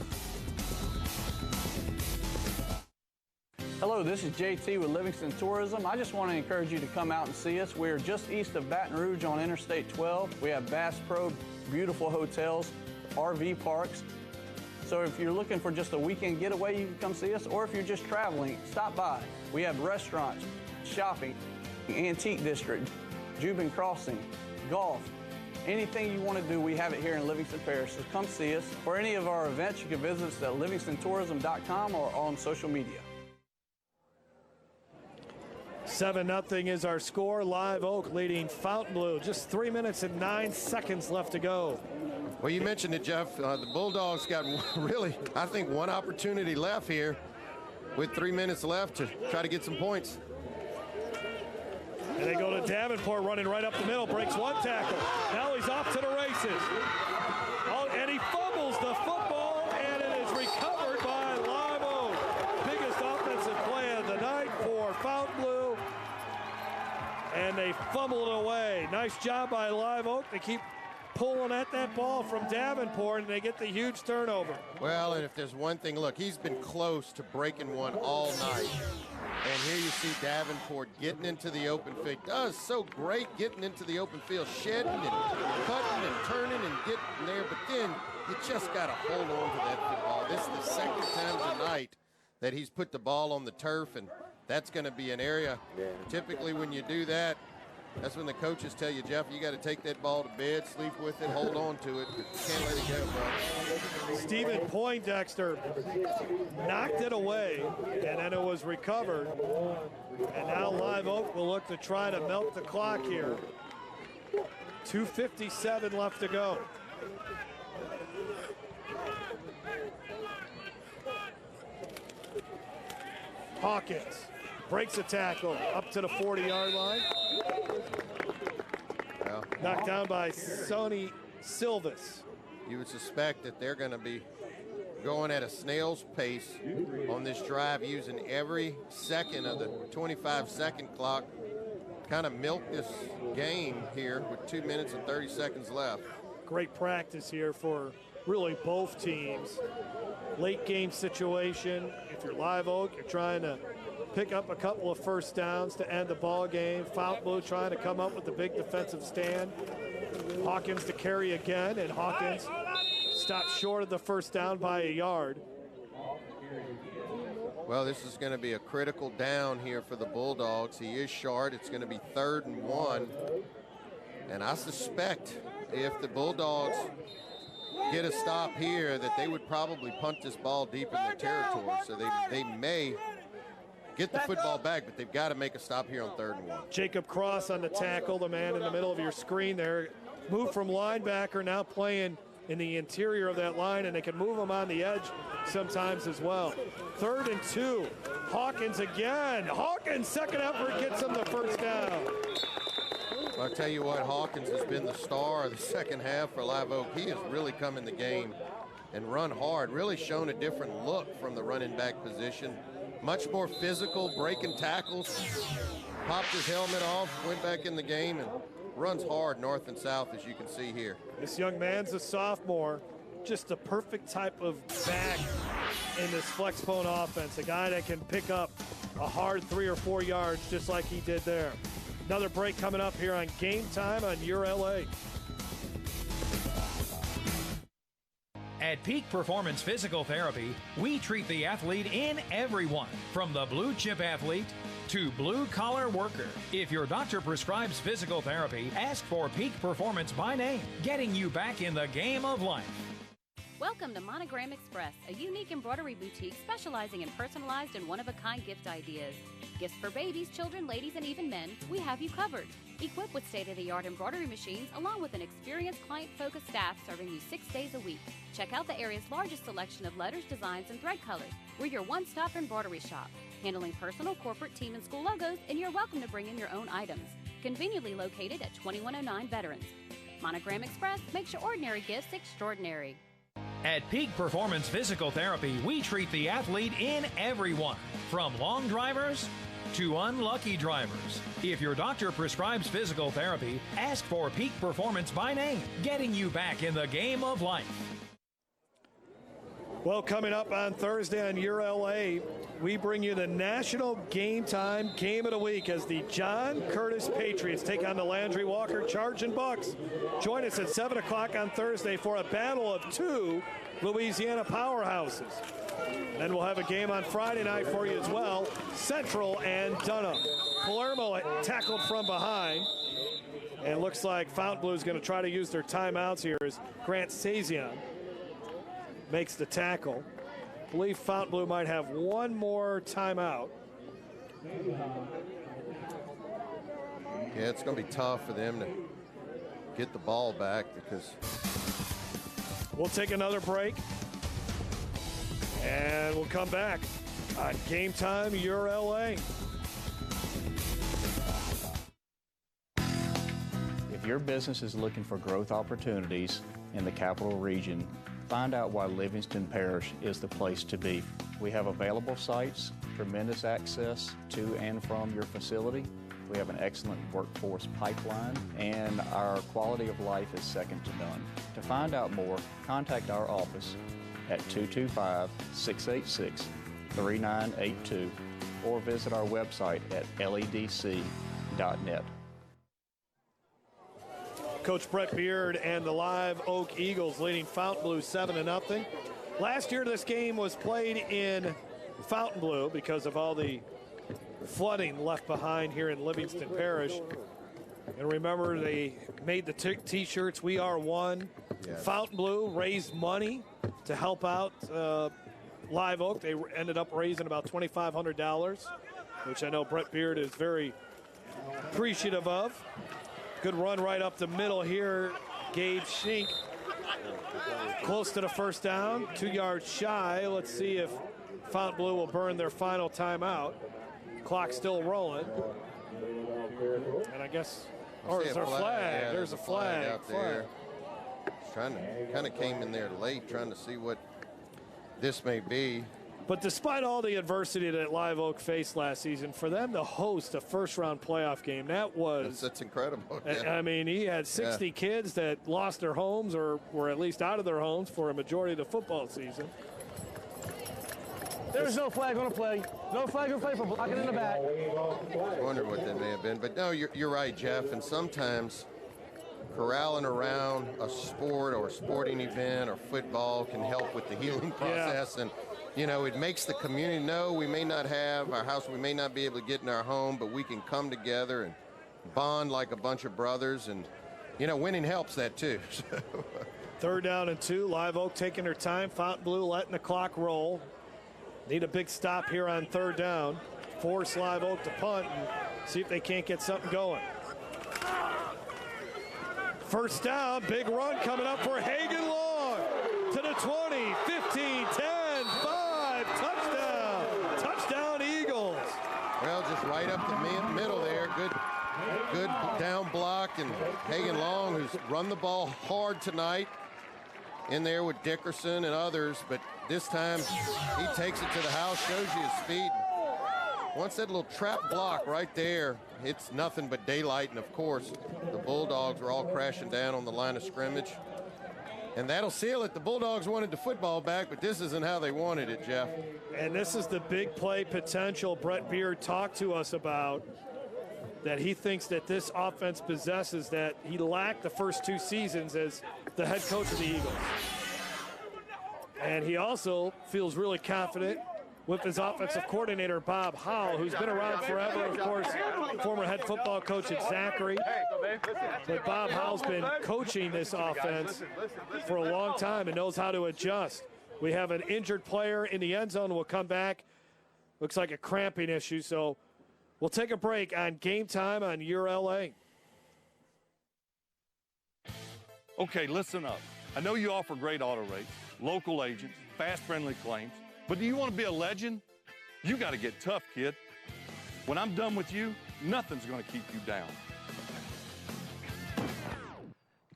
Hello, this is JT with Livingston Tourism. I just want to encourage you to come out and see us. We're just east of Baton Rouge on Interstate 12. We have Bass Pro, beautiful hotels, RV parks. So if you're looking for just a weekend getaway, you can come see us. Or if you're just traveling, stop by. We have restaurants, shopping, antique district, Jubin Crossing, golf. Anything you want to do, we have it here in Livingston Parish. So come see us. For any of our events, you can visit us at livingstontourism.com or on social media. 7-0 is our score. Live Oak leading Fountainebleau. Just 3 minutes and 9 seconds left to go. Well, you mentioned it, Jeff. The Bulldogs got really, I think, one opportunity left here with 3 minutes left to try to get some points. And they go to Davenport running right up the middle, breaks one tackle. Now he's off to the races. Oh, and he fumbles the football, and it is recovered by Live Oak. Biggest offensive play of the night for Fountainebleau. And they fumble it away. Nice job by Live Oak. They keep pulling at that ball from Davenport, and they get the huge turnover. Well, and if there's one thing, look, he's been close to breaking one all night. And here you see Davenport getting into the open field. Does so great getting into the open field, shedding and cutting and turning and getting there. But then you just got to hold on to that football. This is the second time tonight that he's put the ball on the turf, and that's going to be an area. Typically when you do that, that's when the coaches tell you, Jeff, you got to take that ball to bed, sleep with it, hold on to it. You can't let it go, bro. Stephen Poindexter knocked it away, and then it was recovered. And now Live Oak will look to try to milk the clock here. 2:57 left to go. Hawkins breaks a tackle up to the 40-yard line. Well, knocked down by Sonny Silvis. You would suspect that they're going to be going at a snail's pace on this drive, using every second of the 25-second clock. Kind of milk this game here with 2 minutes and 30 seconds left. Great practice here for really both teams. Late game situation. If you're Live Oak, you're trying to pick up a couple of first downs to end the ball game. Fountainebleau trying to come up with the big defensive stand. Hawkins to carry again, and Hawkins stops short of the first down by a yard. Well, this is going to be a critical down here for the Bulldogs. He is short. It's going to be 3rd and 1. And I suspect if the Bulldogs get a stop here, that they would probably punt this ball deep in their territory. So they may get the football back, but they've got to make a stop here on 3rd and 1. Jacob Cross on the tackle, the man in the middle of your screen there. Moved from linebacker, now playing in the interior of that line, and they can move him on the edge sometimes as well. 3rd and 2. Hawkins again. Hawkins, second effort, gets him the first down. Well, I'll tell you what, Hawkins has been the star of the second half for Live Oak. He has really come in the game and run hard, really shown a different look from the running back position. Much more physical, breaking tackles, popped his helmet off, went back in the game, and runs hard north and south, as you can see here. This young man's a sophomore, just the perfect type of back in this flex phone offense, a guy that can pick up a hard 3 or 4 yards just like he did there. Another break coming up here on Game Time on YurLA. At Peak Performance Physical Therapy, we treat the athlete in everyone, from the blue chip athlete to blue collar worker. If your doctor prescribes physical therapy, ask for Peak Performance by name, getting you back in the game of life. Welcome to Monogram Express, a unique embroidery boutique specializing in personalized and one-of-a-kind gift ideas. Gifts for babies, children, ladies, and even men, we have you covered. Equipped with state-of-the-art embroidery machines, along with an experienced client-focused staff serving you 6 days a week. Check out the area's largest selection of letters, designs, and thread colors. We're your one-stop embroidery shop, handling personal, corporate, team, and school logos, and you're welcome to bring in your own items. Conveniently located at 2109 Veterans. Monogram Express makes your ordinary gifts extraordinary. At Peak Performance Physical Therapy, we treat the athlete in everyone, from long drivers to unlucky drivers. If your doctor prescribes physical therapy, ask for Peak Performance by name, getting you back in the game of life. Well, coming up on Thursday on YurLA, we bring you the National Game Time Game of the Week as the John Curtis Patriots take on the Landry Walker Charging Bucks. Join us at 7 o'clock on Thursday for a battle of 2 Louisiana powerhouses. Then we'll have a game on Friday night for you as well, Central and Dunham. Palermo tackled from behind. And it looks like Fountainebleau is going to try to use their timeouts here as Grant Sazian makes the tackle. I believe Fountainebleau might have one more timeout. Yeah, it's going to be tough for them to get the ball back because... We'll take another break, and we'll come back on Game Time, Your LA. If your business is looking for growth opportunities in the capital region, find out why Livingston Parish is the place to be. We have available sites, tremendous access to and from your facility. We have an excellent workforce pipeline, and our quality of life is second to none. To find out more, contact our office at 225-686-3982 or visit our website at ledc.net. Coach Brett Beard and the Live Oak Eagles leading Fountainebleau 7-0. Last year this game was played in Fountainebleau because of all the flooding left behind here in Livingston Parish. And remember, they made the t-shirts, We Are One. Yes. Fountainebleau raised money to help out Live Oak. They ended up raising about $2,500, which I know Brett Beard is very appreciative of. Good run right up the middle here. Gabe Schink close to the first down, 2 yards shy. Let's see if Fountainebleau will burn their final timeout. Clock still rolling. And I guess, or is there a flag? Yeah, there's a flag out there. Trying to, kind of came in there late, trying to see what this may be. But despite all the adversity that Live Oak faced last season, for them to host a first-round playoff game, that's incredible. Yeah. I mean, he had 60 kids that lost their homes or were at least out of their homes for a majority of the football season. There's no flag on the play. No flag on the play for blocking in the back. I wonder what that may have been. But no, you're right, Jeff. And sometimes corralling around a sport or a sporting event or football can help with the healing process. Yeah. And, you know, it makes the community know we may not have our house, we may not be able to get in our home, but we can come together and bond like a bunch of brothers. And, you know, winning helps that too. 3rd down and 2. Live Oak taking their time. Fountainebleau letting the clock roll. Need a big stop here on 3rd down. Force Live Oak to punt and see if they can't get something going. First down, big run coming up for Hagen Long to the 20, 15, 10, 5, touchdown. Touchdown Eagles. Well, just right up the middle there. Good down block, and Hagen Long, who's run the ball hard tonight, in there with Dickerson and others, but this time he takes it to the house, shows you his speed. Once that little trap block right there, it's nothing but daylight, and of course the Bulldogs were all crashing down on the line of scrimmage. And that'll seal it. The Bulldogs wanted the football back, but this isn't how they wanted it, Jeff. And this is the big play potential Brett Beard talked to us about, that he thinks that this offense possesses that he lacked the first 2 seasons as the head coach of the Eagles. And he also feels really confident with his offensive coordinator, Bob Howell, who's been around forever, of course, former head football coach at Zachary. But Bob Howell's been coaching this offense for a long time and knows how to adjust. We have an injured player in the end zone. We'll come back. Looks like a cramping issue, so we'll take a break on Game Time on Your LA. Okay, listen up. I know you offer great auto rates, local agents, fast, friendly claims, but do you want to be a legend? You got to get tough, kid. When I'm done with you, nothing's going to keep you down.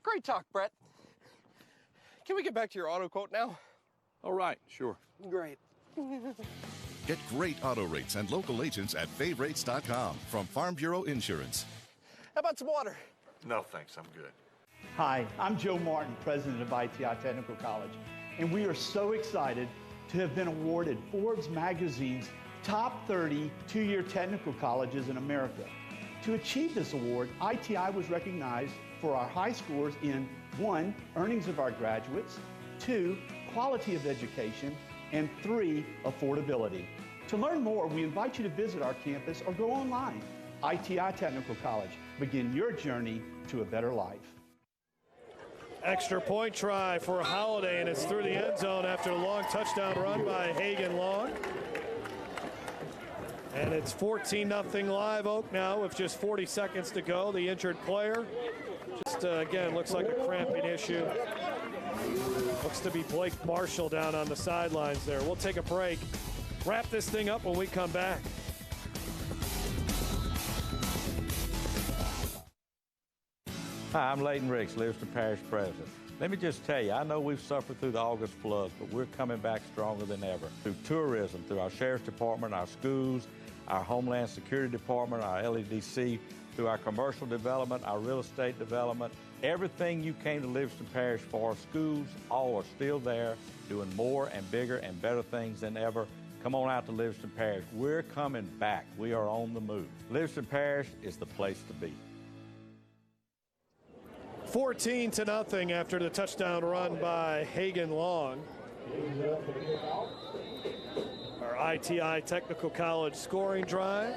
Great talk, Brett. Can we get back to your auto quote now? All right, sure. Great. Get great auto rates and local agents at favrates.com from Farm Bureau Insurance. How about some water? No, thanks. I'm good. Hi, I'm Joe Martin, president of ITI Technical College, and we are so excited to have been awarded Forbes magazine's top 30 two-year technical colleges in America. To achieve this award, ITI was recognized for our high scores in 1, earnings of our graduates, 2, quality of education, and 3, affordability. To learn more, we invite you to visit our campus or go online. ITI Technical College. Begin your journey to a better life. Extra point try for Holiday, and it's through the end zone after a long touchdown run by Hagen Long. And it's 14-0 Live Oak now with just 40 seconds to go. The injured player just, again, looks like a cramping issue. Looks to be Blake Marshall down on the sidelines there. We'll take a break. Wrap this thing up when we come back. Hi, I'm Leighton Ricks, Livingston Parish President. Let me just tell you, I know we've suffered through the August floods, but we're coming back stronger than ever. Through tourism, through our Sheriff's Department, our schools, our Homeland Security Department, our LEDC, through our commercial development, our real estate development, everything you came to Livingston Parish for, schools, all are still there, doing more and bigger and better things than ever. Come on out to Livingston Parish. We're coming back. We are on the move. Livingston Parish is the place to be. 14-0 after the touchdown run by Hagen Long. Our ITI Technical College scoring drive.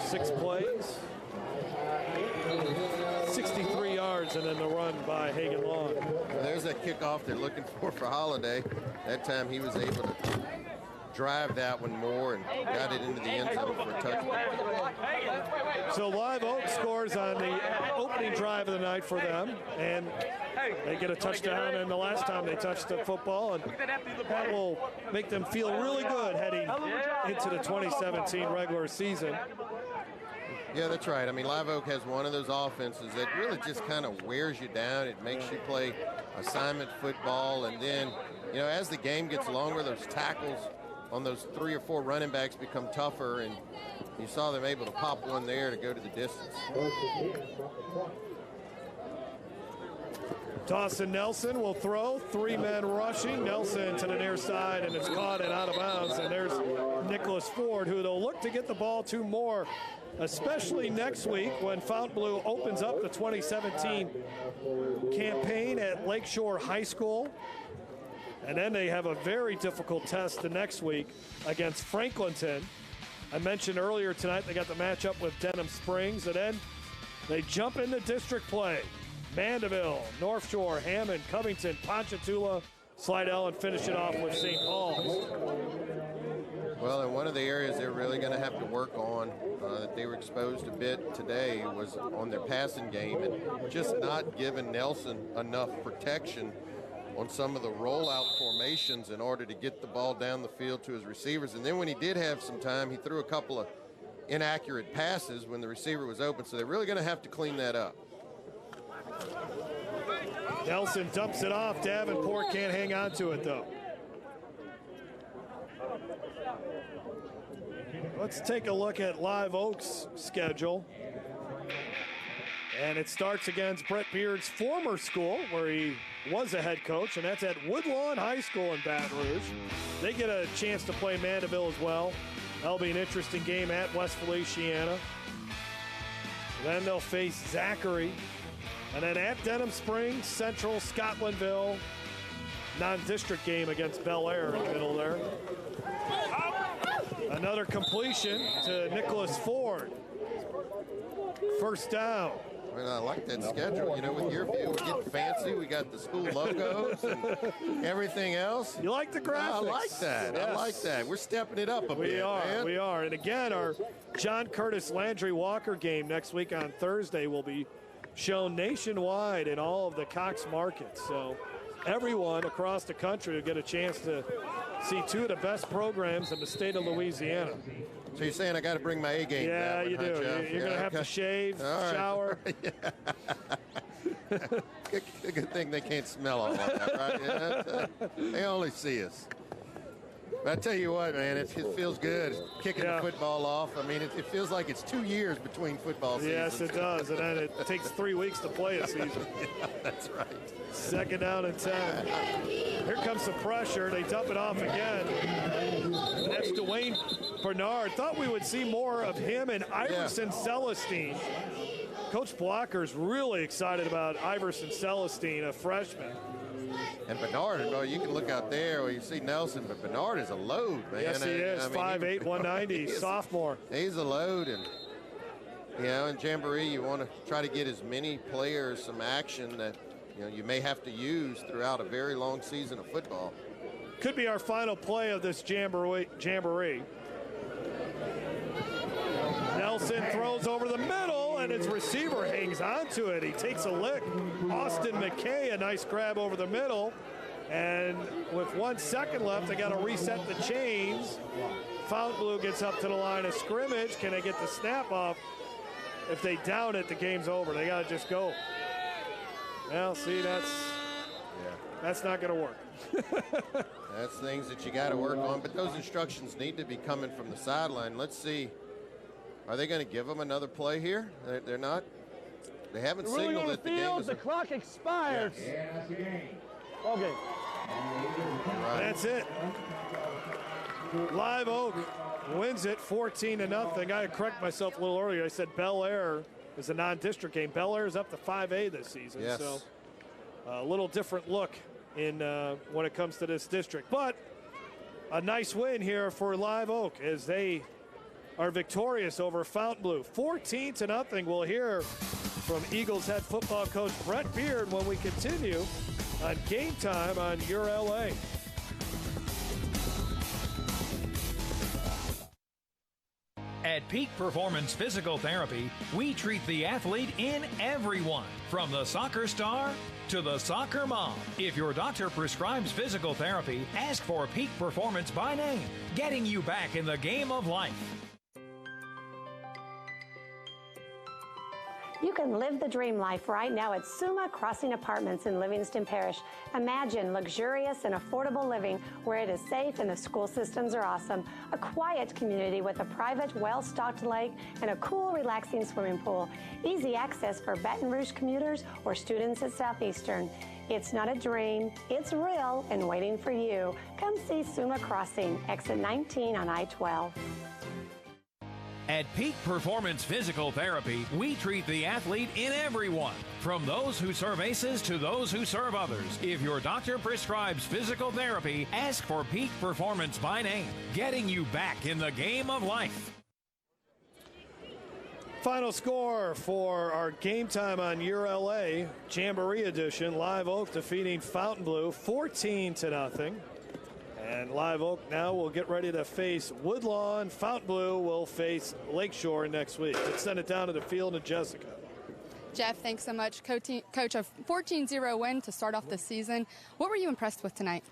6 plays. 63 yards, and then the run by Hagen Long. There's that kickoff they're looking for Holiday. That time he was able to drive that one more and got it into the end zone for a touchdown. So Live Oak scores on the opening drive of the night for them, and they get a touchdown, and the last time they touched the football, and that will make them feel really good heading into the 2017 regular season. Yeah, that's right. I mean, Live Oak has one of those offenses that really just kind of wears you down. It makes you play assignment football, and then, you know, as the game gets longer, those tackles on those 3 or 4 running backs become tougher, and you saw them able to pop one there to go to the distance. Dawson Nelson will throw, 3 men rushing. Nelson to the near side, and it's caught and out of bounds. And there's Nicholas Ford, who they'll look to get the ball to more, especially next week when Fountainebleau opens up the 2017 campaign at Lakeshore High School. And then they have a very difficult test the next week against Franklinton. I mentioned earlier tonight they got the matchup with Denham Springs, and then they jump into district play. Mandeville, North Shore, Hammond, Covington, Ponchatoula, Slidell, and finish it off with St. Paul's. Well, and one of the areas they're really going to have to work on that they were exposed a bit today was on their passing game and just not giving Nelson enough protection on some of the rollout formations in order to get the ball down the field to his receivers. And then when he did have some time, he threw a couple of inaccurate passes when the receiver was open. So they're really going to have to clean that up. Nelson dumps it off. Davenport can't hang on to it, though. Let's take a look at Live Oak's schedule. And it starts against Brett Beard's former school, where he was a head coach, and that's at Woodlawn High School in Baton Rouge. They get a chance to play Mandeville as well. That'll be an interesting game at West Feliciana. Then they'll face Zachary. And then at Denham Springs, Central, Scotlandville, non-district game against Bel Air in the middle there. Another completion to Nicholas Ford. First down. I mean, I like that schedule. You know, with YurView, we're getting fancy. We got the school logos and everything else. You like the graphics? I like that. Yes. I like that. We're stepping it up a bit, man. We are. And again, our John Curtis Landry Walker game next week on Thursday will be shown nationwide in all of the Cox markets. So everyone across the country will get a chance to see 2 of the best programs in the state of Louisiana. So you're saying I got to bring my A game? Yeah, you do. Jeff? You're going to have to shave, shower. Good thing they can't smell all of that, right? Yeah, they only see us. But I tell you what, man, it feels good kicking the football off. I mean, it feels like it's 2 years between football seasons. Yes, it does. And then it takes 3 weeks to play a season. Yeah, that's right. Second down and 10. Here comes the pressure. They dump it off again. And that's Dwayne Bernard. Thought we would see more of him and Iverson Celestine. Coach Blocker's really excited about Iverson Celestine, a freshman. And Bernard, well, you can look out there where you see Nelson, but Bernard is a load, man. Yes, he is. 5'8", 190, sophomore. He's a load, and you know, in Jamboree, you want to try to get as many players some action that you may have to use throughout a very long season of football. Could be our final play of this Jamboree. Nelson throws over the middle, and his receiver hangs on to it. He takes a lick. Austin McKay, a nice grab over the middle. And with 1 second left, they got to reset the chains. Fountainebleau gets up to the line of scrimmage. Can they get the snap off? If they down it, the game's over. They got to just go. Well, see, that's not going to work. That's things that you got to work on, but those instructions need to be coming from the sideline. Let's see. Are they going to give them another play here? They're not. They haven't signaled that the game is. The clock expires. Yes. Yeah, that's the game. Okay. Right. That's it. Live Oak wins it 14-0. I had correct myself a little earlier. I said Bel Air is a non-district game. Bel Air is up to 5A this season. Yes. So a little different look in when it comes to this district. But a nice win here for Live Oak as they are victorious over Fountainebleau. 14-0. We'll hear from Eagles head football coach Brett Beard when we continue on Game Time on Your LA. At Peak Performance Physical Therapy, we treat the athlete in everyone, from the soccer star to the soccer mom. If your doctor prescribes physical therapy, ask for Peak Performance by name, getting you back in the game of life. You can live the dream life right now at Suma Crossing Apartments in Livingston Parish. Imagine luxurious and affordable living where it is safe and the school systems are awesome. A quiet community with a private, well-stocked lake and a cool, relaxing swimming pool. Easy access for Baton Rouge commuters or students at Southeastern. It's not a dream, it's real and waiting for you. Come see Suma Crossing, exit 19 on I-12. At Peak Performance Physical Therapy, we treat the athlete in everyone, from those who serve ACEs to those who serve others. If your doctor prescribes physical therapy, ask for Peak Performance by name, getting you back in the game of life. Final score for our Game Time on Your LA Jamboree edition. Live Oak defeating Fountainebleau 14-0. And Live Oak now will get ready to face Woodlawn. Fountainebleau will face Lakeshore next week. Let's send it down to the field to Jessica. Jeff, thanks so much. Coach, a 14-0 win to start off the season. What were you impressed with tonight?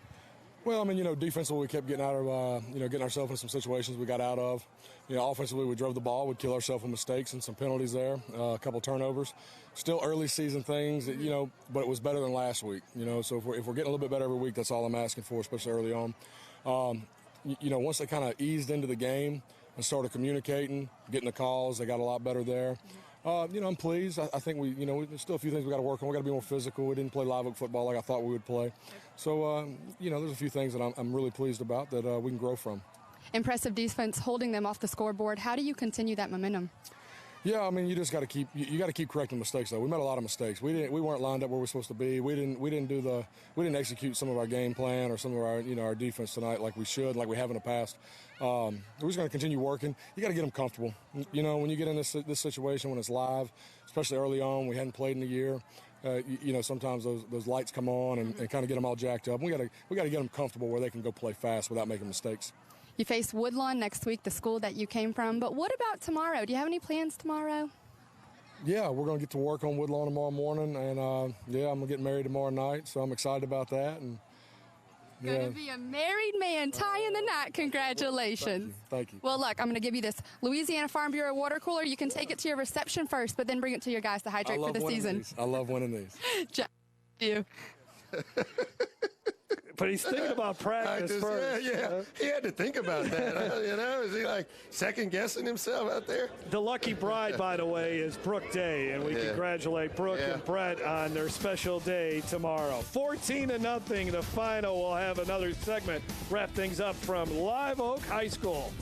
Well, I mean, defensively we kept getting out of, getting ourselves in some situations we got out of. Offensively we drove the ball. We'd kill ourselves with mistakes and some penalties there, a couple turnovers. Still early season things, but it was better than last week. So if we're getting a little bit better every week, that's all I'm asking for, especially early on. Once they kind of eased into the game and started communicating, getting the calls, they got a lot better there. I'm pleased. I think there's still a few things we got to work on. We got to be more physical. We didn't play Live Oak football like I thought we would play. So, there's a few things that I'm really pleased about that we can grow from. Impressive defense holding them off the scoreboard. How do you continue that momentum? Yeah, I mean, you just got to keep correcting mistakes though. We made a lot of mistakes. We weren't lined up where we're supposed to be. We didn't execute some of our game plan or some of our our defense tonight like we should, like we have in the past. We're just going to continue working. You got to get them comfortable. When you get in this situation when it's live, especially early on, we hadn't played in a year. Sometimes those lights come on and kind of get them all jacked up. We got to get them comfortable where they can go play fast without making mistakes. You face Woodlawn next week, the school that you came from. But what about tomorrow? Do you have any plans tomorrow? Yeah, we're going to get to work on Woodlawn tomorrow morning, and I'm going to get married tomorrow night, so I'm excited about that. And going to be a married man, tying the knot. Congratulations. Thank you. Well, look, I'm going to give you this Louisiana Farm Bureau water cooler. You can take it to your reception first, but then bring it to your guys to hydrate for the season. I love winning these. You. But he's thinking about practice first. Yeah. He had to think about that. Is he like second guessing himself out there? The lucky bride, by the way, is Brooke Day, and we congratulate Brooke and Brett on their special day tomorrow. 14-0, the final. We'll have another segment wrap things up from Live Oak High School.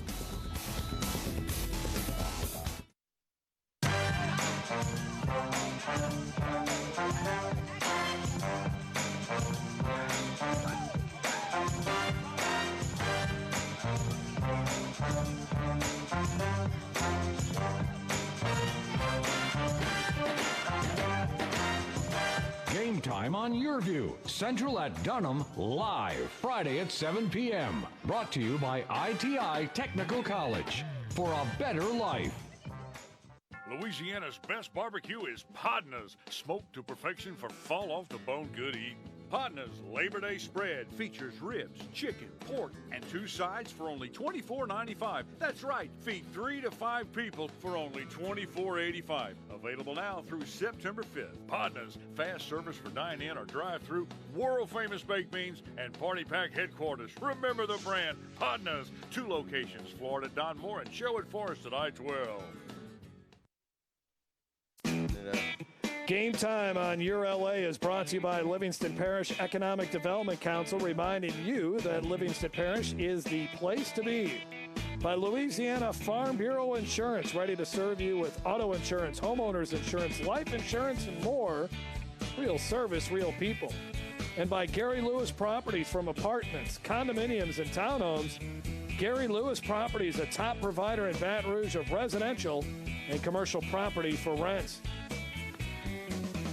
Game Time on YurView, Central at Dunham, live Friday at 7 p.m. Brought to you by ITI Technical College. For a better life. Louisiana's best barbecue is Podna's, smoked to perfection for fall-off-the-bone good eating. Podna's Labor Day spread features ribs, chicken, pork, and 2 sides for only $24.95. That's right, feed 3 to 5 people for only $24.85. Available now through September 5th. Podna's, fast service for dine-in or drive-through, world-famous baked beans, and party pack headquarters. Remember the brand, Podna's. 2 locations, Florida, Don Moore, and Sherwood Forest at I-12. Game Time on Your LA is brought to you by Livingston Parish Economic Development Council, reminding you that Livingston Parish is the place to be. By Louisiana Farm Bureau Insurance, ready to serve you with auto insurance, homeowners insurance, life insurance, and more. Real service, real people. And by Gary Lewis Properties, from apartments, condominiums, and townhomes. Gary Lewis Properties, a top provider in Baton Rouge of residential and commercial property for rent.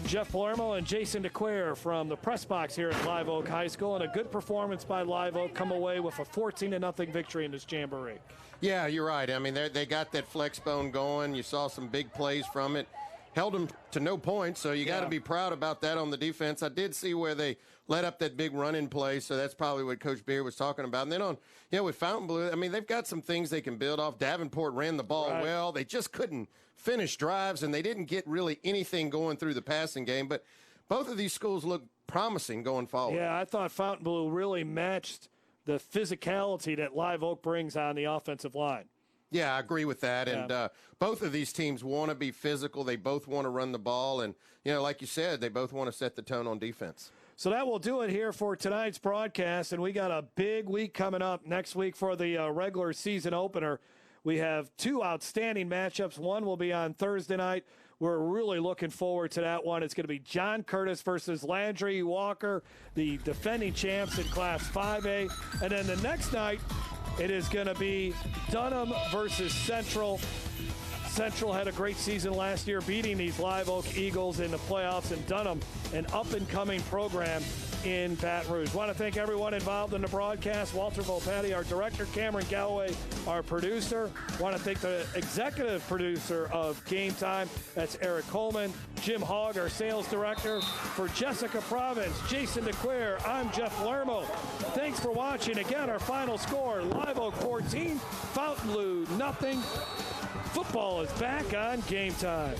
Jeff Palermo and Jason DeQuare from the press box here at Live Oak High School, and a good performance by Live Oak, come away with a 14-0 victory in this Jamboree. Yeah, you're right. I mean, they got that flex bone going. You saw some big plays from it. Held them to no points, so you got to be proud about that on the defense. I did see where they let up that big run-in play, so that's probably what Coach Beard was talking about. And then on, with Fountainebleau, I mean, they've got some things they can build off. Davenport ran the ball well. They just couldn't finish drives, and they didn't get really anything going through the passing game. But both of these schools look promising going forward. Yeah, I thought Fontainebleau really matched the physicality that Live Oak brings on the offensive line. Yeah, I agree with that. And both of these teams want to be physical. They both want to run the ball. And, like you said, they both want to set the tone on defense. So that will do it here for tonight's broadcast. And we got a big week coming up next week for the regular season opener. We have 2 outstanding matchups. One will be on Thursday night. We're really looking forward to that one. It's going to be John Curtis versus Landry Walker, the defending champs in Class 5A. And then the next night, it is going to be Dunham versus Central. Central had a great season last year, beating these Live Oak Eagles in the playoffs, and Dunham, an up-and-coming program in Baton Rouge. Want to thank everyone involved in the broadcast. Walter Volpatti, our director, Cameron Galloway, our producer. Want to thank the executive producer of Game Time. That's Eric Coleman. Jim Hogg, our sales director. For Jessica Province, Jason DeQuare, I'm Jeff Lermo. Thanks for watching. Again, our final score, Live Oak 14, Fountainebleau nothing. Football is back on Game Time.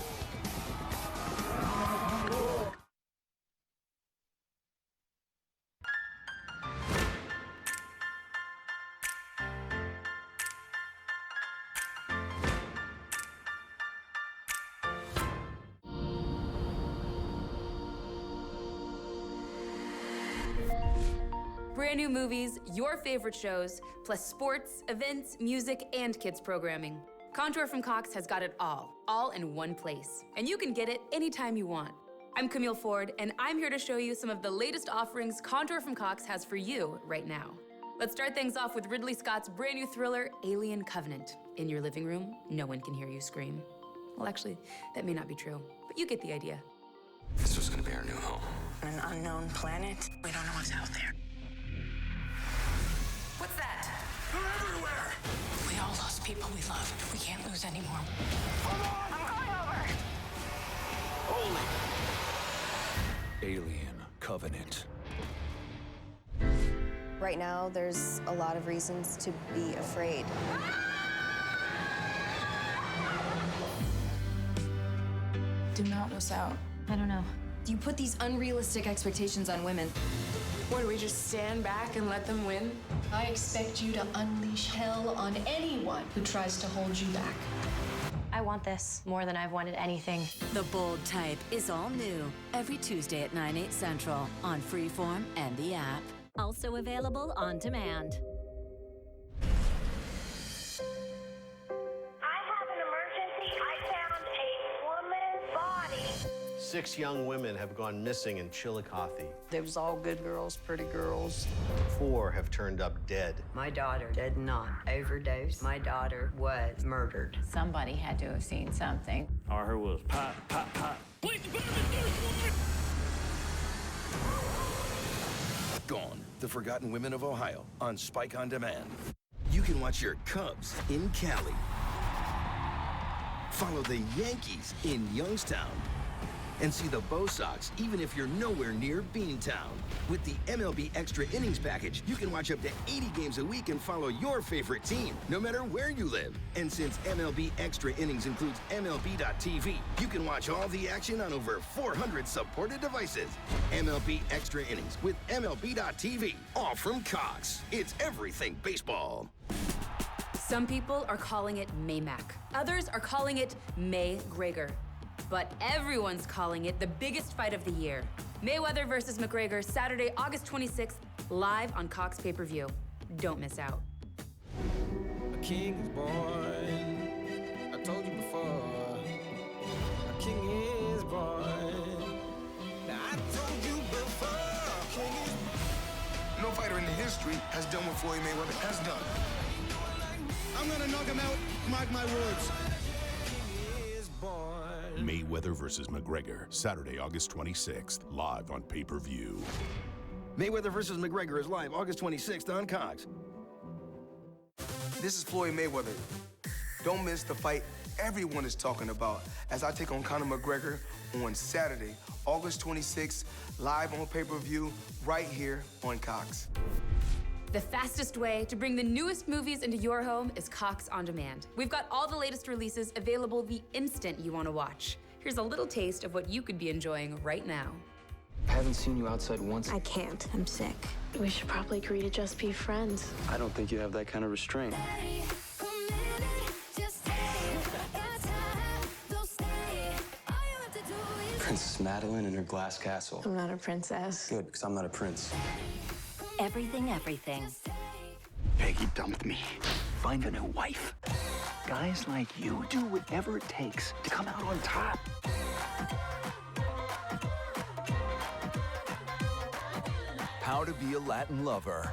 Brand new movies, your favorite shows, plus sports, events, music, and kids programming. Contour from Cox has got it all in one place. And you can get it anytime you want. I'm Camille Ford, and I'm here to show you some of the latest offerings Contour from Cox has for you right now. Let's start things off with Ridley Scott's brand new thriller, Alien Covenant. In your living room, no one can hear you scream. Well, actually, that may not be true, but you get the idea. This was gonna be our new home. On an unknown planet, we don't know what's out there. What's that? They're everywhere! We all lost people we love. We can't lose anymore. Hold on! I'm going over! Holy! Alien Covenant. Right now, there's a lot of reasons to be afraid. Do not miss out. I don't know. You put these unrealistic expectations on women. What, do we just stand back and let them win? I expect you to unleash hell on anyone who tries to hold you back. I want this more than I've wanted anything. The Bold Type is all new every Tuesday at 9/8 Central on Freeform and the app. Also available on demand. 6 young women have gone missing in Chillicothe. They was all good girls, pretty girls. 4 have turned up dead. My daughter did not overdose. My daughter was murdered. Somebody had to have seen something. All I heard was pop, pop, pop. Gone, The Forgotten Women of Ohio on Spike on Demand. You can watch your Cubs in Cali. Follow the Yankees in Youngstown. And see the Bo Sox even if you're nowhere near Beantown. With the MLB Extra Innings package, you can watch up to 80 games a week and follow your favorite team, no matter where you live. And since MLB Extra Innings includes MLB.tv, you can watch all the action on over 400 supported devices. MLB Extra Innings with MLB.tv, all from Cox. It's everything baseball. Some people are calling it Maymac. Others are calling it May-Gregor. But everyone's calling it the biggest fight of the year. Mayweather versus McGregor, Saturday, August 26th, live on Cox pay-per-view. Don't miss out. A king is born. I told you before. A king is born. Now I told you before. A king is born. No fighter in the history has done what Floyd Mayweather has done. I'm gonna knock him out, mark my words. Mayweather versus McGregor, Saturday, August 26th, live on pay-per-view. Mayweather versus McGregor is live August 26th on Cox. This is Floyd Mayweather. Don't miss the fight everyone is talking about as I take on Conor McGregor on Saturday, August 26th, live on pay-per-view, right here on Cox. The fastest way to bring the newest movies into your home is Cox On Demand. We've got all the latest releases available the instant you want to watch. Here's a little taste of what you could be enjoying right now. I haven't seen you outside once. I can't. I'm sick. We should probably agree to just be friends. I don't think you have that kind of restraint. Princess Madeline and her glass castle. I'm not a princess. Good, because I'm not a prince. Everything, everything. Peggy dumped me. Find a new wife. Guys like you do whatever it takes to come out on top. How to Be a Latin Lover.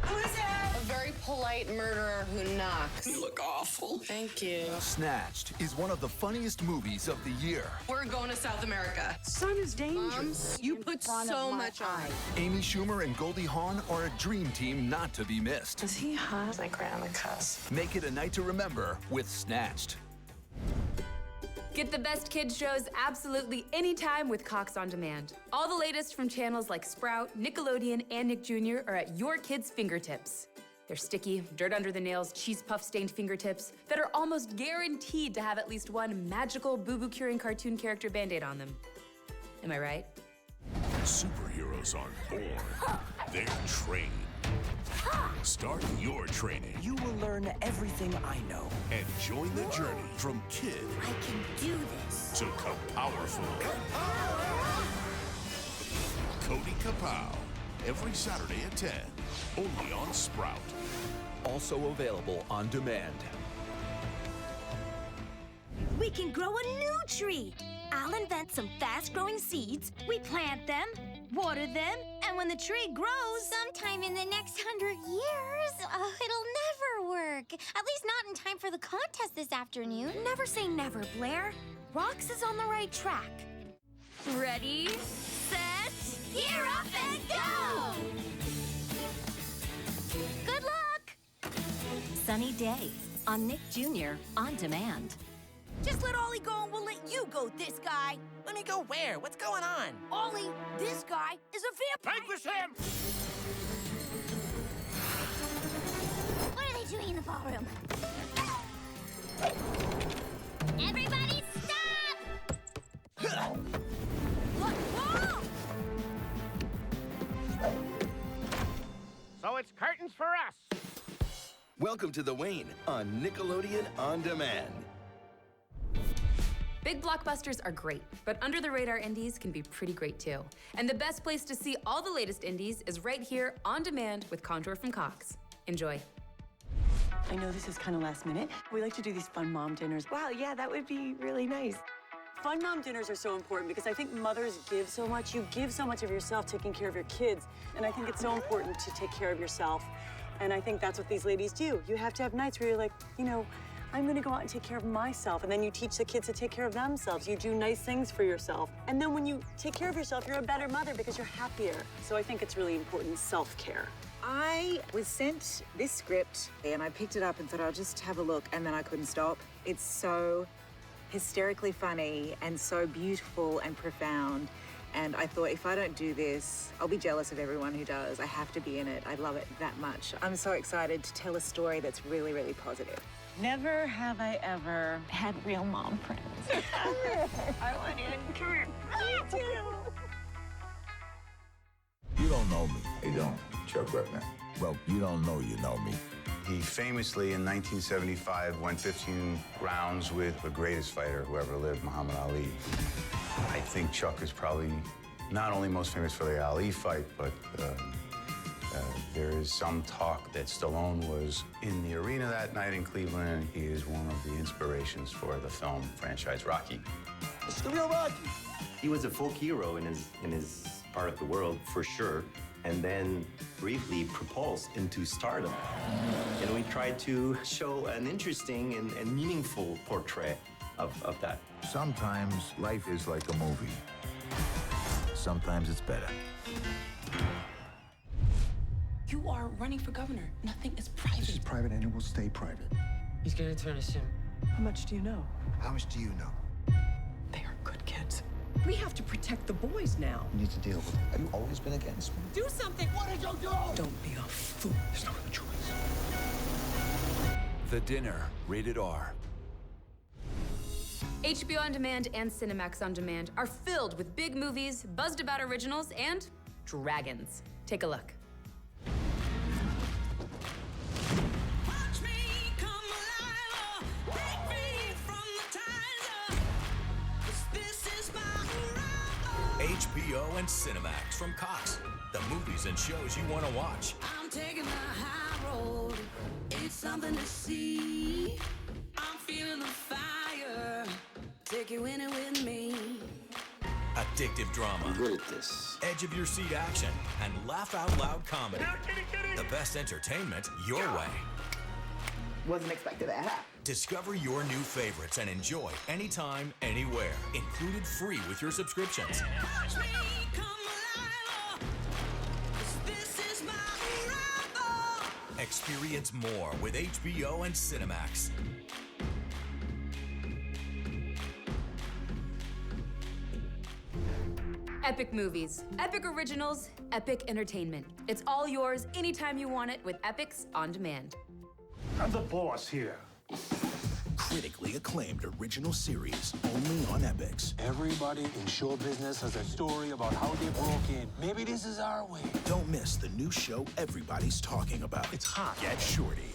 Who is it? A very polite murderer who knocks. You look awful. Thank you. Snatched is one of the funniest movies of the year. We're going to South America. Sun is dangerous. You put so much on. Amy Schumer and Goldie Hawn are a dream team not to be missed. Is he hot? Like right on the cusp. Make it a night to remember with Snatched. Get the best kids shows absolutely anytime with Cox On Demand. All the latest from channels like Sprout, Nickelodeon, and Nick Jr. are at your kids' fingertips. They're sticky, dirt under the nails, cheese puff stained fingertips that are almost guaranteed to have at least one magical boo-boo curing cartoon character Band-Aid on them. Am I right? Superheroes aren't born, they're trained. Start your training. You will learn everything I know. And join the journey from kid I can do this. to powerful. Cody Kapow, every Saturday at 10, only on Sprout. Also available on demand. We can grow a new tree. I'll invent some fast-growing seeds. We plant them, water them, and when the tree grows... Sometime in the next 100 years, it'll never work. At least not in time for the contest this afternoon. Never say never, Blair. Rox is on the right track. Ready, set, gear up and go! Good luck! Sunny Day on Nick Jr. On Demand. Just let Ollie go and we'll let you go, this guy. Let me go where? What's going on? Ollie, this guy is a vampire. Vanquish him! What are they doing in the ballroom? Everybody stop! So it's curtains for us. Welcome to The Wayne on Nickelodeon On Demand. Big blockbusters are great, but under-the-radar indies can be pretty great too. And the best place to see all the latest indies is right here on demand with Contour from Cox. Enjoy. I know this is kind of last minute. We like to do these fun mom dinners. Wow, yeah, that would be really nice. Fun mom dinners are so important because I think mothers give so much. You give so much of yourself taking care of your kids. And I think it's so important to take care of yourself. And I think that's what these ladies do. You have to have nights where you're like, you know, I'm gonna go out and take care of myself. And then you teach the kids to take care of themselves. You do nice things for yourself. And then when you take care of yourself, you're a better mother because you're happier. So I think it's really important, self-care. I was sent this script and I picked it up and thought I'll just have a look, and then I couldn't stop. It's so hysterically funny and so beautiful and profound. And I thought, if I don't do this, I'll be jealous of everyone who does. I have to be in it. I love it that much. I'm so excited to tell a story that's really, really positive. Never have I ever had real mom friends. I want to. Me too. You don't know me. You don't, Chuck Redman. Well, you don't know you know me. He famously, in 1975, went 15 rounds with the greatest fighter who ever lived, Muhammad Ali. I think Chuck is probably not only most famous for the Ali fight, but there is some talk that Stallone was in the arena that night in Cleveland. He is one of the inspirations for the film franchise Rocky. It's the real Rocky. He was a folk hero in his part of the world, for sure, and then briefly propulsed into stardom. And we tried to show an interesting and meaningful portrait of that. Sometimes life is like a movie. Sometimes it's better. You are running for governor. Nothing is private. This is private and it will stay private. He's gonna turn us in. How much do you know? How much do you know? They are good kids. We have to protect the boys now. You need to deal with it. Have you always been against me? Do something. What did you do? Don't be a fool. There's no other choice. The Dinner, rated R. HBO On Demand and Cinemax On Demand are filled with big movies, buzzed about originals, and dragons. Take a look. HBO and Cinemax from Cox. The movies and shows you want to watch. I'm taking the high road. It's something to see. I'm feeling the fire. Take you in it with me. Addictive drama. I'm good at this. Edge of your seat action and laugh out loud comedy. The best entertainment your way. Wasn't expecting that. Discover your new favorites and enjoy anytime, anywhere. Included free with your subscriptions. Watch me come alive. This is my arrival. Experience more with HBO and Cinemax. Epic movies, epic originals, epic entertainment. It's all yours anytime you want it with Epix On Demand. I'm the boss here. Critically acclaimed original series, only on Epix. Everybody in show business has a story about how they broke in. Maybe this is our way. Don't miss the new show everybody's talking about. It's hot. Get Shorty.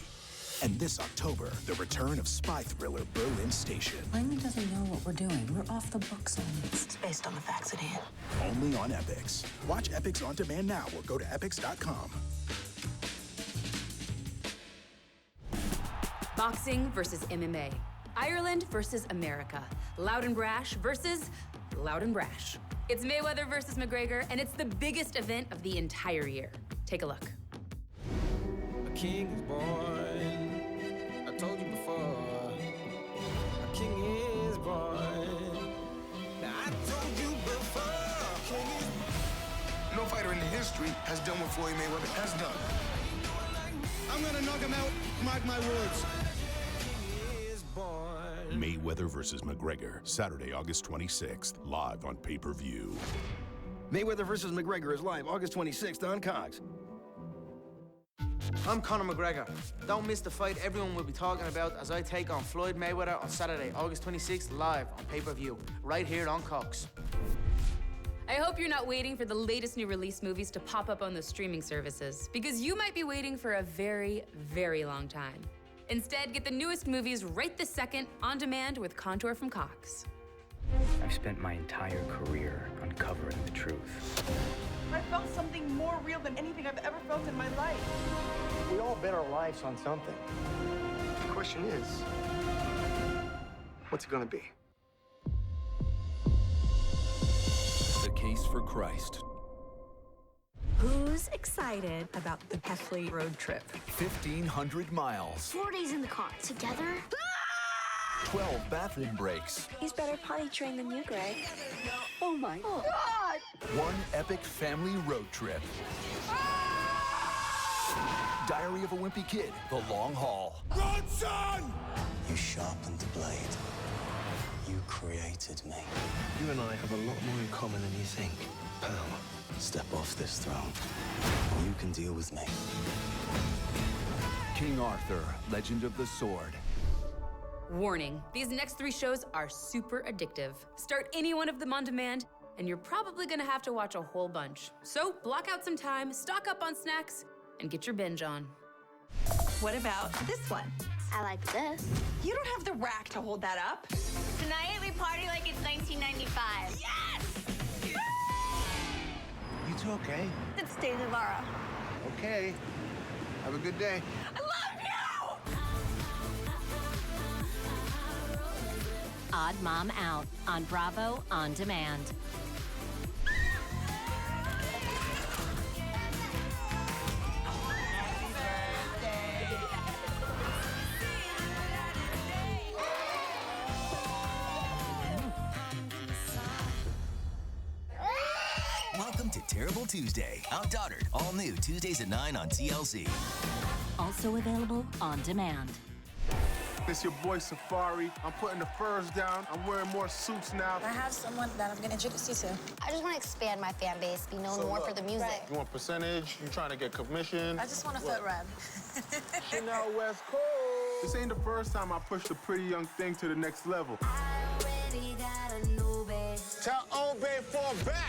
And this October, the return of spy thriller Berlin Station. Langley doesn't know what we're doing. We're off the books on this. It's based on the facts at hand. Only on Epix. Watch Epix On Demand now or go to epix.com. Boxing versus MMA. Ireland versus America. Loud and Brash versus Loud and Brash. It's Mayweather versus McGregor, and it's the biggest event of the entire year. Take a look. A king is born. I told you before. A king is born. Now I told you before. King is... No fighter in history has done what Floyd Mayweather has done. I'm gonna knock him out. Mark my words. Mayweather versus McGregor, Saturday, August 26th, live on pay-per-view. Mayweather versus McGregor is live August 26th on Cox. I'm Conor McGregor. Don't miss the fight everyone will be talking about as I take on Floyd Mayweather on Saturday, August 26th, live on pay-per-view, right here on Cox. I hope you're not waiting for the latest new release movies to pop up on the streaming services, because you might be waiting for a very, very long time. Instead, get the newest movies right this second, on demand with Contour from Cox. I've spent my entire career uncovering the truth. I felt something more real than anything I've ever felt in my life. We all bet our lives on something. The question is, what's it gonna be? The Case for Christ. Who's excited about the Heffley road trip? 1,500 miles. 4 days in the car. Together? 12 bathroom breaks. He's better potty trained than you, Greg. Oh my God! One epic family road trip. Diary of a Wimpy Kid, The Long Haul. Run, son! You sharpened the blade. You created me. You and I have a lot more in common than you think, pal. Step off this throne. You can deal with me. King Arthur, Legend of the Sword. Warning, these next 3 shows are super addictive. Start any one of them on demand, and you're probably gonna have to watch a whole bunch. So block out some time, stock up on snacks, and get your binge on. What about this one? I like this. You don't have the rack to hold that up. Tonight we party like it's 1995. Yes! You two okay? It's David Navarro. Okay. Have a good day. I love you! Odd Mom Out on Bravo On Demand. Welcome to Terrible Tuesday. Outdaughtered. All new Tuesdays at 9 on TLC. Also available on demand. It's your boy Safari. I'm putting the furs down. I'm wearing more suits now. I have someone that I'm going to introduce you to. I just want to expand my fan base, be known more for the music. You want percentage? You trying to get commission? I just want to fit red. Chanel West Coast. This ain't the first time I pushed a pretty young thing to the next level. I already got a new bed. Tell old babe fall back.